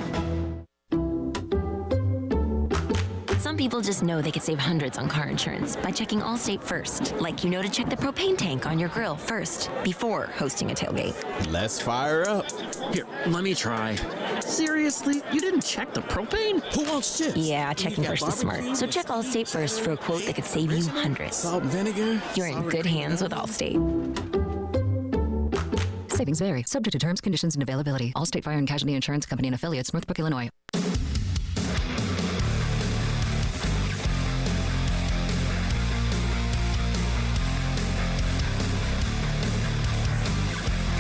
S13: Some people just know they could save hundreds on car insurance by checking Allstate first. Like you know to check the propane tank on your grill first before hosting a tailgate.
S7: Let's fire up. Here, let me try. Seriously? You didn't check the propane? Who wants chips?
S13: Yeah, checking first is smart. So check Allstate first for a quote that could save you hundreds.
S7: Salt and vinegar?
S13: You're in good hands with Allstate.
S16: Savings vary. Subject to terms, conditions, and availability. Allstate Fire and Casualty Insurance Company and affiliates, Northbrook, Illinois.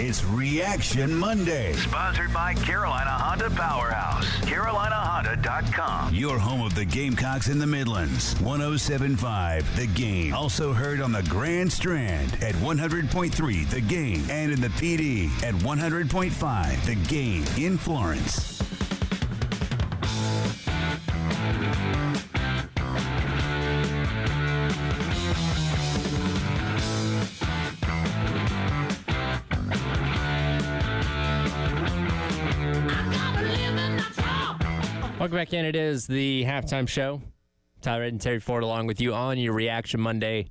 S2: It's Reaction Monday.
S1: Sponsored by Carolina Honda Powerhouse. CarolinaHonda.com.
S2: Your home of the Gamecocks in the Midlands. 107.5 The Game. Also heard on the Grand Strand at 100.3 The Game. And in the PD at 100.5 The Game in Florence.
S5: Welcome back in. It is the halftime show. Tyler Ed and Terry Ford along with you on your Reaction Monday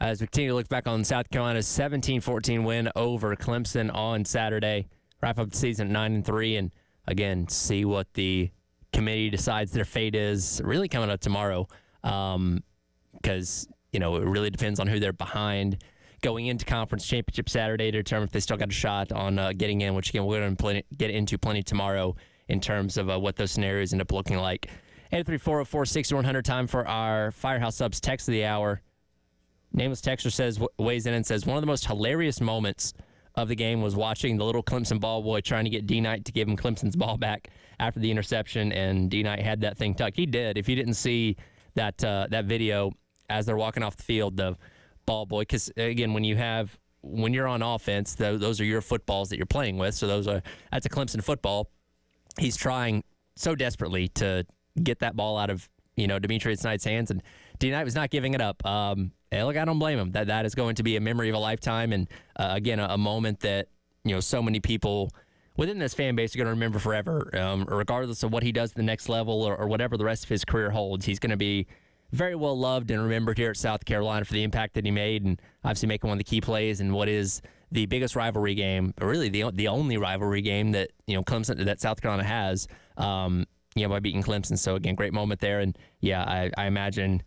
S5: as we continue to look back on South Carolina's 17-14 win over Clemson on Saturday. Wrap up the season at 9-3 and, again, see what the committee decides their fate is really coming up tomorrow because, it really depends on who they're behind going into conference championship Saturday to determine if they still got a shot on getting in, which, again, we're going to get into plenty tomorrow in terms of what those scenarios end up looking like. 834-404-6100, time for our Firehouse Subs text of the hour. Nameless texter weighs in and says, one of the most hilarious moments of the game was watching the little Clemson ball boy trying to get D-Knight to give him Clemson's ball back after the interception, and D-Knight had that thing tucked. He did. If you didn't see that video as they're walking off the field, the ball boy, because, again, when you're on offense, those are your footballs that you're playing with, so that's a Clemson football. He's trying so desperately to get that ball out of, Demetrius Knight's hands, and D-Knight was not giving it up. Look, I don't blame him. That is going to be a memory of a lifetime, and, again, a moment that, so many people within this fan base are going to remember forever, regardless of what he does at the next level or whatever the rest of his career holds. He's going to be very well loved and remembered here at South Carolina for the impact that he made, and obviously making one of the key plays in what is the biggest rivalry game, or really the only rivalry game that Clemson, that South Carolina has, by beating Clemson. So again, great moment there, and I imagine,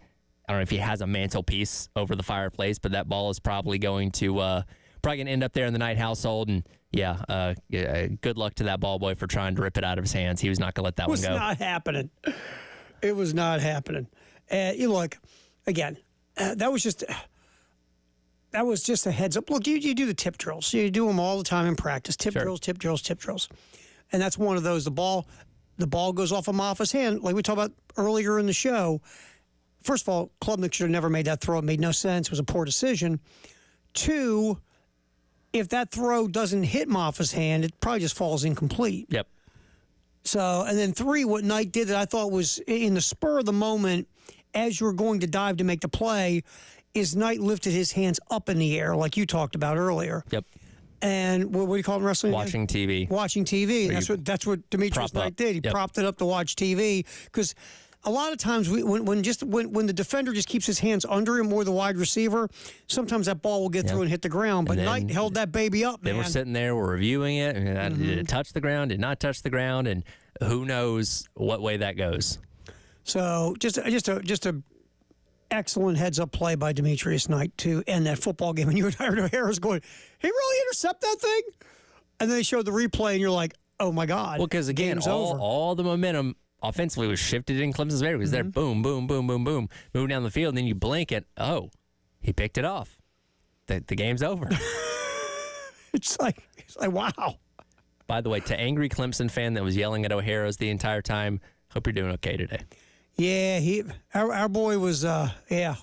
S5: I don't know if he has a mantelpiece over the fireplace, but that ball is probably going to end up there in the Knight household, and good luck to that ball boy for trying to rip it out of his hands. He was not going to let that one go.
S6: It was not happening. It was not happening. Look, again, that was just a heads up. Look, you do the tip drills. You do them all the time in practice. Tip drills. And that's one of those. The ball goes off of Maffa's hand, like we talked about earlier in the show. First of all, Klubnik should have never made that throw. It made no sense. It was a poor decision. 2, if that throw doesn't hit Maffa's hand, it probably just falls incomplete.
S5: Yep.
S6: So, and then 3, what Knight did that I thought was in the spur of the moment, as you were going to dive to make the play, is Knight lifted his hands up in the air, like you talked about earlier.
S5: Yep.
S6: And what do you call it in wrestling?
S5: Watching TV.
S6: Watching TV. And that's what Demetrius Knight did. He propped it up to watch TV. Because a lot of times when the defender just keeps his hands under him or the wide receiver, sometimes that ball will get through and hit the ground. But Knight held that baby up, man.
S5: They were sitting there, we're reviewing it. And did it touch the ground? Did not touch the ground? And who knows what way that goes.
S6: So just a excellent heads-up play by Demetrius Knight to end that football game. And you and Aaron O'Hara's going, he really intercept that thing? And then they showed the replay, and you're like, oh, my God.
S5: Well, because, again, all the momentum offensively was shifted in Clemson's favor. Because they're boom, boom, boom, boom, boom, moving down the field, and then you blink it. Oh, he picked it off. The game's over.
S6: It's like, wow.
S5: By the way, to angry Clemson fan that was yelling at O'Hara's the entire time, Hope you're doing okay today.
S6: Yeah, our boy was, yeah.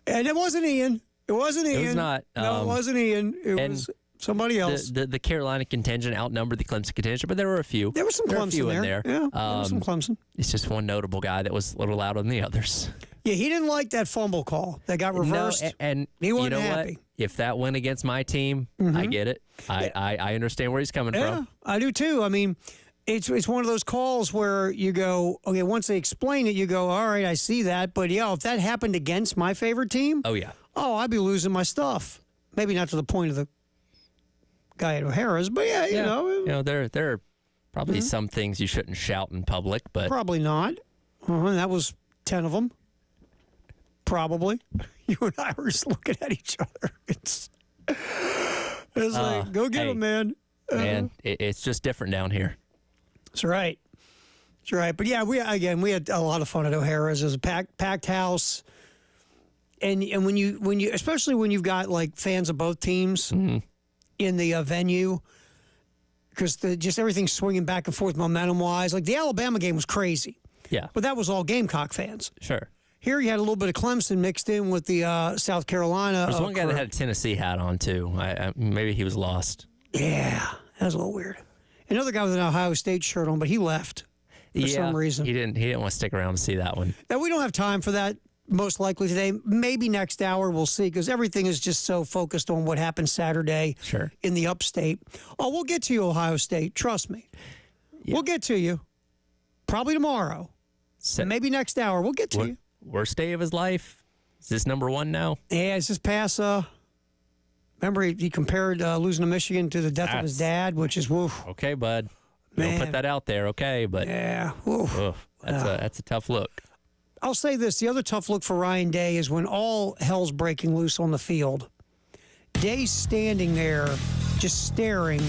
S6: And it wasn't Ian. It wasn't Ian.
S5: It was not.
S6: No, it wasn't Ian. It was somebody else.
S5: The Carolina contingent outnumbered the Clemson contingent, but there were a few.
S6: There was some Clemson
S5: in there.
S6: Yeah, there was some Clemson.
S5: It's just one notable guy that was a little louder than the others.
S6: Yeah, he didn't like that fumble call that got reversed.
S5: No, and
S6: he wasn't
S5: you know
S6: happy.
S5: what? If that went against my team, I get it. I understand where he's coming from.
S6: I do too. I mean, it's one of those calls where you go, okay, once they explain it, you go, all right, I see that. But yeah, if that happened against my favorite team, I'd be losing my stuff. Maybe not to the point of the guy at O'Hara's, but yeah, you know.
S5: There are probably some things you shouldn't shout in public, but
S6: probably not. That was 10 of them. Probably. You and I were just looking at each other. It's like, go get him, man.
S5: Man, it's just different down here.
S6: That's right. That's right. But yeah, we had a lot of fun at O'Hara's. It was a packed house. And when you especially when you've got like fans of both teams in the venue, because just everything's swinging back and forth momentum wise. Like the Alabama game was crazy.
S5: Yeah.
S6: But that was all Gamecock fans.
S5: Sure.
S6: Here you had a little bit of Clemson mixed in with the South Carolina.
S5: There's one guy that had a Tennessee hat on too. Maybe he was lost.
S6: Yeah, that was a little weird. Another guy with an Ohio State shirt on, but he left for some reason.
S5: He didn't want to stick around to see that one.
S6: Now we don't have time for that. Most likely today, maybe next hour, we'll see, because everything is just so focused on what happened Saturday in the upstate. Oh, we'll get to you, Ohio State. Trust me. Yeah. We'll get to you. Probably tomorrow. Maybe next hour. We'll get to you.
S5: Worst day of his life? Is this number one now?
S6: Yeah, it's just past. Remember, he compared losing to Michigan to the death of his dad, which is woof.
S5: Okay, bud. Don't put that out there, okay? But
S6: yeah,
S5: that's a tough look.
S6: I'll say this. The other tough look for Ryan Day is when all hell's breaking loose on the field. Day's standing there just staring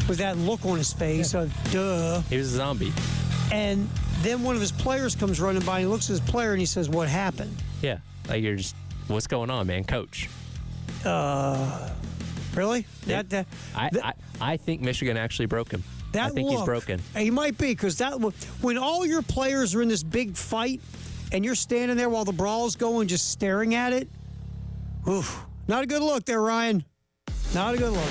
S6: with that look on his face of duh.
S5: He was a zombie.
S6: And then one of his players comes running by and he looks at his player and he says, what happened?
S5: Yeah. Like you're just, what's going on, man? Coach.
S6: Really?
S5: I think Michigan actually broke him. I think he's broken.
S6: He might be, because when all your players are in this big fight and you're standing there while the brawl's going just staring at it, oof, not a good look there, Ryan. Not a good look.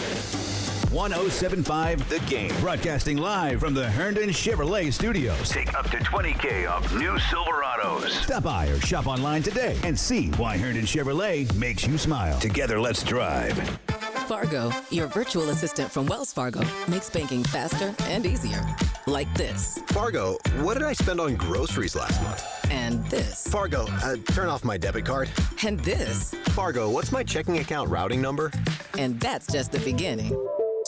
S2: 107.5 The Game. Broadcasting live from the Herndon Chevrolet Studios.
S1: Take up to $20K off new Silverados.
S2: Stop by or shop online today and see why Herndon Chevrolet makes you smile. Together, let's drive.
S4: Fargo, your virtual assistant from Wells Fargo, makes banking faster and easier. Like this.
S12: Fargo, what did I spend on groceries last month?
S4: And this.
S12: Fargo, turn off my debit card.
S4: And this.
S12: Fargo, what's my checking account routing number?
S4: And that's just the beginning.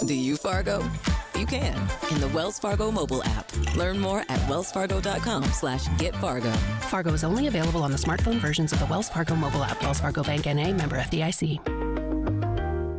S4: Do you, Fargo? You can in the Wells Fargo mobile app. Learn more at wellsfargo.com/getfargo.
S15: Fargo is only available on the smartphone versions of the Wells Fargo mobile app. Wells Fargo Bank N.A., member FDIC.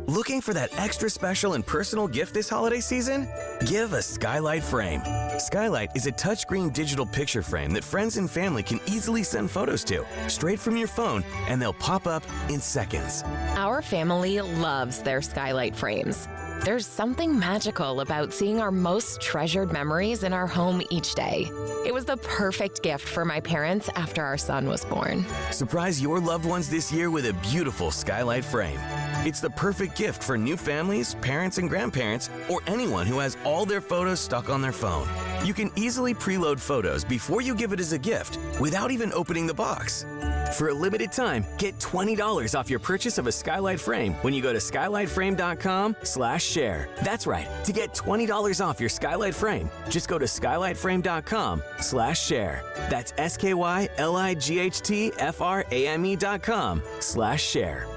S25: Looking for that extra special and personal gift this holiday season? Give a Skylight frame. Skylight is a touchscreen digital picture frame that friends and family can easily send photos to, straight from your phone, and they'll pop up in seconds.
S26: Our family loves their Skylight frames. There's something magical about seeing our most treasured memories in our home each day. It was the perfect gift for my parents after our son was born.
S25: Surprise your loved ones this year with a beautiful Skylight frame. It's the perfect gift for new families, parents and grandparents, or anyone who has all their photos stuck on their phone. You can easily preload photos before you give it as a gift without even opening the box. For a limited time, get $20 off your purchase of a Skylight frame when you go to skylightframe.com/share. That's right. To get $20 off your Skylight frame, just go to skylightframe.com/share. That's skylightftframe.com/share.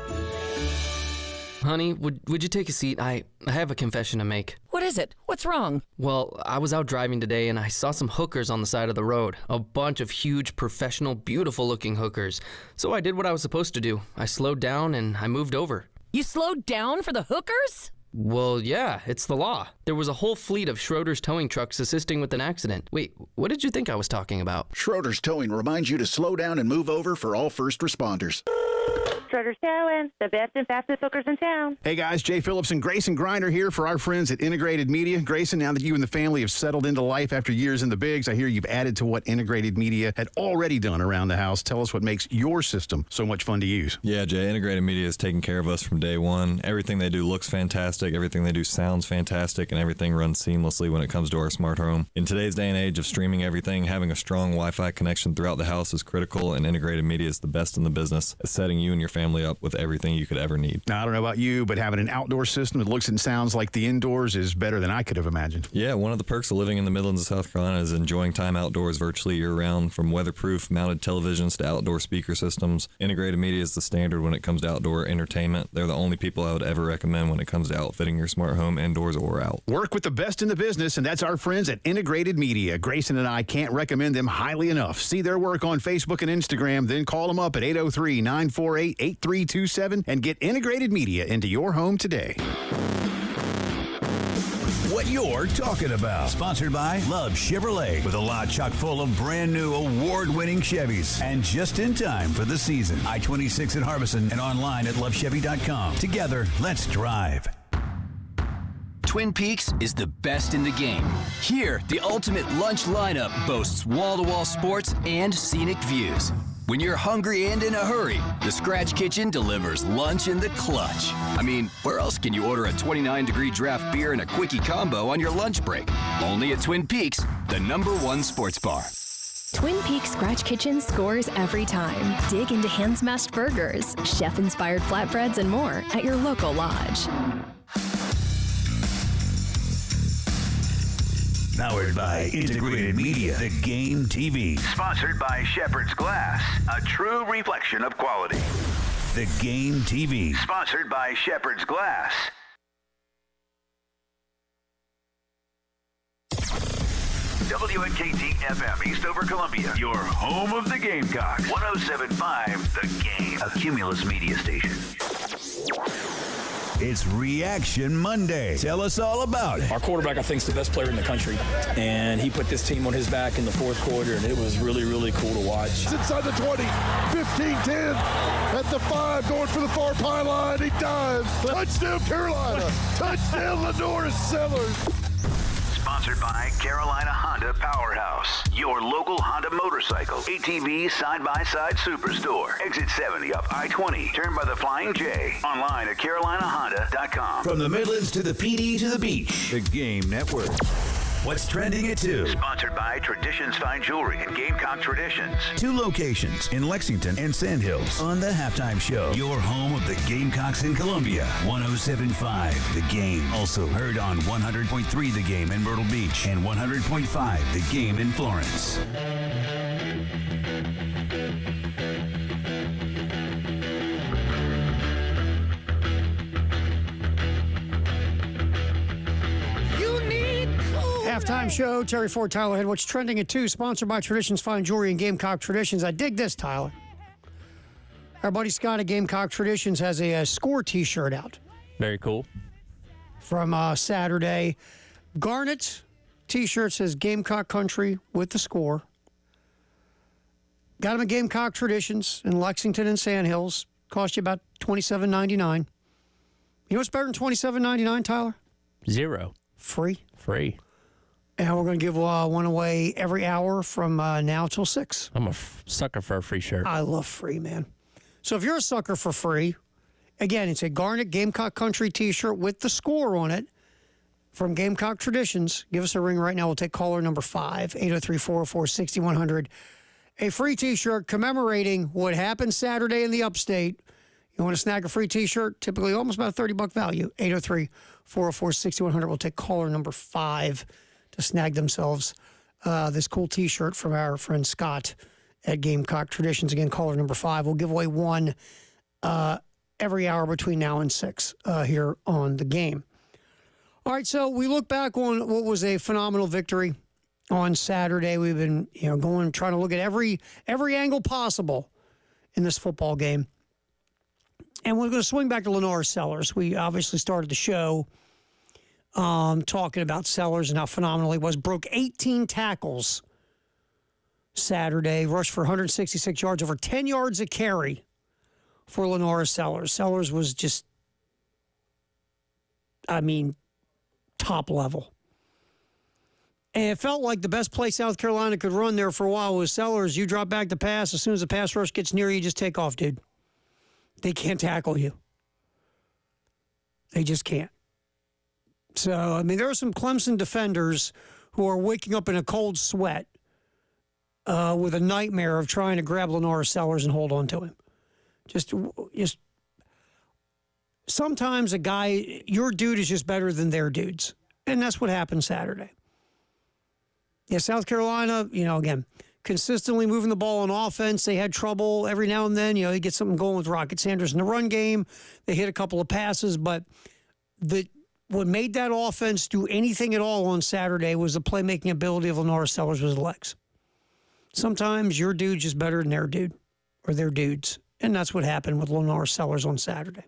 S20: Honey, would you take a seat? I have a confession to make.
S23: What is it? What's wrong?
S20: Well, I was out driving today and I saw some hookers on the side of the road. A bunch of huge, professional, beautiful-looking hookers. So I did what I was supposed to do. I slowed down and I moved over.
S23: You slowed down for the hookers?
S20: Well, yeah, it's the law. There was a whole fleet of Schroeder's towing trucks assisting with an accident. Wait, what did you think I was talking about?
S24: Schroeder's Towing reminds you to slow down and move over for all first responders.
S8: Shredder showing the best and fastest hookers in town.
S11: Hey guys, Jay Phillips and Grayson Grinder here for our friends at Integrated Media. Grayson, now that you and the family have settled into life after years in the bigs, I hear you've added to what Integrated Media had already done around the house. Tell us what makes your system so much fun to use.
S18: Yeah, Jay, Integrated Media has taken care of us from day one. Everything they do looks fantastic, everything they do sounds fantastic, and everything runs seamlessly when it comes to our smart home. In today's day and age of streaming everything, having a strong Wi-Fi connection throughout the house is critical, and Integrated Media is the best in the business at setting you and your family up with everything you could ever need.
S11: Now, I don't know about you, but having an outdoor system that looks and sounds like the indoors is better than I could have imagined.
S18: Yeah, one of the perks of living in the Midlands of South Carolina is enjoying time outdoors virtually year-round. From weatherproof mounted televisions to outdoor speaker systems, Integrated Media is the standard when it comes to outdoor entertainment. They're the only people I would ever recommend when it comes to outfitting your smart home indoors or out.
S11: Work with the best in the business, and that's our friends at Integrated Media. Grayson and I can't recommend them highly enough. See their work on Facebook and Instagram, then call them up at 803-948-8327 and get Integrated Media into your home today.
S2: What you're talking about. Sponsored by Love Chevrolet, with a lot chock full of brand new award-winning Chevys. And just in time for the season. I-26 in Harbison and online at lovechevy.com. Together, let's drive.
S21: Twin Peaks is the best in the game. Here, the ultimate lunch lineup boasts wall-to-wall sports and scenic views. When you're hungry and in a hurry, the Scratch Kitchen delivers lunch in the clutch. I mean, where else can you order a 29-degree draft beer and a quickie combo on your lunch break? Only at Twin Peaks, the #1 sports bar.
S22: Twin Peaks Scratch Kitchen scores every time. Dig into hand-smashed burgers, chef-inspired flatbreads, and more at your local lodge.
S2: Powered by Integrated Media, the Game TV.
S1: Sponsored by Shepherd's Glass, a true reflection of quality.
S2: The Game TV.
S1: Sponsored by Shepherd's Glass. WNKT-FM, Eastover, Columbia, your home of the Gamecocks. 107.5, The Game, a Cumulus media station.
S2: It's Reaction Monday. Tell us all about it.
S24: Our quarterback, I think, is the best player in the country, and he put this team on his back in the fourth quarter, and it was really, really cool to watch.
S27: It's inside the 20, 15-10, at the 5, going for the far pylon. He dives. Touchdown, Carolina. Touchdown, Lenor Sellers.
S1: Sponsored by Carolina Honda Powerhouse, your local Honda motorcycle, ATV, side-by-side superstore. Exit 70 up I-20. Turn by the Flying J. Online at carolinahonda.com.
S2: From the Midlands to the PD to the beach, the Game Network. What's trending at 2?
S1: Sponsored by Traditions Fine Jewelry and Gamecock Traditions.
S2: 2 locations in Lexington and Sandhills on the Halftime Show. Your home of the Gamecocks in Columbia. 107.5 The Game. Also heard on 100.3 The Game in Myrtle Beach and 100.5 The Game in Florence.
S6: Halftime show, Terry Ford, Tyler Head. What's trending at 2, sponsored by Traditions Fine Jewelry and Gamecock Traditions. I dig this, Tyler. Our buddy Scott at Gamecock Traditions has a score T-shirt out.
S5: Very cool.
S6: From Saturday. Garnet T-shirt says Gamecock Country with the score. Got them at Gamecock Traditions in Lexington and Sandhills. Cost you about $27.99. You know what's better than $27.99, Tyler?
S5: 0.
S6: Free.
S5: Free.
S6: And we're going to give one away every hour from now till 6.
S5: I'm a sucker for a free shirt.
S6: I love free, man. So if you're a sucker for free, again, it's a Garnet Gamecock Country T-shirt with the score on it from Gamecock Traditions. Give us a ring right now. We'll take caller number 5, 803-404-6100. A free T-shirt commemorating what happened Saturday in the Upstate. You want to snag a free T-shirt? Typically almost about a $30 value. 803-404-6100. We'll take caller number 5 to snag themselves this cool T-shirt from our friend Scott at Gamecock Traditions. Again, caller number 5. We'll give away one every hour between now and 6 here on the game. All right, so we look back on what was a phenomenal victory on Saturday. We've been trying to look at every angle possible in this football game. And we're going to swing back to Lenor Sellers. We obviously started the show talking about Sellers and how phenomenal he was. Broke 18 tackles Saturday. Rushed for 166 yards, over 10 yards a carry for Lenor Sellers. Sellers was just, top level. And it felt like the best play South Carolina could run there for a while was Sellers. You drop back the pass. As soon as the pass rush gets near you, just take off, dude. They can't tackle you. They just can't. So, there are some Clemson defenders who are waking up in a cold sweat with a nightmare of trying to grab Lenor Sellers and hold on to him. Just sometimes a guy, your dude is just better than their dudes. And that's what happened Saturday. Yeah, South Carolina, again, consistently moving the ball on offense. They had trouble every now and then. They get something going with Rocket Sanders in the run game. They hit a couple of passes, but what made that offense do anything at all on Saturday was the playmaking ability of Lenor Sellers with his legs. Sometimes your dude's just better than their dude or their dudes. And that's what happened with Lenor Sellers on Saturday.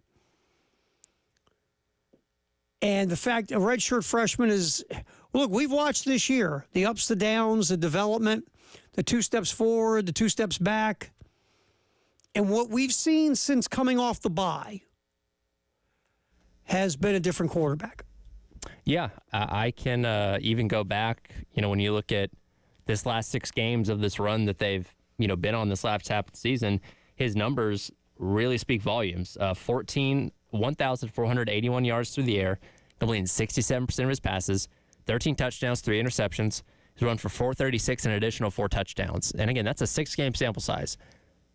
S6: And the fact a redshirt freshman is, look, we've watched this year, the ups, the downs, the development, the 2 steps forward, the 2 steps back. And what we've seen since coming off the bye has been a different quarterback.
S5: Yeah, I can even go back, when you look at this last 6 games of this run that they've, been on this last half of the season, his numbers really speak volumes. 1,481 yards through the air, completing 67% of his passes, 13 touchdowns, 3 interceptions. He's run for 436 and an additional 4 touchdowns. And again, that's a 6-game sample size.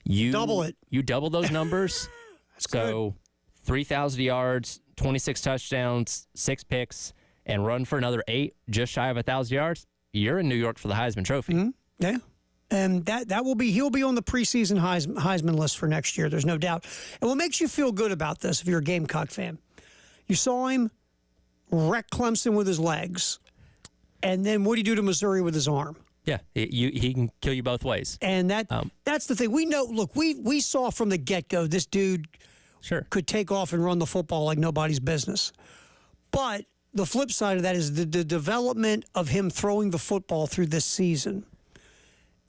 S5: You double it. You double those numbers.
S6: That's
S5: so
S6: good.
S5: 3,000 yards, 26 touchdowns, 6 picks, and run for another 8, just shy of 1,000 yards. You're in New York for the Heisman Trophy.
S6: Mm-hmm. Yeah. And he'll be on the preseason Heisman list for next year. There's no doubt. And what makes you feel good about this, if you're a Gamecock fan, you saw him wreck Clemson with his legs, and then what do you do to Missouri with his arm?
S5: Yeah, he can kill you both ways.
S6: And that's the thing. We know. Look, we saw from the get-go this dude could take off and run the football like nobody's business. But the flip side of that is the development of him throwing the football through this season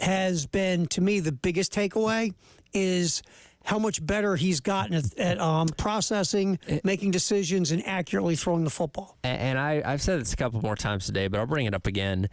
S6: has been, to me, the biggest takeaway is how much better he's gotten at processing, making decisions, and accurately throwing the football.
S5: And I've said this a couple more times today, but I'll bring it up again.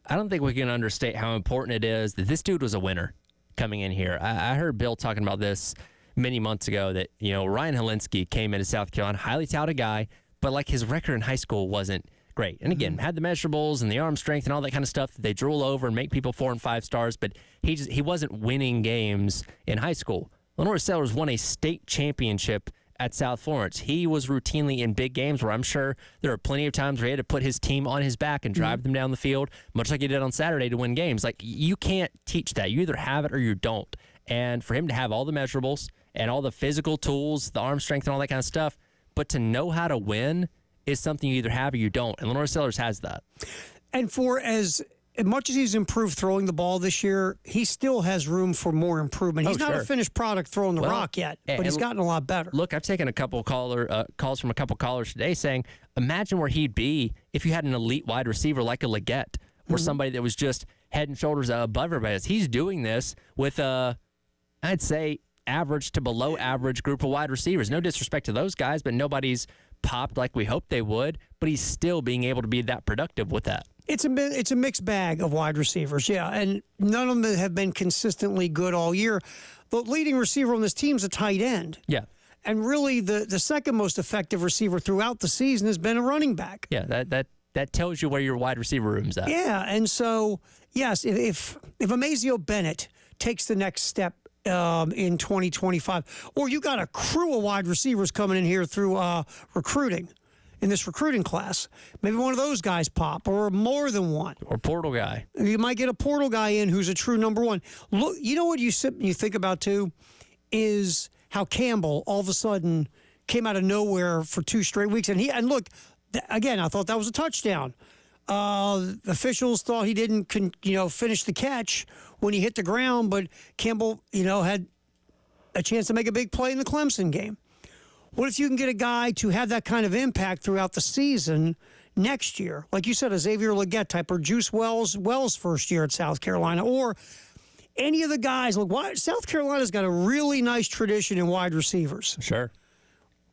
S5: I don't think we can understate how important it is that this dude was a winner coming in here. I heard Bill talking about this many months ago that, Ryan Helinski came into South Carolina, highly touted guy, but like his record in high school wasn't great. And again, had the measurables and the arm strength and all that kind of stuff that they drool over and make people 4 and 5 stars, but he wasn't winning games in high school. Lenor Sellers won a state championship at South Florence. He was routinely in big games where I'm sure there are plenty of times where he had to put his team on his back and drive them down the field, much like he did on Saturday to win games. Like, you can't teach that. You either have it or you don't. And for him to have all the measurables and all the physical tools, the arm strength and all that kind of stuff, but to know how to win is something you either have or you don't. And Lenor Sellers has that.
S6: And for as much as he's improved throwing the ball this year, he still has room for more improvement. He's not a finished product throwing the rock yet, but he's gotten a lot better.
S5: Look, I've taken a couple calls from a couple callers today saying, imagine where he'd be if you had an elite wide receiver like a Leggett or somebody that was just head and shoulders above everybody else. He's doing this with I'd say, average to below average group of wide receivers. No disrespect to those guys, but nobody's popped like we hoped they would, but he's still being able to be that productive with that.
S6: It's a mixed bag of wide receivers, yeah, and none of them have been consistently good all year. The leading receiver on this team is a tight end.
S5: Yeah.
S6: And really the second most effective receiver throughout the season has been a running back.
S5: Yeah, that tells you where your wide receiver room's at.
S6: Yeah, and so, yes, if Amazio Bennett takes the next step in 2025, or you got a crew of wide receivers coming in here through recruiting in this recruiting class, maybe one of those guys pop, or more than one,
S5: or portal guy.
S6: You might get a portal guy in who's a true number one. Look, you know what you sit and you think about too is how Campbell all of a sudden came out of nowhere for 2 straight weeks, and look, again, I thought that was a touchdown. Officials thought he didn't, finish the catch when he hit the ground, but Campbell, had a chance to make a big play in the Clemson game. What if you can get a guy to have that kind of impact throughout the season next year? Like you said, a Xavier Leggett type, or Juice Wells' first year at South Carolina, or any of the guys, look, South Carolina's got a really nice tradition in wide receivers.
S5: Sure.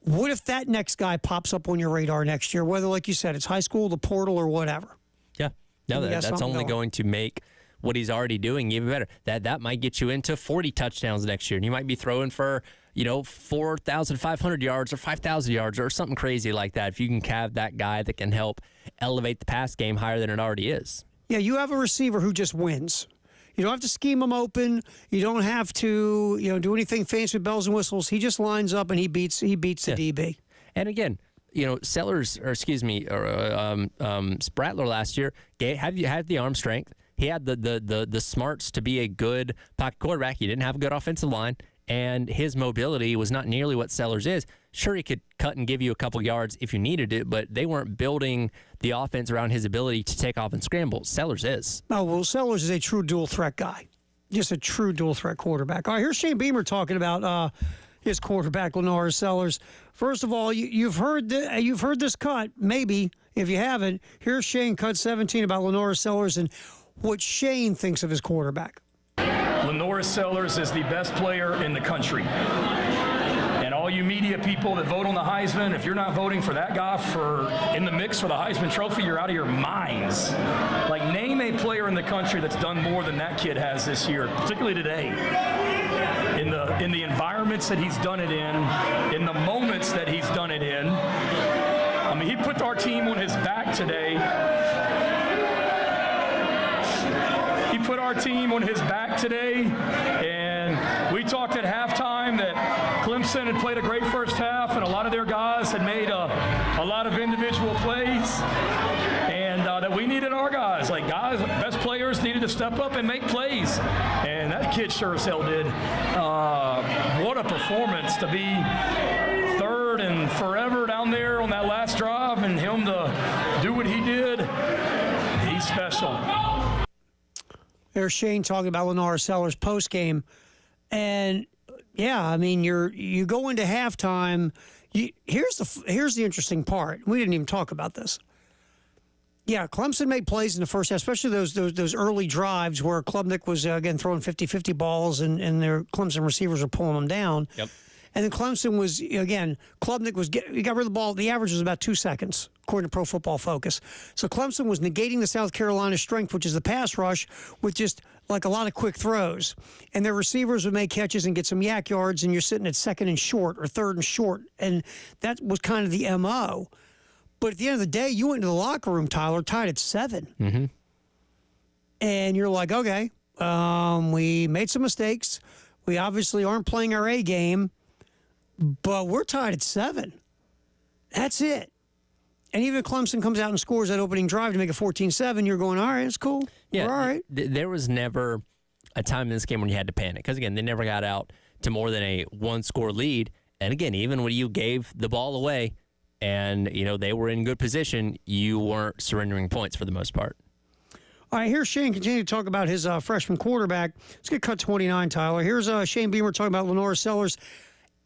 S6: What if that next guy pops up on your radar next year, whether, like you said, it's high school, the portal, or whatever?
S5: Yeah. No, that's only going to make what he's already doing even better. That might get you into 40 touchdowns next year, and you might be throwing for 4,500 yards or 5,000 yards or something crazy like that. If you can have that guy that can help elevate the pass game higher than it already is.
S6: Yeah, you have a receiver who just wins. You don't have to scheme him open. You don't have to do anything fancy with bells and whistles. He just lines up and he beats the DB.
S5: And again, Spratler last year had the arm strength. He had the smarts to be a good pocket quarterback. He didn't have a good offensive line, and his mobility was not nearly what Sellers is. Sure, he could cut and give you a couple yards if you needed it, but they weren't building the offense around his ability to take off and scramble. Sellers is.
S6: Oh, well, Sellers is a true dual-threat guy. Just a true dual-threat quarterback. All right, here's Shane Beamer talking about his quarterback, Lenor Sellers. First of all, you've heard this cut, maybe. If you haven't, here's Shane, cut 17, about Lenor Sellers and what Shane thinks of his quarterback.
S24: Lenor Sellers is the best player in the country. And all you media people that vote on the Heisman, if you're not voting for that guy in the mix for the Heisman Trophy, you're out of your minds. Like, name a player in the country that's done more than that kid has this year, particularly today. In the environments that he's done it in the moments that he's done it in. I mean, he put our team on his back today. He put our team on his back today, and we talked at halftime that Clemson had played a great first half, and a lot of their guys had made a lot of individual plays, and that we needed our guys. Like, best players needed to step up and make plays, and that kid sure as hell did. What a performance to be third and forever down there on that last drive, and him to do what he did. He's special.
S6: There's Shane talking about Lenor Sellers post-game. And, yeah, I mean, you go into halftime. Here's the interesting part. We didn't even talk about this. Yeah, Clemson made plays in the first half, especially those early drives where Klubnik was, again, throwing 50-50 balls and their Clemson receivers were pulling them down.
S5: Yep.
S6: And then Clemson was, again, Klubnik he got rid of the ball. The average was about 2 seconds, according to Pro Football Focus. So Clemson was negating the South Carolina strength, which is the pass rush, with just like a lot of quick throws. And their receivers would make catches and get some yak yards, and you're sitting at second and short or third and short. And that was kind of the MO. But at the end of the day, you went into the locker room, Tyler, tied at 7.
S5: Mm-hmm.
S6: And you're like, okay, we made some mistakes. We obviously aren't playing our A game. But we're tied at 7. That's it. And even if Clemson comes out and scores that opening drive to make it 14-7, you're going, all right, it's cool.
S5: Yeah,
S6: we're all right.
S5: There was never a time in this game when you had to panic. Because, again, they never got out to more than a one-score lead. And, again, even when you gave the ball away and, they were in good position, you weren't surrendering points for the most part.
S6: All right, here's Shane continue to talk about his freshman quarterback. Let's get cut 29, Tyler. Here's Shane Beamer talking about Lenor Sellers.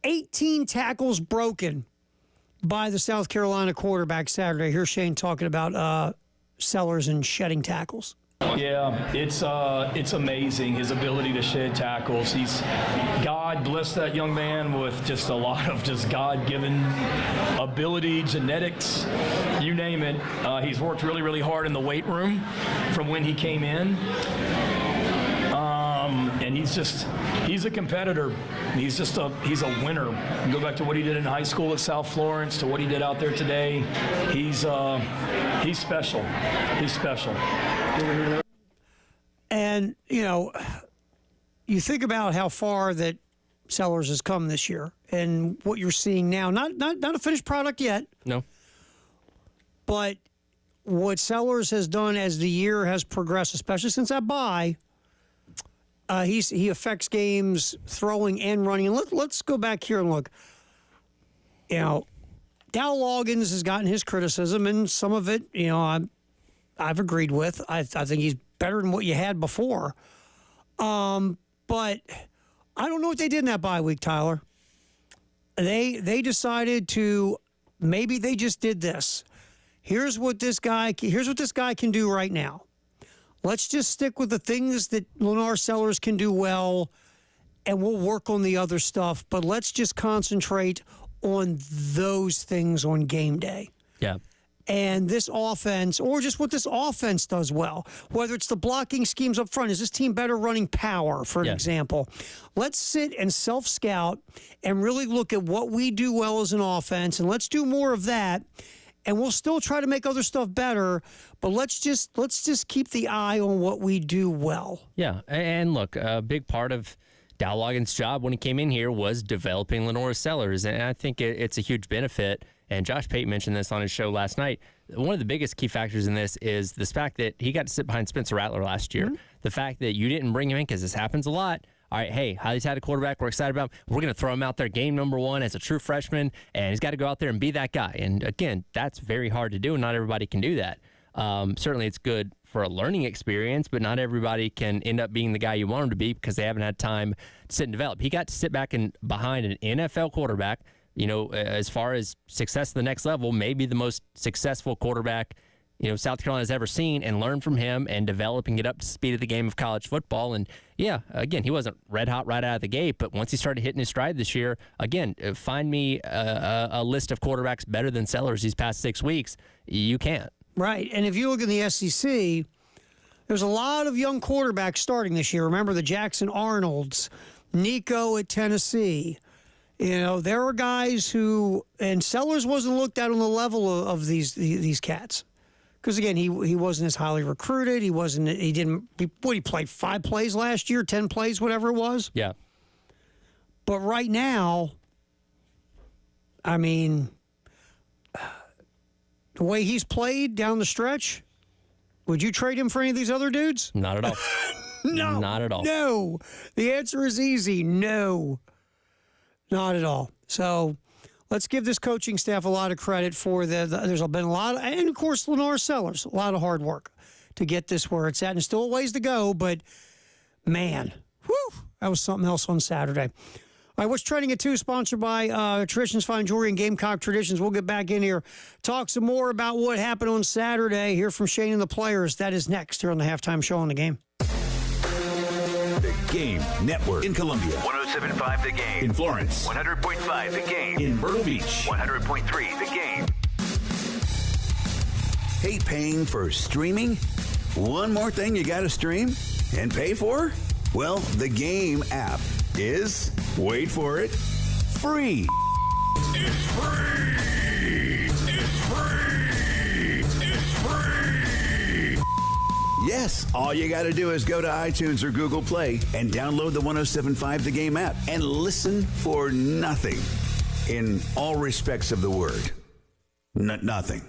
S6: 18 tackles broken by the South Carolina quarterback Saturday. Here's Shane talking about Sellers and shedding tackles.
S24: Yeah, it's amazing, his ability to shed tackles. God bless that young man with just a lot of just God-given ability, genetics, you name it. He's worked really, really hard in the weight room from when he came in. And he's a competitor. He's a winner. You go back to what he did in high school at South Florence to what he did out there today. He's special. He's special.
S6: And, you think about how far that Sellers has come this year and what you're seeing now. Not a finished product yet.
S5: No.
S6: But what Sellers has done as the year has progressed, especially since that bye, he affects games throwing and running. And let's go back here and look. Dow Loggins has gotten his criticism, and some of it, I've agreed with. I think he's better than what you had before. But I don't know what they did in that bye week, Tyler. They decided to, maybe they just did this. Here's what this guy can do right now. Let's just stick with the things that Lenor Sellers can do well, and we'll work on the other stuff. But let's just concentrate on those things on game day.
S5: Yeah.
S6: And this offense, or just what this offense does well, whether it's the blocking schemes up front. Is this team better running power, for an example? Let's sit and self-scout and really look at what we do well as an offense, and let's do more of that. And we'll still try to make other stuff better, but let's just keep the eye on what we do well.
S5: Yeah, and look, a big part of Dow Logan's job when he came in here was developing Lenor Sellers, and I think it's a huge benefit. And Josh Pate mentioned this on his show last night. One of the biggest key factors in this is the fact that he got to sit behind Spencer Rattler last year. Mm-hmm. The fact that you didn't bring him in, because this happens a lot. All right, hey, highly touted quarterback, we're excited about him. We're going to throw him out there game number one as a true freshman, and he's got to go out there and be that guy. And again, that's very hard to do, and not everybody can do that. Certainly it's good for a learning experience, but not everybody can end up being the guy you want him to be because they haven't had time to sit and develop. He got to sit back and behind an NFL quarterback, you know, as far as success at the next level, maybe the most successful quarterback, you know, South Carolina's ever seen, and learn from him and develop and get up to speed of the game of college football. And yeah, again, he wasn't red hot right out of the gate, but once he started hitting his stride this year, again, find me a list of quarterbacks better than Sellers these past 6 weeks. You can't.
S6: Right. And if you look in the SEC, there's a lot of young quarterbacks starting this year. Remember the Jackson Arnolds, Nico at Tennessee. You know, there are guys who, and Sellers wasn't looked at on the level of these cats. Because again, he wasn't as highly recruited. He played 5 plays last year, 10 plays, whatever it was.
S5: Yeah.
S6: But right now, I mean, the way he's played down the stretch, would you trade him for any of these other dudes?
S5: Not at all.
S6: No.
S5: Not at all.
S6: No. The answer is easy. No. Not at all. So let's give this coaching staff a lot of credit for there's been a lot, and of course, Lenor Sellers, a lot of hard work to get this where it's at. And still a ways to go, but man, whew, that was something else on Saturday. All right, what's trending at 2, sponsored by Traditions Fine Jewelry and Gamecock Traditions. We'll get back in here, talk some more about what happened on Saturday, hear from Shane and the players. That is next here on the Halftime Show on The Game.
S2: The Game Network in Columbia.
S1: 107.5 The Game.
S2: In Florence.
S1: 100.5 The Game.
S2: In Myrtle Beach.
S1: 100.3 The Game.
S2: Hate paying for streaming? One more thing you got to stream and pay for? Well, the Game app is, wait for it, free.
S27: It's free! It's free! It's free!
S2: Yes, all you got to do is go to iTunes or Google Play and download the 107.5 The Game app and listen for nothing in all respects of the word. Nothing.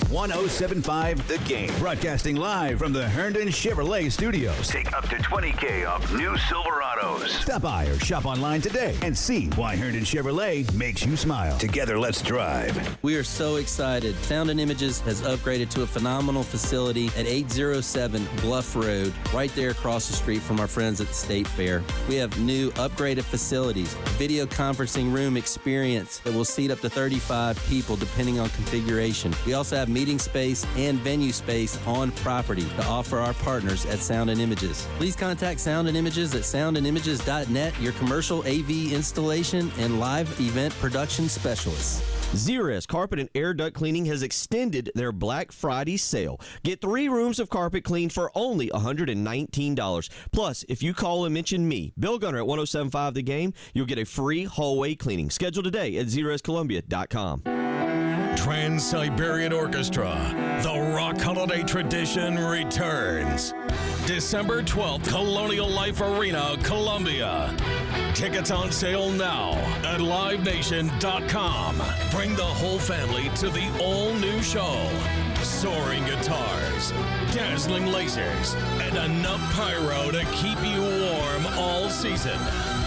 S2: 107.5 The Game. Broadcasting live from the Herndon Chevrolet Studios.
S1: Take up to $20,000 off new Silverados.
S2: Stop by or shop online today and see why Herndon Chevrolet makes you smile. Together, let's drive.
S3: We are so excited. Sound and Images has upgraded to a phenomenal facility at 807 Bluff Road, right there across the street from our friends at the State Fair. We have new upgraded facilities, video conferencing room experience that will seat up to 35 people depending on configuration. We also have meeting space and venue space on property to offer our partners at Sound and Images. Please contact Sound and Images at soundandimages.net, your commercial AV installation and live event production specialists.
S7: Zerez Carpet and Air Duct Cleaning has extended their Black Friday sale. Get 3 rooms of carpet cleaned for only $119. Plus, if you call and mention me, Bill Gunner at 107.5 The Game, you'll get a free hallway cleaning. Schedule today at ZerezColumbia.com.
S27: Trans-Siberian Orchestra, the rock holiday tradition returns. December 12th, Colonial Life Arena, Columbia. Tickets on sale now at livenation.com. Bring the whole family to the all-new show. Soaring guitars, dazzling lasers, and enough pyro to keep you warm all season.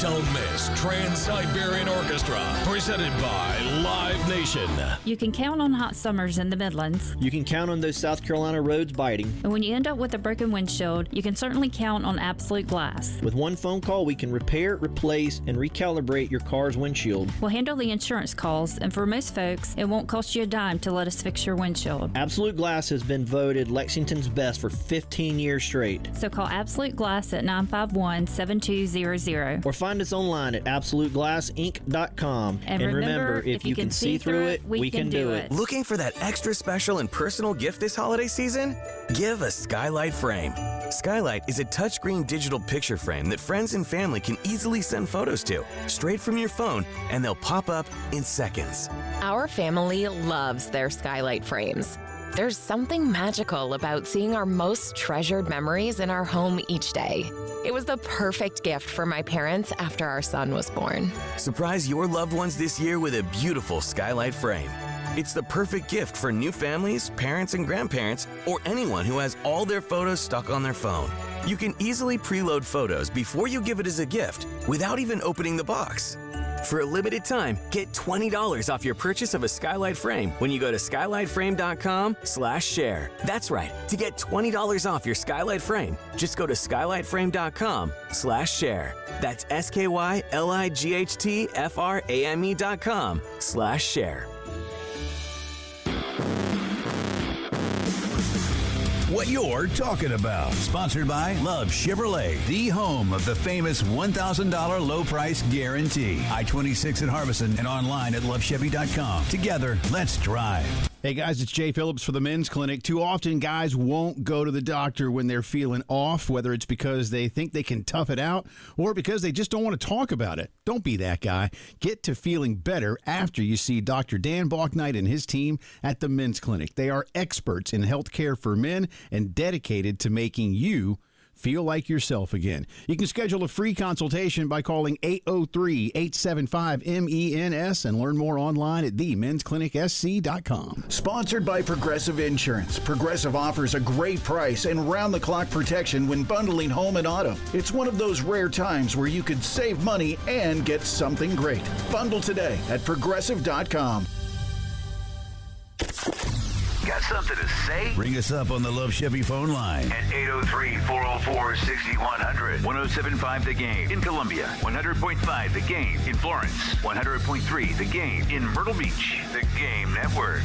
S27: Don't miss Trans-Siberian Orchestra, presented by Live Nation.
S9: You can count on hot summers in the Midlands.
S10: You can count on those South Carolina roads biting.
S9: And when you end up with a broken windshield, you can certainly count on Absolute Glass.
S10: With one phone call, we can repair, replace, and recalibrate your car's windshield.
S9: We'll handle the insurance calls, and for most folks, it won't cost you a dime to let us fix your windshield.
S10: Absolute Glass has been voted Lexington's best for 15 years straight.
S9: So call Absolute Glass at 951-7200.
S10: Or find us online at absoluteglassinc.com.
S9: And remember,
S10: if you can see through it, we can do it.
S25: Looking for that extra special and personal gift this holiday season? Give a Skylight frame. Skylight is a touchscreen digital picture frame that friends and family can easily send photos to, straight from your phone, and they'll pop up in seconds.
S26: Our family loves their Skylight frames. There's something magical about seeing our most treasured memories in our home each day. It was the perfect gift for my parents after our son was born.
S25: Surprise your loved ones this year with a beautiful Skylight frame. It's the perfect gift for new families, parents and grandparents, or anyone who has all their photos stuck on their phone. You can easily preload photos before you give it as a gift without even opening the box. For a limited time, get $20 off your purchase of a Skylight frame when you go to skylightframe.com/share. That's right. To get $20 off your Skylight frame, just go to skylightframe.com/share. That's skylighthtframe.com/share.
S2: What you're talking about. Sponsored by Love Chevrolet, the home of the famous $1,000 low price guarantee. I-26 in Harbison and online at lovechevy.com. Together, let's drive.
S11: Hey guys, it's Jay Phillips for the Men's Clinic. Too often guys won't go to the doctor when they're feeling off, whether it's because they think they can tough it out or because they just don't want to talk about it. Don't be that guy. Get to feeling better after you see Dr. Dan Balknight and his team at the Men's Clinic. They are experts in health care for men and dedicated to making you feel like yourself again. You can schedule a free consultation by calling 803-875-MENS and learn more online at themensclinicsc.com.
S4: Sponsored by Progressive Insurance. Progressive offers a great price and round-the-clock protection when bundling home and auto. It's one of those rare times where you could save money and get something great. Bundle today at progressive.com.
S1: Got something to say?
S2: Ring us up on the Love Chevy phone line.
S1: At 803-404-6100. 107.5 The Game in Columbia. 100.5 The Game in Florence. 100.3 The Game in Myrtle Beach. The Game Network.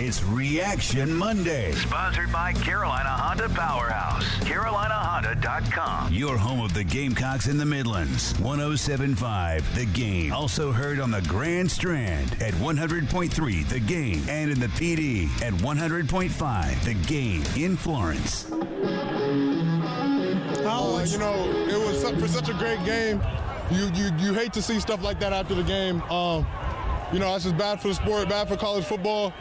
S2: It's Reaction Monday.
S1: Sponsored by Carolina Honda Powerhouse. CarolinaHonda.com.
S2: Your home of the Gamecocks in the Midlands. 107.5 The Game. Also heard on the Grand Strand at 100.3 The Game. And in the PD at 100.5 The Game in Florence.
S12: It was for such a great game. You hate to see stuff like that after the game. It's just bad for the sport, bad for college football.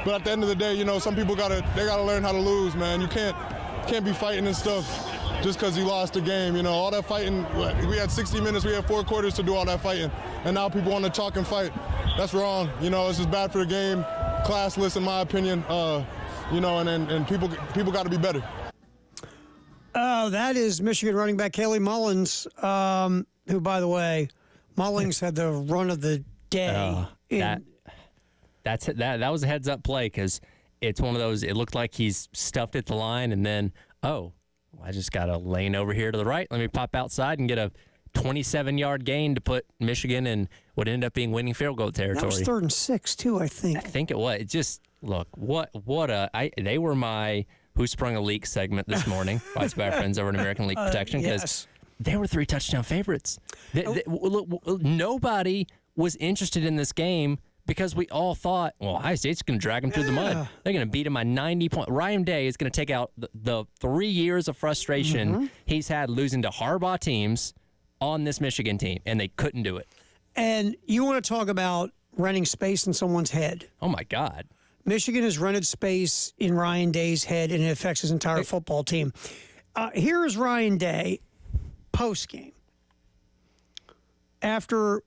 S12: But at the end of the day, some people gotta learn how to lose, man. You can't be fighting and stuff just because you lost the game. All that fighting. We had 60 minutes. We had 4 quarters to do all that fighting, and now people want to talk and fight. That's wrong. It's just bad for the game, classless in my opinion. And people got to be better.
S6: Oh, that is Michigan running back Haley Mullins, who, by the way, Mullins had the run of the day.
S5: That was a heads-up play because it's one of those, it looked like he's stuffed at the line, and then, I just got a lane over here to the right. Let me pop outside and get a 27-yard gain to put Michigan in what ended up being winning field goal territory.
S6: That was 3rd and 6, too, I think.
S5: I think it was. It just, look, they were my Who Sprung a Leak segment this morning, brought by our friends over at American Leak Protection, because they were 3 touchdown favorites. Nobody was interested in this game because we all thought, Ohio State's going to drag them through the mud. They're going to beat them by 90 points. Ryan Day is going to take out the 3 years of frustration he's had losing to Harbaugh teams on this Michigan team, and they couldn't do it.
S6: And you want to talk about renting space in someone's head.
S5: Oh, my God.
S6: Michigan has rented space in Ryan Day's head, and it affects his entire football team. Here is Ryan Day post-game. After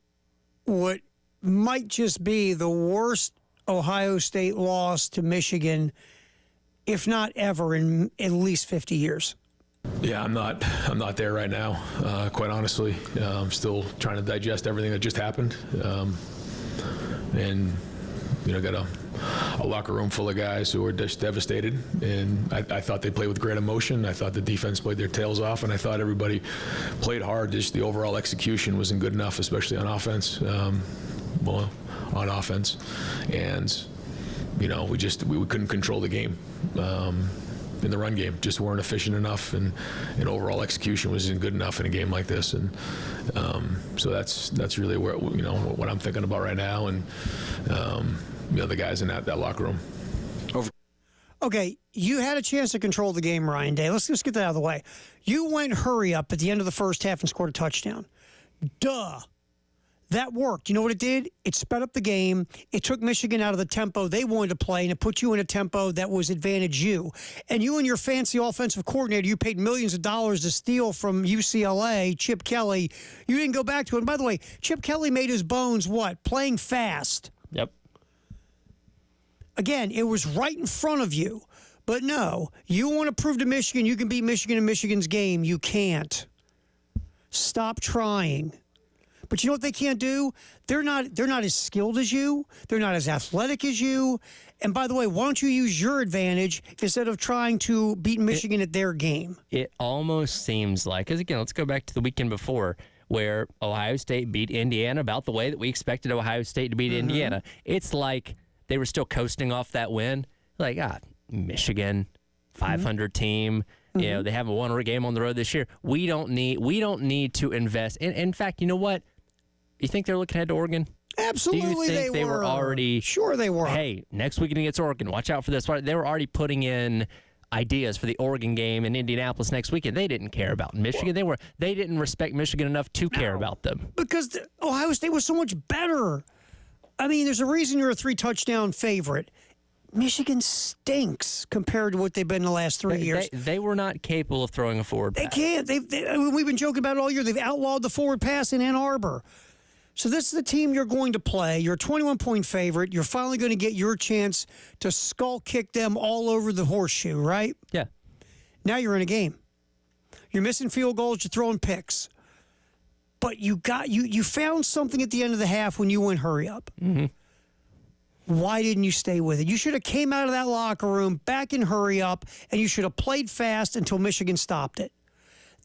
S6: what might just be the worst Ohio State loss to Michigan, if not ever, in at least 50 years.
S13: Yeah, I'm not there right now, quite honestly. I'm still trying to digest everything that just happened. And, got a locker room full of guys who were just devastated, and I thought they played with great emotion. I thought the defense played their tails off, and I thought everybody played hard. Just the overall execution wasn't good enough, especially on offense. On offense, and we couldn't control the game. In the run game, just weren't efficient enough, and overall execution wasn't good enough in a game like this, and so that's really where what I'm thinking about right now, and the guys in that locker room.
S6: Okay, you had a chance to control the game, Ryan Day. Let's just get that out of the way. You went hurry up at the end of the first half and scored a touchdown. Duh. That worked. You know what it did? It sped up the game. It took Michigan out of the tempo they wanted to play, and it put you in a tempo that was advantage you. And you and your fancy offensive coordinator, you paid millions of dollars to steal from UCLA, Chip Kelly. You didn't go back to it. And by the way, Chip Kelly made his bones what? Playing fast.
S5: Yep.
S6: Again, it was right in front of you. But no, you want to prove to Michigan you can beat Michigan in Michigan's game. You can't. Stop trying. But you know what they can't do? They're not as skilled as you. They're not as athletic as you. And by the way, why don't you use your advantage instead of trying to beat Michigan at their game?
S5: It almost seems like, because again, let's go back to the weekend before where Ohio State beat Indiana about the way that we expected Ohio State to beat Indiana. It's like they were still coasting off that win. Like, Michigan, 500 team. You know, they haven't won a game on the road this year. We don't need to invest. In fact, you know what? You think they're looking ahead to Oregon?
S6: Absolutely,
S5: Do you think they were already?
S6: Sure, they were.
S5: Hey, next weekend against Oregon, watch out for this. They were already putting in ideas for the Oregon game in Indianapolis next weekend. They didn't care about Michigan. They didn't respect Michigan enough to care about them
S6: because Ohio State was so much better. I mean, there's a reason you're a 3-touchdown favorite. Michigan stinks compared to what they've been the last 3 years.
S5: They were not capable of throwing a forward pass.
S6: They can't. We've been joking about it all year. They've outlawed the forward pass in Ann Arbor. So this is the team you're going to play. You're a 21-point favorite. You're finally going to get your chance to skull kick them all over the horseshoe, right?
S5: Yeah.
S6: Now you're in a game. You're missing field goals. You're throwing picks. But you found something at the end of the half when you went hurry up.
S5: Mm-hmm.
S6: Why didn't you stay with it? You should have came out of that locker room back in hurry up, and you should have played fast until Michigan stopped it.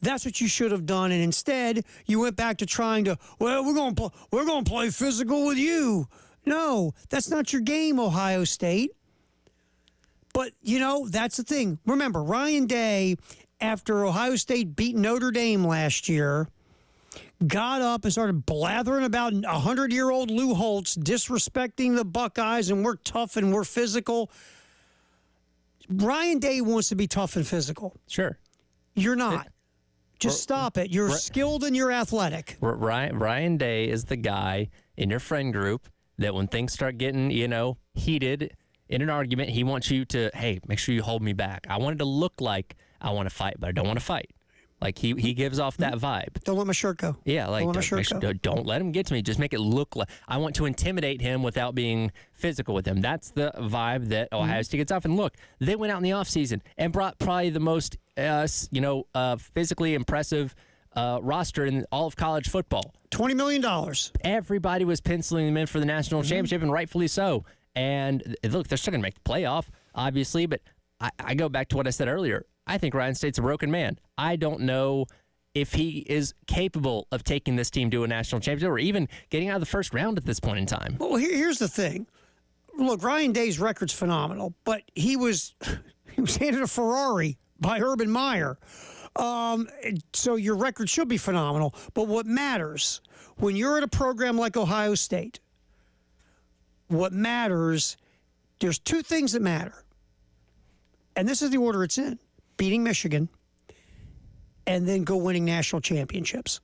S6: That's what you should have done, and instead you went back to trying to. Well, we're going to play physical with you. No, that's not your game, Ohio State. But that's the thing. Remember, Ryan Day, after Ohio State beat Notre Dame last year, got up and started blathering about 100-year-old Lou Holtz, disrespecting the Buckeyes, and we're tough and we're physical. Ryan Day wants to be tough and physical.
S5: Sure.
S6: You're not. Just stop it. You're skilled and you're athletic.
S5: Ryan Day is the guy in your friend group that when things start getting, heated in an argument, he wants you to, hey, make sure you hold me back. I want it to look like I want to fight, but I don't want to fight. Like, he gives off that vibe.
S6: Don't let my shirt go.
S5: Yeah, like, don't let him get to me. Just make it look like I want to intimidate him without being physical with him. That's the vibe that Ohio State gets off. And look, they went out in the offseason and brought probably the most, physically impressive roster in all of college football.
S6: $20 million.
S5: Everybody was penciling them in for the national championship, and rightfully so. And look, they're still going to make the playoff, obviously, but I go back to what I said earlier. I think Ryan State's a broken man. I don't know if he is capable of taking this team to a national championship or even getting out of the first round at this point in time.
S6: Well, here's the thing. Look, Ryan Day's record's phenomenal, but he was handed a Ferrari by Urban Meyer. So your record should be phenomenal. But what matters, when you're at a program like Ohio State, what matters, there's two things that matter. And this is the order it's in. Beating Michigan, and then go winning national championships.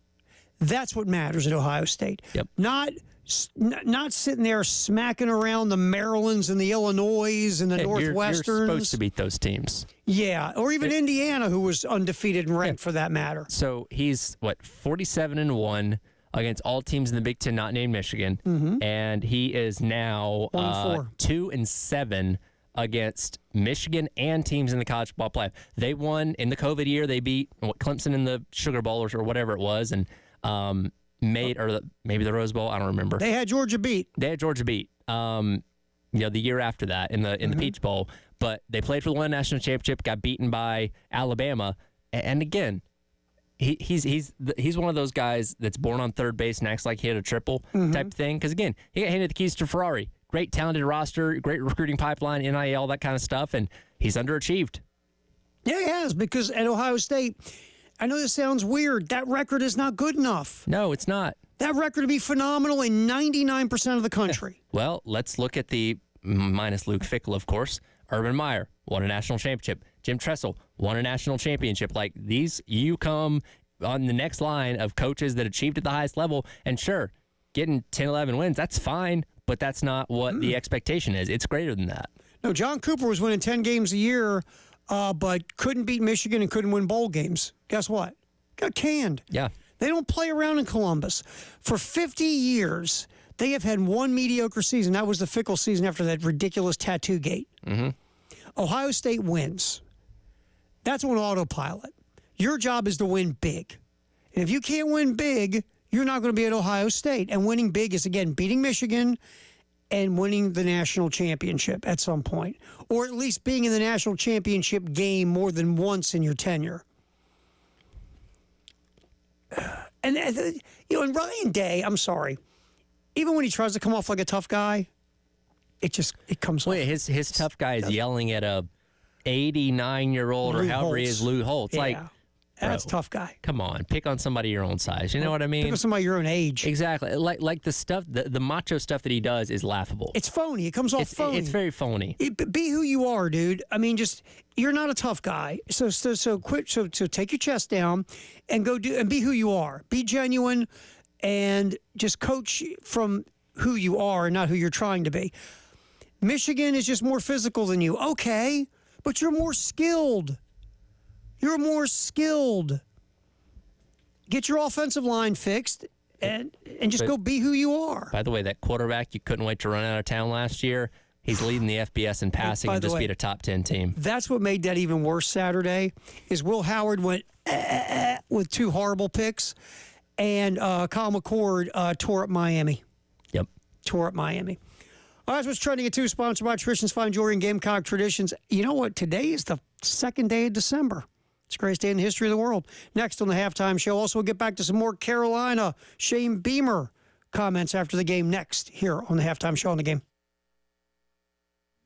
S6: That's what matters at Ohio State.
S5: Yep.
S6: Not sitting there smacking around the Marylands and the Illinois and the Northwesterns.
S5: You're supposed to beat those teams.
S6: Yeah, or even Indiana, who was undefeated and ranked for that matter.
S5: So he's, 47-1 against all teams in the Big Ten not named Michigan, and he is now 2-7 against Michigan and teams in the college football playoff. They won in the COVID year. They beat Clemson in the Sugar Bowl or whatever it was, and maybe the Rose Bowl. I don't remember.
S6: They had Georgia beat.
S5: the year after that in the Peach Bowl. But they played for the one national championship, got beaten by Alabama, and again, he's one of those guys that's born on third base and acts like he had a triple type of thing. Because again, he got handed the keys to Ferrari. Great talented roster, great recruiting pipeline, NIL, all that kind of stuff, and he's underachieved.
S6: Yeah, he has, because at Ohio State, I know this sounds weird, that record is not good enough.
S5: No, it's not.
S6: That record would be phenomenal in 99% of the country.
S5: Well, let's look at the, minus Luke Fickell, of course, Urban Meyer won a national championship. Jim Tressel won a national championship. Like these, you come on the next line of coaches that achieved at the highest level, and sure, getting 10, 11 wins, that's fine, but that's not what the expectation is. It's greater than that.
S6: No, John Cooper was winning 10 games a year, but couldn't beat Michigan and couldn't win bowl games. Guess what? Got canned.
S5: Yeah.
S6: They don't play around in Columbus. For 50 years, they have had one mediocre season. That was the Fickell season after that ridiculous tattoo gate. Ohio State wins. That's on autopilot. Your job is to win big. And if you can't win big, you're not going to be at Ohio State. And winning big is, again, beating Michigan and winning the national championship at some point. Or at least being in the national championship game more than once in your tenure. And, in Ryan Day, I'm sorry, even when he tries to come off like a tough guy, it comes off.
S5: His tough guy is yelling at a 89-year-old or however he is, Lou Holtz.
S6: Yeah.
S5: Like,
S6: that's tough guy.
S5: Come on, pick on somebody your own size. You know what I mean?
S6: Pick on somebody your own age.
S5: Exactly. Like the stuff, the macho stuff that he does is laughable.
S6: It's phony. It comes off phony.
S5: It's very phony.
S6: Be who you are, dude. I mean, you're not a tough guy. So quit. So take your chest down and go do and be who you are. Be genuine and just coach from who you are and not who you're trying to be. Michigan is just more physical than you. Okay, but you're more skilled. You're more skilled. Get your offensive line fixed and just go be who you are.
S5: By the way, that quarterback you couldn't wait to run out of town last year, he's leading the FBS in passing and just beat a top 10 team.
S6: That's what made that even worse Saturday, is Will Howard went with two horrible picks, and Kyle McCord tore up Miami.
S5: Yep.
S6: Tore up Miami. All right, that's what's trending at 2, sponsored by Traditions Fine Jewelry and Gamecock Traditions. You know what? Today is the second day of December. It's the greatest day in the history of the world. Next on the halftime show, also we'll get back to some more Carolina Shane Beamer comments after the game next here on the halftime show on the Game.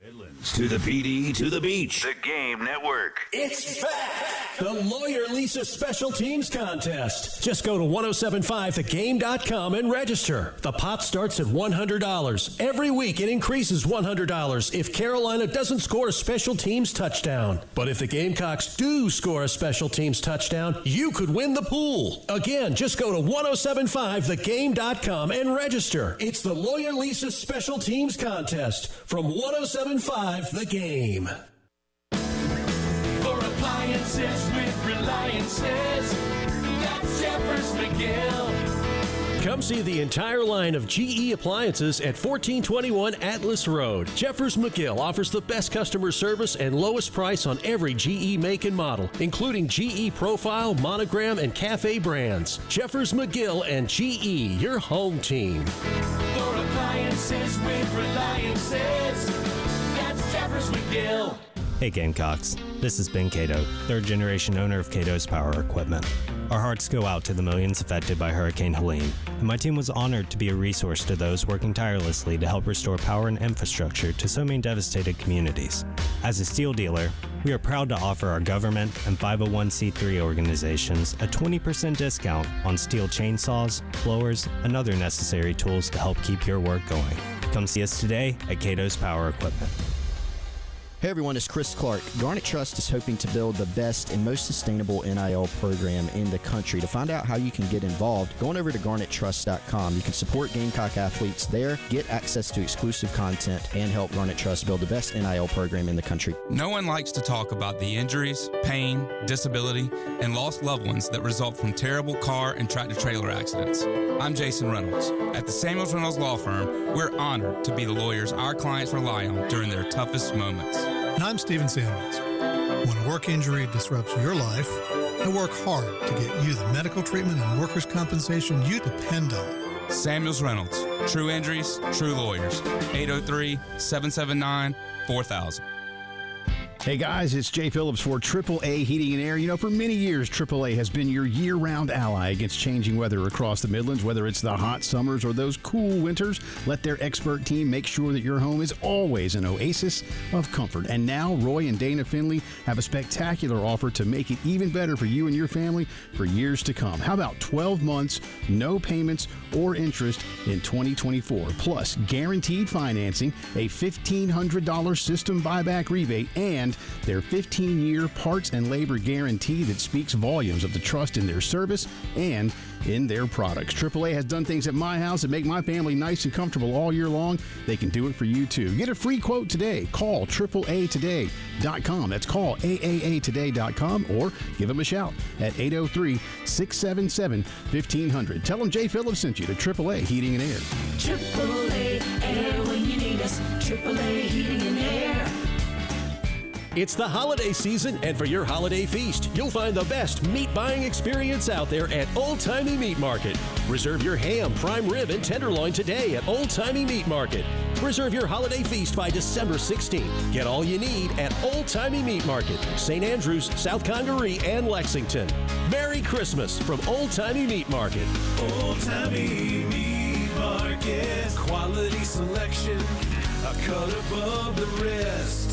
S1: Midlands to the PD to the beach. The Game Network.
S27: It's back! The Lawyer Lisa Special Teams Contest. Just go to 1075thegame.com and register. The pot starts at $100. Every week it increases $100 if Carolina doesn't score a special teams touchdown. But if the Gamecocks do score a special teams touchdown, you could win the pool. Again, just go to 1075thegame.com and register. It's the Lawyer Lisa Special Teams Contest from 1075 The Game.
S14: For appliances with Reliances, that's Jeffers McGill.
S27: Come see the entire line of GE appliances at 1421 Atlas Road. Jeffers McGill offers the best customer service and lowest price on every GE make and model, including GE Profile, Monogram, and Cafe brands. Jeffers McGill and GE, your home team.
S14: For appliances with Reliances, that's Jeffers McGill.
S15: Hey Gamecocks, this is Ben Cato, third generation owner of Cato's Power Equipment. Our hearts go out to the millions affected by Hurricane Helene, and my team was honored to be a resource to those working tirelessly to help restore power and infrastructure to so many devastated communities. As a steel dealer, we are proud to offer our government and 501c3 organizations a 20% discount on steel chainsaws, blowers, and other necessary tools to help keep your work going. Come see us today at Cato's Power Equipment.
S16: Hey everyone, it's Chris Clark. Garnet Trust is hoping to build the best and most sustainable NIL program in the country. To find out how you can get involved, go on over to garnettrust.com. You can support Gamecock athletes there, get access to exclusive content, and help Garnet Trust build the best NIL program in the country.
S17: No one likes to talk about the injuries, pain, disability, and lost loved ones that result from terrible car and tractor-trailer accidents. I'm Jason Reynolds. At the Samuels Reynolds Law Firm, we're honored to be the lawyers our clients rely on during their toughest moments.
S19: And I'm Stephen Samuels. When a work injury disrupts your life, I work hard to get you the medical treatment and workers' compensation you depend on.
S17: Samuels Reynolds. True injuries, true lawyers. 803-779-4000.
S11: Hey guys, it's Jay Phillips for AAA Heating and Air. You know, for many years, AAA has been your year-round ally against changing weather across the Midlands, whether it's the hot summers or those cool winters. Let their expert team make sure that your home is always an oasis of comfort. And now, Roy and Dana Finley have a spectacular offer to make it even better for you and your family for years to come. How about 12 months, no payments or interest in 2024, plus guaranteed financing, a $1,500 system buyback rebate, and their 15-year parts and labor guarantee that speaks volumes of the trust in their service and in their products. AAA has done things at my house that make my family nice and comfortable all year long. They can do it for you, too. Get a free quote today. Call AAAtoday.com. That's call AAAtoday.com or give them a shout at 803-677-1500. Tell them Jay Phillips sent you to AAA Heating and Air.
S14: AAA Air when you need us. AAA Heating and Air.
S8: It's the holiday season, and for your holiday feast, you'll find the best meat buying experience out there at Old Timey Meat Market. Reserve your ham, prime rib, and tenderloin today at Old Timey Meat Market. Reserve your holiday feast by December 16th. Get all you need at Old Timey Meat Market, St. Andrews, South Congaree, and Lexington. Merry Christmas from Old Timey Meat Market.
S14: Old Timey Meat Market. Quality selection, a cut above the rest.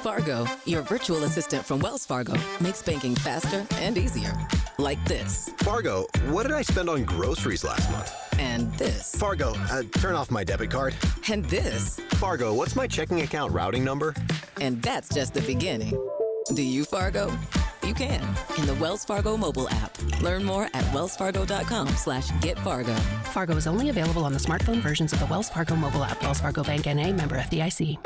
S18: Fargo, your virtual assistant from Wells Fargo, makes banking faster and easier. Like this.
S20: Fargo, what did I spend on groceries last month?
S18: And this.
S20: Fargo, turn off my debit card.
S18: And this.
S20: Fargo, what's my checking account routing number?
S18: And that's just the beginning. Do you, Fargo? You can in the Wells Fargo mobile app. Learn more at wellsfargo.com/getfargo.
S21: Fargo is only available on the smartphone versions of the Wells Fargo mobile app. Wells Fargo Bank N.A. member FDIC.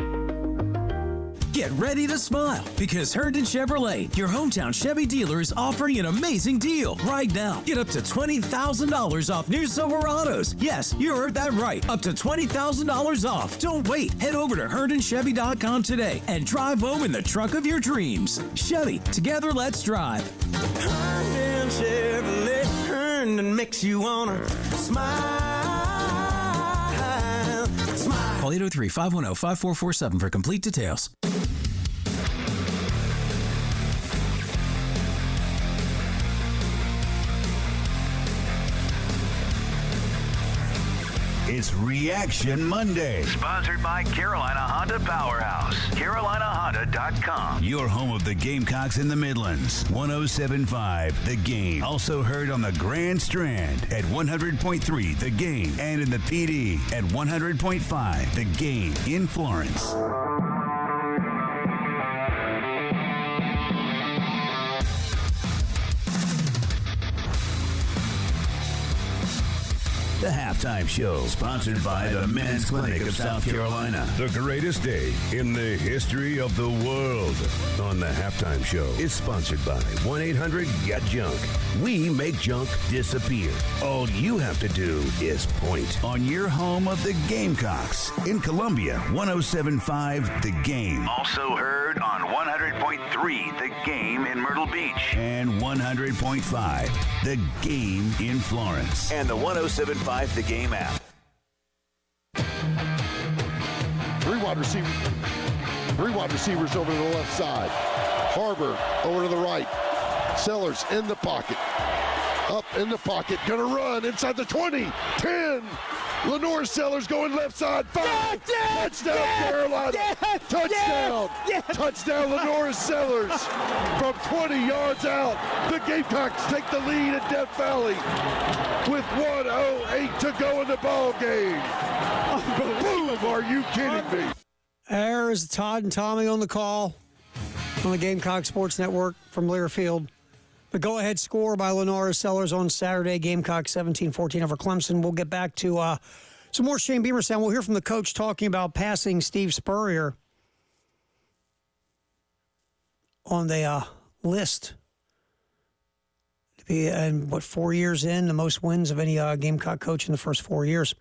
S22: Get ready to smile because Herndon Chevrolet, your hometown Chevy dealer, is offering an amazing deal right now. Get up to $20,000 off new Silverados. Yes, you heard that right. Up to $20,000 off. Don't wait. Head over to HerndonChevy.com today and drive home in the truck of your dreams. Chevy, together let's drive.
S14: Herndon Chevrolet, Herndon makes you wanna smile. Smile.
S22: Call 803-510-5447 for complete details.
S2: It's Reaction Monday.
S1: Sponsored by Carolina Honda Powerhouse. CarolinaHonda.com.
S2: Your home of the Gamecocks in the Midlands. 107.5 The Game. Also heard on the Grand Strand at 100.3 The Game. And in the PD at 100.5 The Game in Florence. The Halftime Show, sponsored by the Men's Clinic of South Carolina.
S23: The greatest day in the history of the world on the Halftime Show is sponsored by 1-800-GET-JUNK. We make junk disappear. All you have to do is point.
S2: On your home of the Gamecocks in Columbia, 107.5 The Game.
S1: Also heard on 100.3 The Game in Myrtle Beach.
S2: And 100.5 The Game in Florence.
S1: And the 107.5 The Game app.
S24: Three wide receivers over to the left side. Harbor over to the right. Sellers in the pocket. Up in the pocket. Gonna run inside the 20. 10. Lenor Sellers going left side. 5. Touchdown, Carolina. Touchdown. Touchdown, Lenor Sellers. From 20 yards out, the Gamecocks take the lead at Death Valley with 1:08 to go in the ball game. Boom, are you kidding me?
S6: There's Todd and Tommy on the call on the Gamecock Sports Network from Learfield. The go-ahead score by Lenora Sellers on Saturday, Gamecock 17-14 over Clemson. We'll get back to some more Shane Beamer sound. We'll hear from the coach talking about passing Steve Spurrier on the list to be, 4 years in, the most wins of any Gamecock coach in the first 4 years.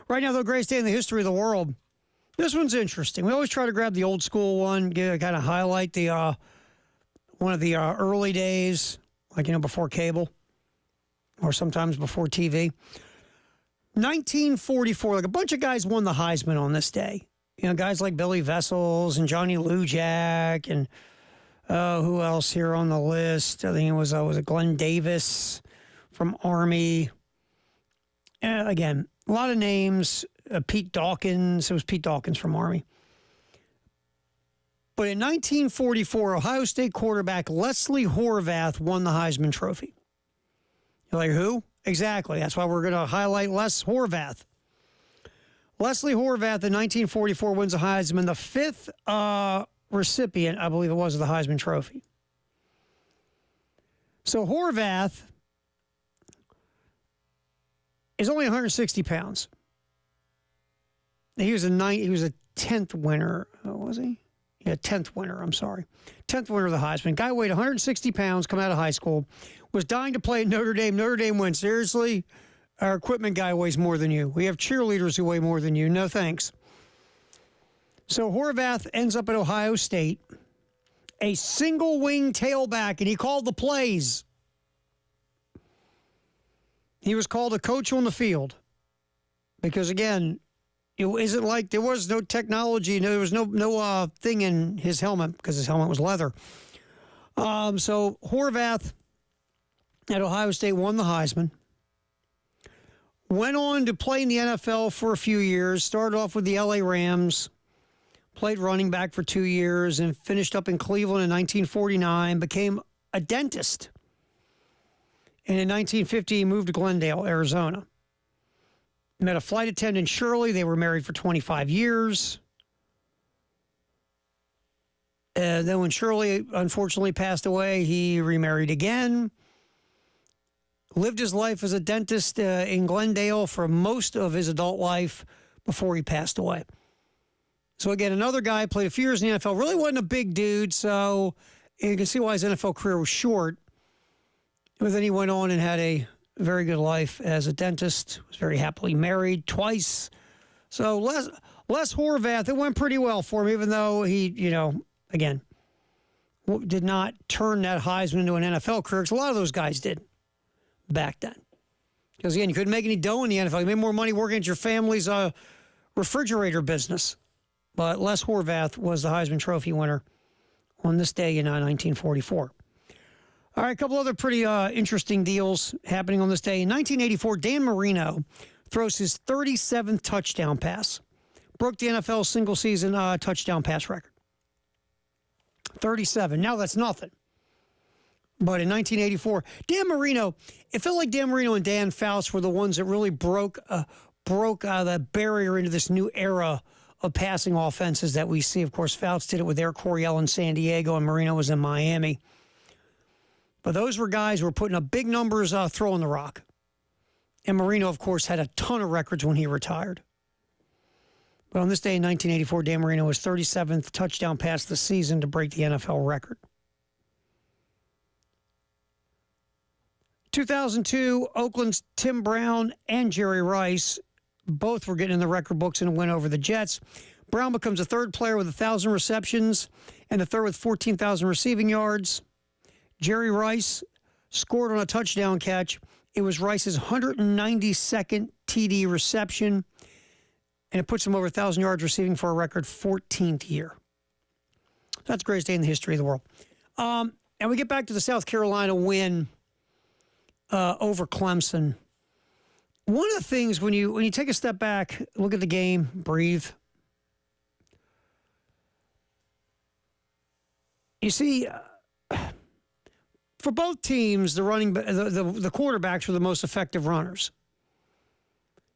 S6: Right now, the greatest day in the history of the world. This one's interesting. We always try to grab the old school one, kind of highlight the one of the early days, like, before cable. or sometimes before TV. 1944, like a bunch of guys won the Heisman on this day. You know, guys like Billy Vessels and Johnny Lujack and who else here on the list? I think it was Glenn Davis from Army. Again, a lot of names. Pete Dawkins. It was Pete Dawkins from Army. But in 1944, Ohio State quarterback Leslie Horvath won the Heisman Trophy. You're like, who? Exactly. That's why we're going to highlight Les Horvath. Leslie Horvath in 1944 wins the Heisman, the fifth recipient, I believe it was, of the Heisman Trophy. So Horvath is only 160 pounds. He was a 10th winner. Was he? Yeah, 10th winner, I'm sorry. 10th winner of the Heisman. Guy weighed 160 pounds, come out of high school, was dying to play at Notre Dame. Notre Dame went, seriously? Our equipment guy weighs more than you. We have cheerleaders who weigh more than you. No thanks. So Horvath ends up at Ohio State, a single-wing tailback, and he called the plays. He was called a coach on the field because, again, it isn't like there was no technology. There was no thing in his helmet because his helmet was leather. So Horvath at Ohio State won the Heisman. Went on to play in the NFL for a few years. Started off with the LA Rams. Played running back for 2 years and finished up in Cleveland in 1949. Became a dentist. And in 1950, he moved to Glendale, Arizona. Met a flight attendant, Shirley. They were married for 25 years. Then when Shirley unfortunately passed away, he remarried again. Lived his life as a dentist in Glendale for most of his adult life before he passed away. So again, another guy, played a few years in the NFL, really wasn't a big dude, so you can see why his NFL career was short. But then he went on and had a very good life as a dentist, was very happily married twice. So Les Horvath, it went pretty well for him, even though he, again, did not turn that Heisman into an NFL career, because a lot of those guys did back then. Because, again, you couldn't make any dough in the NFL. You made more money working at your family's refrigerator business. But Les Horvath was the Heisman Trophy winner on this day in 1944. All right, a couple other pretty interesting deals happening on this day. In 1984, Dan Marino throws his 37th touchdown pass. Broke the NFL single-season touchdown pass record. 37. Now that's nothing. But in 1984, Dan Marino, it felt like Dan Marino and Dan Fouts were the ones that really broke the barrier into this new era of passing offenses that we see. Of course, Fouts did it with Air Coryell in San Diego, and Marino was in Miami. But those were guys who were putting up big numbers throwing the rock. And Marino, of course, had a ton of records when he retired. But on this day in 1984, Dan Marino was 37th touchdown pass of the season to break the NFL record. 2002, Oakland's Tim Brown and Jerry Rice both were getting in the record books in a win over the Jets. Brown becomes the third player with 1,000 receptions and the third with 14,000 receiving yards. Jerry Rice scored on a touchdown catch. It was Rice's 192nd TD reception, and it puts him over 1,000 yards receiving for a record 14th year. That's the greatest day in the history of the world. And we get back to the South Carolina win over Clemson. One of the things when you take a step back, look at the game, breathe, you see, for both teams, the quarterbacks were the most effective runners.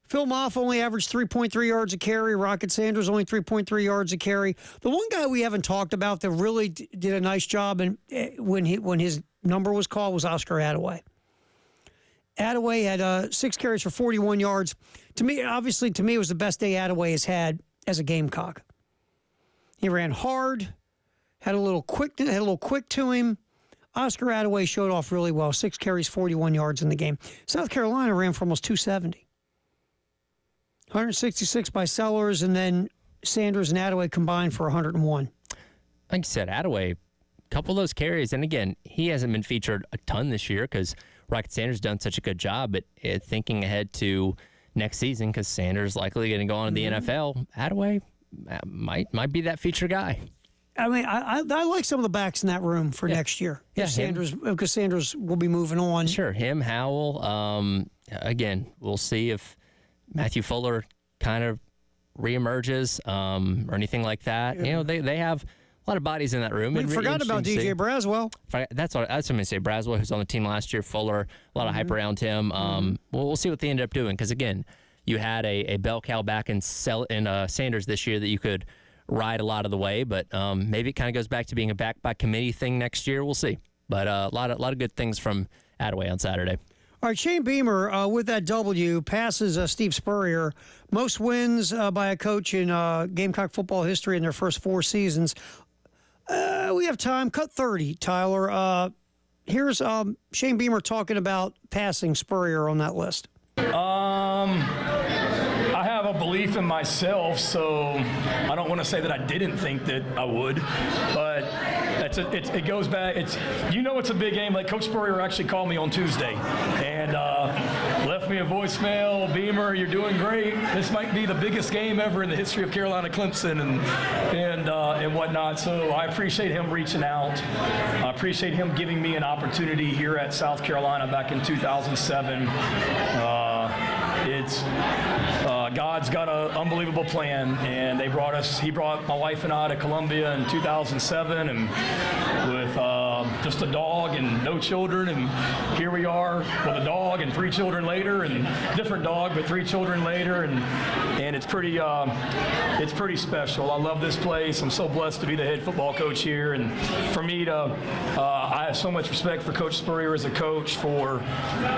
S6: Phil Moff only averaged 3.3 yards a carry. Rocket Sanders only 3.3 yards a carry. The one guy we haven't talked about that really did a nice job and when his number was called was Oscar Attaway. Attaway had 6 carries for 41 yards. To me, it was the best day Attaway has had as a Gamecock. He ran hard, had a little quick to him. Oscar Attaway showed off really well. 6 carries, 41 yards in the game. South Carolina ran for almost 270. 166 by Sellers, and then Sanders and Attaway combined for 101.
S5: Like you said, Attaway, a couple of those carries, and again, he hasn't been featured a ton this year because Rocket Sanders done such a good job at thinking ahead to next season, because Sanders likely going to go on to the NFL. Attaway might be that feature guy.
S6: I mean, I like some of the backs in that room for next year.
S5: Yeah,
S6: because Sanders will be moving on.
S5: Sure, him, Howell. Again, we'll see if Matthew Fuller kind of reemerges or anything like that. Yeah. You know, they have a lot of bodies in that room.
S6: We forgot about DJ Braswell.
S5: That's what I was going to say. Braswell, who's on the team last year, Fuller, a lot of hype around him. We'll see what they end up doing, because, again, you had a bell cow back in Sanders this year that you could ride a lot of the way, but maybe it kind of goes back to being a back-by-committee thing next year. We'll see. But a lot of good things from Attaway on Saturday.
S6: All right, Shane Beamer, with that W, passes Steve Spurrier. Most wins by a coach in Gamecock football history in their first 4 seasons. We have time. Cut 30, Tyler. Here's Shane Beamer talking about passing Spurrier on that list.
S3: I have a belief in myself, so I don't want to say that I didn't think that I would, but it goes back. It's a big game. Like Coach Spurrier actually called me on Tuesday and left me a voicemail. Beamer, you're doing great. This might be the biggest game ever in the history of Carolina Clemson and whatnot. So I appreciate him reaching out. I appreciate him giving me an opportunity here at South Carolina back in 2007. God's got an unbelievable plan, and he brought my wife and I to Columbia in 2007, and with just a dog and no children, and here we are with a dog and 3 children later, and different dog, but 3 children later, and it's pretty special. I love this place. I'm so blessed to be the head football coach here, and for me I have so much respect for Coach Spurrier as a coach, for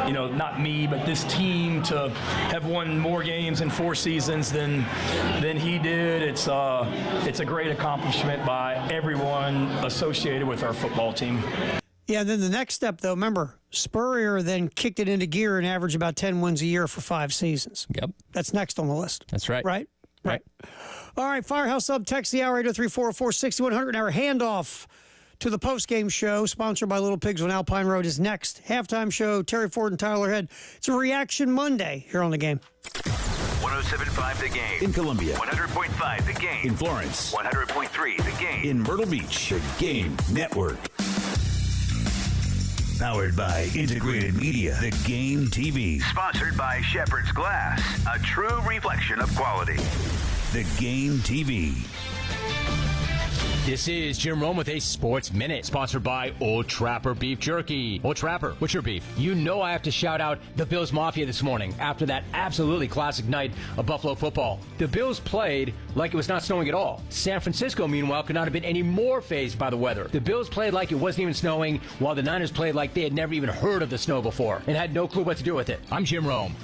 S3: not me but this team to have won more games in 4 seasons than he did. It's a great accomplishment by everyone associated with our football team.
S6: Yeah, then the next step, though, remember, Spurrier then kicked it into gear and averaged about 10 wins a year for 5 seasons.
S5: Yep.
S6: That's next on the list.
S5: That's right.
S6: Right. All right, Firehouse Sub, text the hour 803-404-6100. Our handoff to the post-game show, sponsored by Little Pigs on Alpine Road, is next. Halftime show, Terry Ford and Tyler Head. It's a Reaction Monday here on The Game.
S1: 107.5 The Game.
S2: In Columbia.
S1: 100.5 The Game.
S2: In Florence.
S1: 100.3 The Game.
S2: In Myrtle Beach. The Game Network. Powered by Integrated Media. The Game TV.
S1: Sponsored by Shepherd's Glass, a true reflection of quality.
S2: The Game TV.
S4: This is Jim Rome with a Sports Minute, sponsored by Old Trapper Beef Jerky. Old Trapper, what's your beef? You know I have to shout out the Bills Mafia this morning after that absolutely classic night of Buffalo football. The Bills played like it was not snowing at all. San Francisco, meanwhile, could not have been any more fazed by the weather. The Bills played like it wasn't even snowing, while the Niners played like they had never even heard of the snow before and had no clue what to do with it. I'm Jim Rome.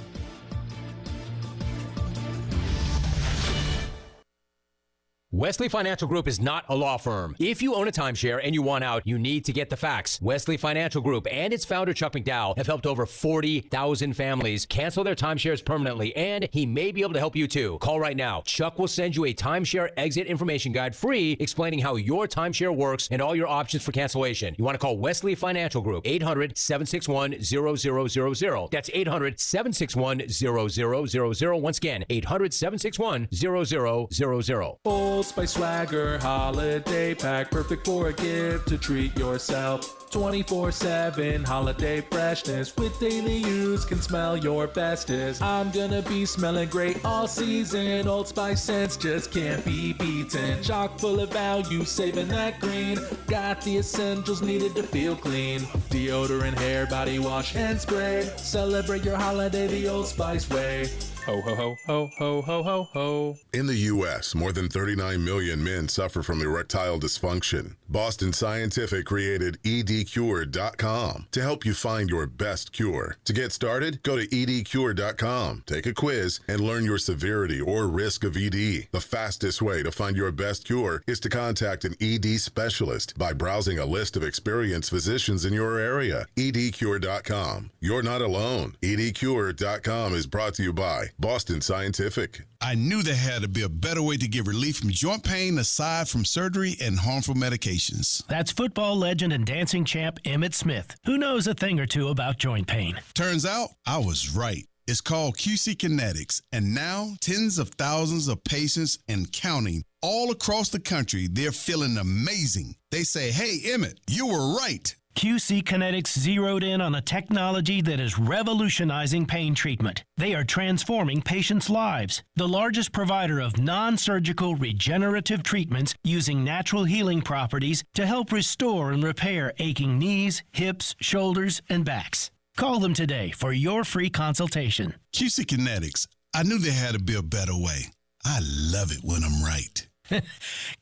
S4: Wesley Financial Group is not a law firm. If you own a timeshare and you want out, you need to get the facts. Wesley Financial Group and its founder, Chuck McDowell, have helped over 40,000 families cancel their timeshares permanently, and he may be able to help you too. Call right now. Chuck will send you a timeshare exit information guide free, explaining how your timeshare works and all your options for cancellation. You want to call Wesley Financial Group, 800-761-0000. That's 800-761-0000. Once again, 800-761-0000.
S7: Old Spice Swagger Holiday Pack, perfect for a gift to treat yourself. 24/7 holiday freshness with daily use can smell your bestest. I'm gonna be smelling great all season. Old Spice scents just can't be beaten. Chock full of value, saving that green. Got the essentials needed to feel clean. Deodorant, hair, body wash, and spray. Celebrate your holiday the Old Spice way. Ho, ho, ho, ho, ho, ho, ho, ho.
S9: In the U.S., more than 39 million men suffer from erectile dysfunction. Boston Scientific created edcure.com to help you find your best cure. To get started, go to edcure.com, take a quiz, and learn your severity or risk of ED. The fastest way to find your best cure is to contact an ED specialist by browsing a list of experienced physicians in your area. edcure.com. You're not alone. edcure.com is brought to you by Boston Scientific.
S10: I knew there had to be a better way to get relief from joint pain aside from surgery and harmful medications.
S12: That's football legend and dancing champ Emmitt Smith, who knows a thing or two about joint pain.
S10: Turns out I was right. It's called QC Kinetics, and now tens of thousands of patients and counting all across the country, they're feeling amazing. They say, hey, Emmitt, you were right.
S12: QC Kinetics zeroed in on a technology that is revolutionizing pain treatment. They are transforming patients' lives. The largest provider of non-surgical regenerative treatments using natural healing properties to help restore and repair aching knees, hips, shoulders, and backs. Call them today for your free consultation.
S10: QC Kinetics. I knew there had to be a better way. I love it when I'm right.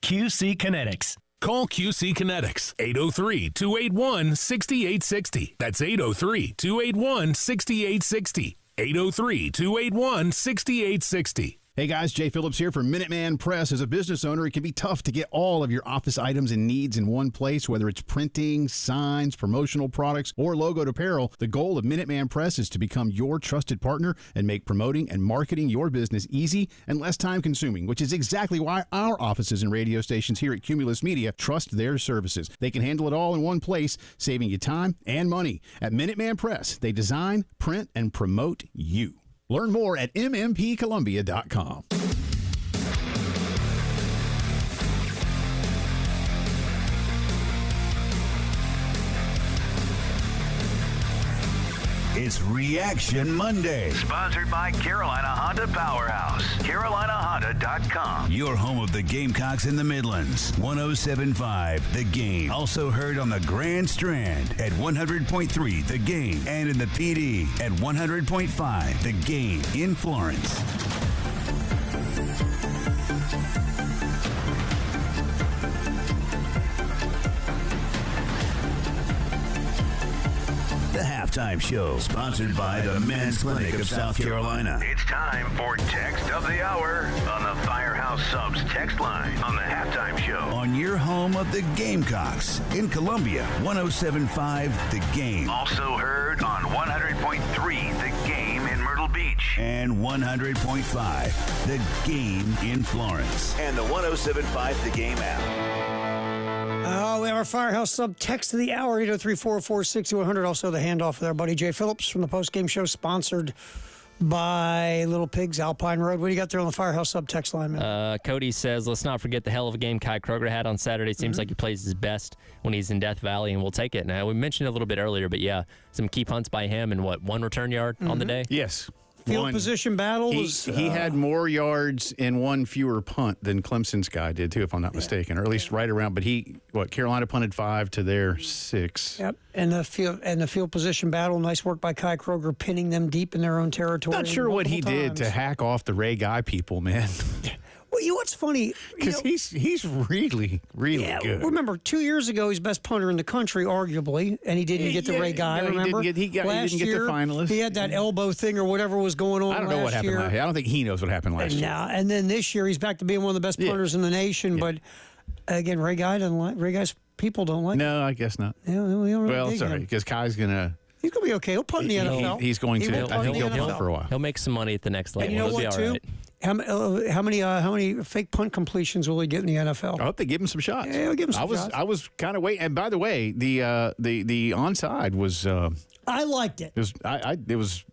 S12: QC Kinetics.
S13: Call QC Kinetics, 803-281-6860. That's 803-281-6860. 803-281-6860.
S11: Hey guys, Jay Phillips here from Minuteman Press. As a business owner, it can be tough to get all of your office items and needs in one place, whether it's printing, signs, promotional products, or logoed apparel. The goal of Minuteman Press is to become your trusted partner and make promoting and marketing your business easy and less time-consuming, which is exactly why our offices and radio stations here at Cumulus Media trust their services. They can handle it all in one place, saving you time and money. At Minuteman Press, they design, print, and promote you. Learn more at mmpcolumbia.com.
S2: It's Reaction Monday.
S1: Sponsored by Carolina Honda Powerhouse. CarolinaHonda.com.
S2: Your home of the Gamecocks in the Midlands. 107.5 The Game. Also heard on the Grand Strand at 100.3 The Game. And in the PD at 100.5 The Game in Florence. The Halftime Show, sponsored by the Men's Clinic of South Carolina.
S1: It's time for Text of the Hour on the Firehouse Subs text line on the Halftime Show.
S2: On your home of the Gamecocks in Columbia, 107.5 The Game.
S1: Also heard on 100.3 The Game in Myrtle Beach.
S2: And 100.5 The Game in Florence. And the 107.5 The Game app.
S6: We have our Firehouse Sub text of the hour, 803-446-100. Also the handoff with our buddy Jay Phillips from the postgame show, sponsored by Little Pigs, Alpine Road. What do you got there on the Firehouse Sub text line, man?
S5: Cody says, let's not forget the hell of a game Kai Kroger had on Saturday. Seems like he plays his best when he's in Death Valley, and we'll take it. Now, we mentioned it a little bit earlier, but yeah, some key punts by him and one return yard on the day?
S11: Yes.
S6: Field position battle was...
S11: He had more yards and one fewer punt than Clemson's guy did, too, if I'm not mistaken, or at least right around. But Carolina punted 5 to their 6.
S6: Yep, and the field position battle, nice work by Kai Kroger, pinning them deep in their own territory.
S11: Not sure what he did to hack off the Ray Guy people, man.
S6: Well, you know what's funny?
S11: Because he's really good.
S6: Remember, 2 years ago, he's best punter in the country, arguably, and he didn't get the Ray Guy, remember?
S11: He didn't get the finalist.
S6: He had that elbow thing or whatever was going on
S11: I don't know what happened last year. I don't think he knows what happened last year.
S6: And then this year, he's back to being one of the best punters in the nation. But, again, Ray Guy's people don't like him.
S11: No, I guess not.
S6: Yeah,
S11: well, sorry, because Kai's going to...
S6: He's going to be okay. He'll punt in the NFL.
S11: He's going to. I think he'll punt for a while.
S5: He'll make some money at the next level.
S6: And you know what, too? Right. How many fake punt completions will he get in the NFL?
S11: I hope they give him some shots.
S6: Yeah, give him some shots.
S11: I was kind of waiting. And by the way, the onside was.
S6: I liked it.
S11: It was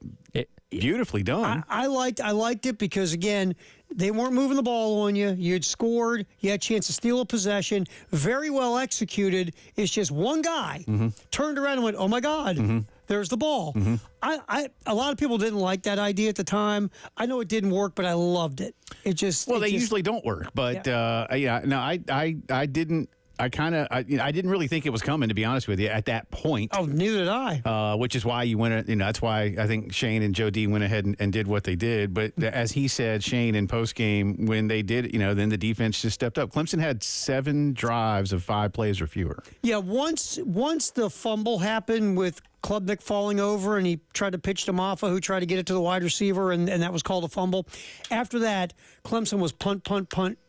S11: beautifully done.
S6: I liked it because, again, they weren't moving the ball on you. You had scored. You had a chance to steal a possession. Very well executed. It's just one guy turned around and went, "Oh my God, there's the ball." A lot of people didn't like that idea at the time. I know it didn't work, but I loved it. They
S11: usually don't work, but I didn't. I didn't really think it was coming, to be honest with you, at that point.
S6: Oh, neither did I.
S11: Which is why you went. That's why I think Shane and Joe D went ahead and did what they did. But as he said, Shane in postgame, when they did, then the defense just stepped up. Clemson had 7 drives of 5 plays or fewer.
S6: Yeah, once the fumble happened with Klubnik falling over and he tried to pitch to Maffa, who tried to get it to the wide receiver, and that was called a fumble. After that, Clemson was punt,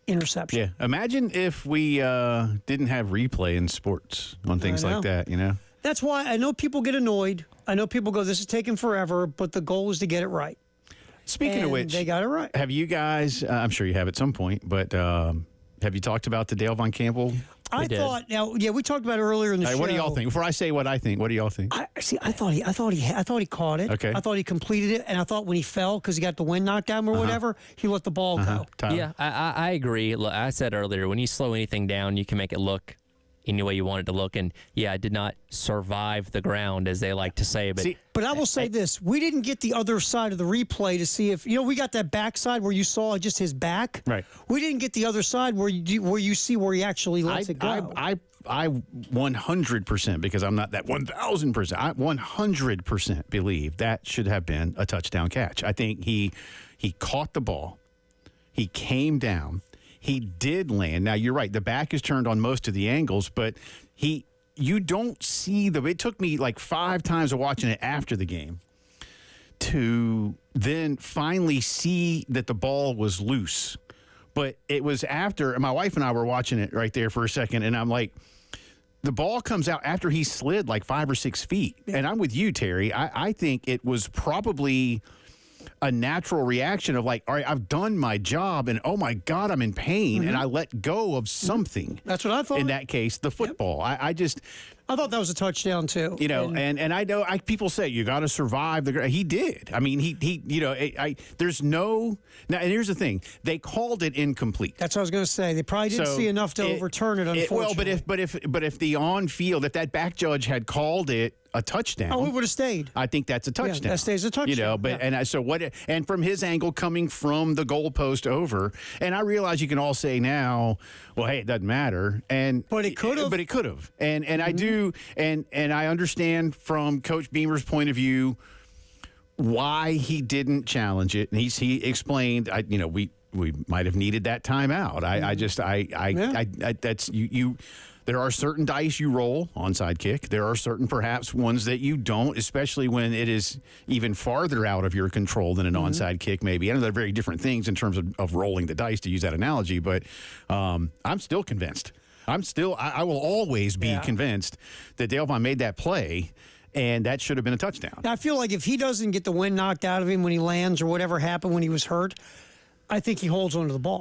S6: interception.
S11: Yeah. Imagine if we didn't have replay in sports on things like that,
S6: That's why I know people get annoyed. I know people go, this is taking forever, but the goal is to get it right.
S11: Speaking of which,
S6: they got it right.
S11: Have you guys, I'm sure you have at some point, but have you talked about the Dale Von Campbell?
S6: We talked about it earlier in the show.
S11: What do y'all think? Before I say what I think, what do y'all think?
S6: I thought he caught it.
S11: Okay.
S6: I thought he completed it, and I thought when he fell because he got the wind knocked out or whatever, he let the ball go.
S11: Tyler?
S5: Yeah, I agree. Look, I said earlier, when you slow anything down, you can make it look any way you want it to look. And yeah, I did not survive the ground, as they like to say.
S6: But I will say this: we didn't get the other side of the replay to see if we got that backside where you saw just his back.
S11: Right.
S6: We didn't get the other side where you see where he actually lets it go.
S11: I 100%, because I'm not that 1,000%. I 100% believe that should have been a touchdown catch. I think he caught the ball. He came down. He did land. Now, you're right. The back is turned on most of the angles, but you don't see it took me like 5 times of watching it after the game to then finally see that the ball was loose. But it was after, my wife and I were watching it right there for a second, and I'm like, the ball comes out after he slid like 5 or 6 feet. Yeah. And I'm with you, Terry. I think it was probably a natural reaction of like, all right, I've done my job, and oh my God, I'm in pain, and I let go of something.
S6: That's what I thought.
S11: In that case, the football. Yep.
S6: I thought that was a touchdown too.
S11: And I know people say you got to survive the. He did. I mean, there's no. Now, and here's the thing: they called it incomplete.
S6: That's what I was going to say. They probably didn't see enough to overturn it. Unfortunately,
S11: but if the on field, if that back judge had called it a touchdown,
S6: it would have stayed.
S11: I think that's a touchdown.
S6: Yeah, that stays a touchdown.
S11: And from his angle coming from the goalpost over, and I realize you can all say now, well, hey, it doesn't matter,
S6: but it could have.
S11: But it could have, and I do. And I understand from Coach Beamer's point of view why he didn't challenge it. And he explained, we might have needed that timeout. That's you. There are certain dice you roll onside kick. There are certain perhaps ones that you don't, especially when it is even farther out of your control than an onside kick maybe. I know they're very different things in terms of rolling the dice, to use that analogy, but I'm still convinced. I will always be convinced that Dale Von made that play, and that should have been a touchdown.
S6: I feel like if he doesn't get the wind knocked out of him when he lands or whatever happened when he was hurt, I think he holds onto the ball.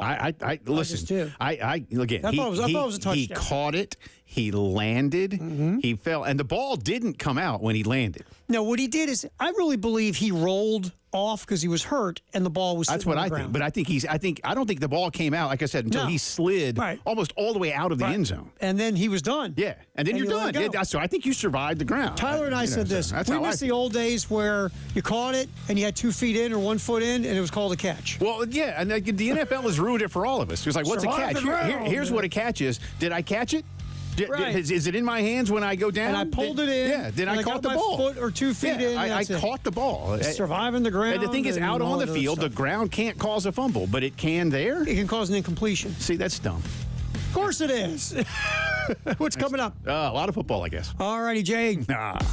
S11: Listen. I thought it was a touchdown. He caught it. He landed. He fell, and the ball didn't come out when he landed.
S6: No, what he did is, I really believe he rolled off because he was hurt, and the ball was.
S11: That's what I think. But I don't think the ball came out, like I said, until he slid almost all the way out of the end zone,
S6: and then he was done.
S11: Yeah, and then you're done. Yeah, so I think you survived the ground.
S6: Tyler and I said this. We miss the old days where you caught it and you had 2 feet in or 1 foot in, and it was called a catch.
S11: Well, yeah, and the NFL has ruined it for all of us. It was like, what's a catch? Here's what a catch is. Did I catch it? Is it in my hands when I go down?
S6: And I pulled it in.
S11: Yeah, then I caught the ball.
S6: Foot or 2 feet in.
S11: I caught the ball.
S6: Surviving the ground.
S11: And the thing is, out on the field, the ground can't cause a fumble, but it can there.
S6: It can cause an incompletion.
S11: See, that's dumb.
S6: Of course it is. What's coming up?
S11: A lot of football, I guess.
S6: All righty, Jay.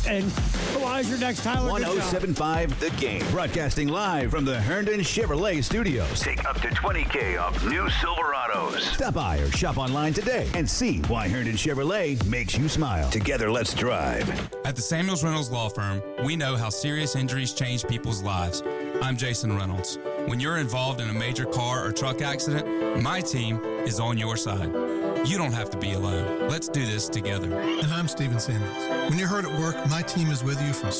S6: And Elijah next. Tyler.
S2: 107.5 The Game. Broadcasting live from the Herndon Chevrolet Studios.
S1: Take up to $20K off new Silverados.
S2: Stop by or shop online today and see why Herndon Chevrolet makes you smile. Together, let's drive.
S15: At the Samuels Reynolds Law Firm, we know how serious injuries change people's lives. I'm Jason Reynolds. When you're involved in a major car or truck accident, my team is on your side. You don't have to be alone. Let's do this together.
S16: And I'm Steven Samuels. When you're hurt at work, my team is with you from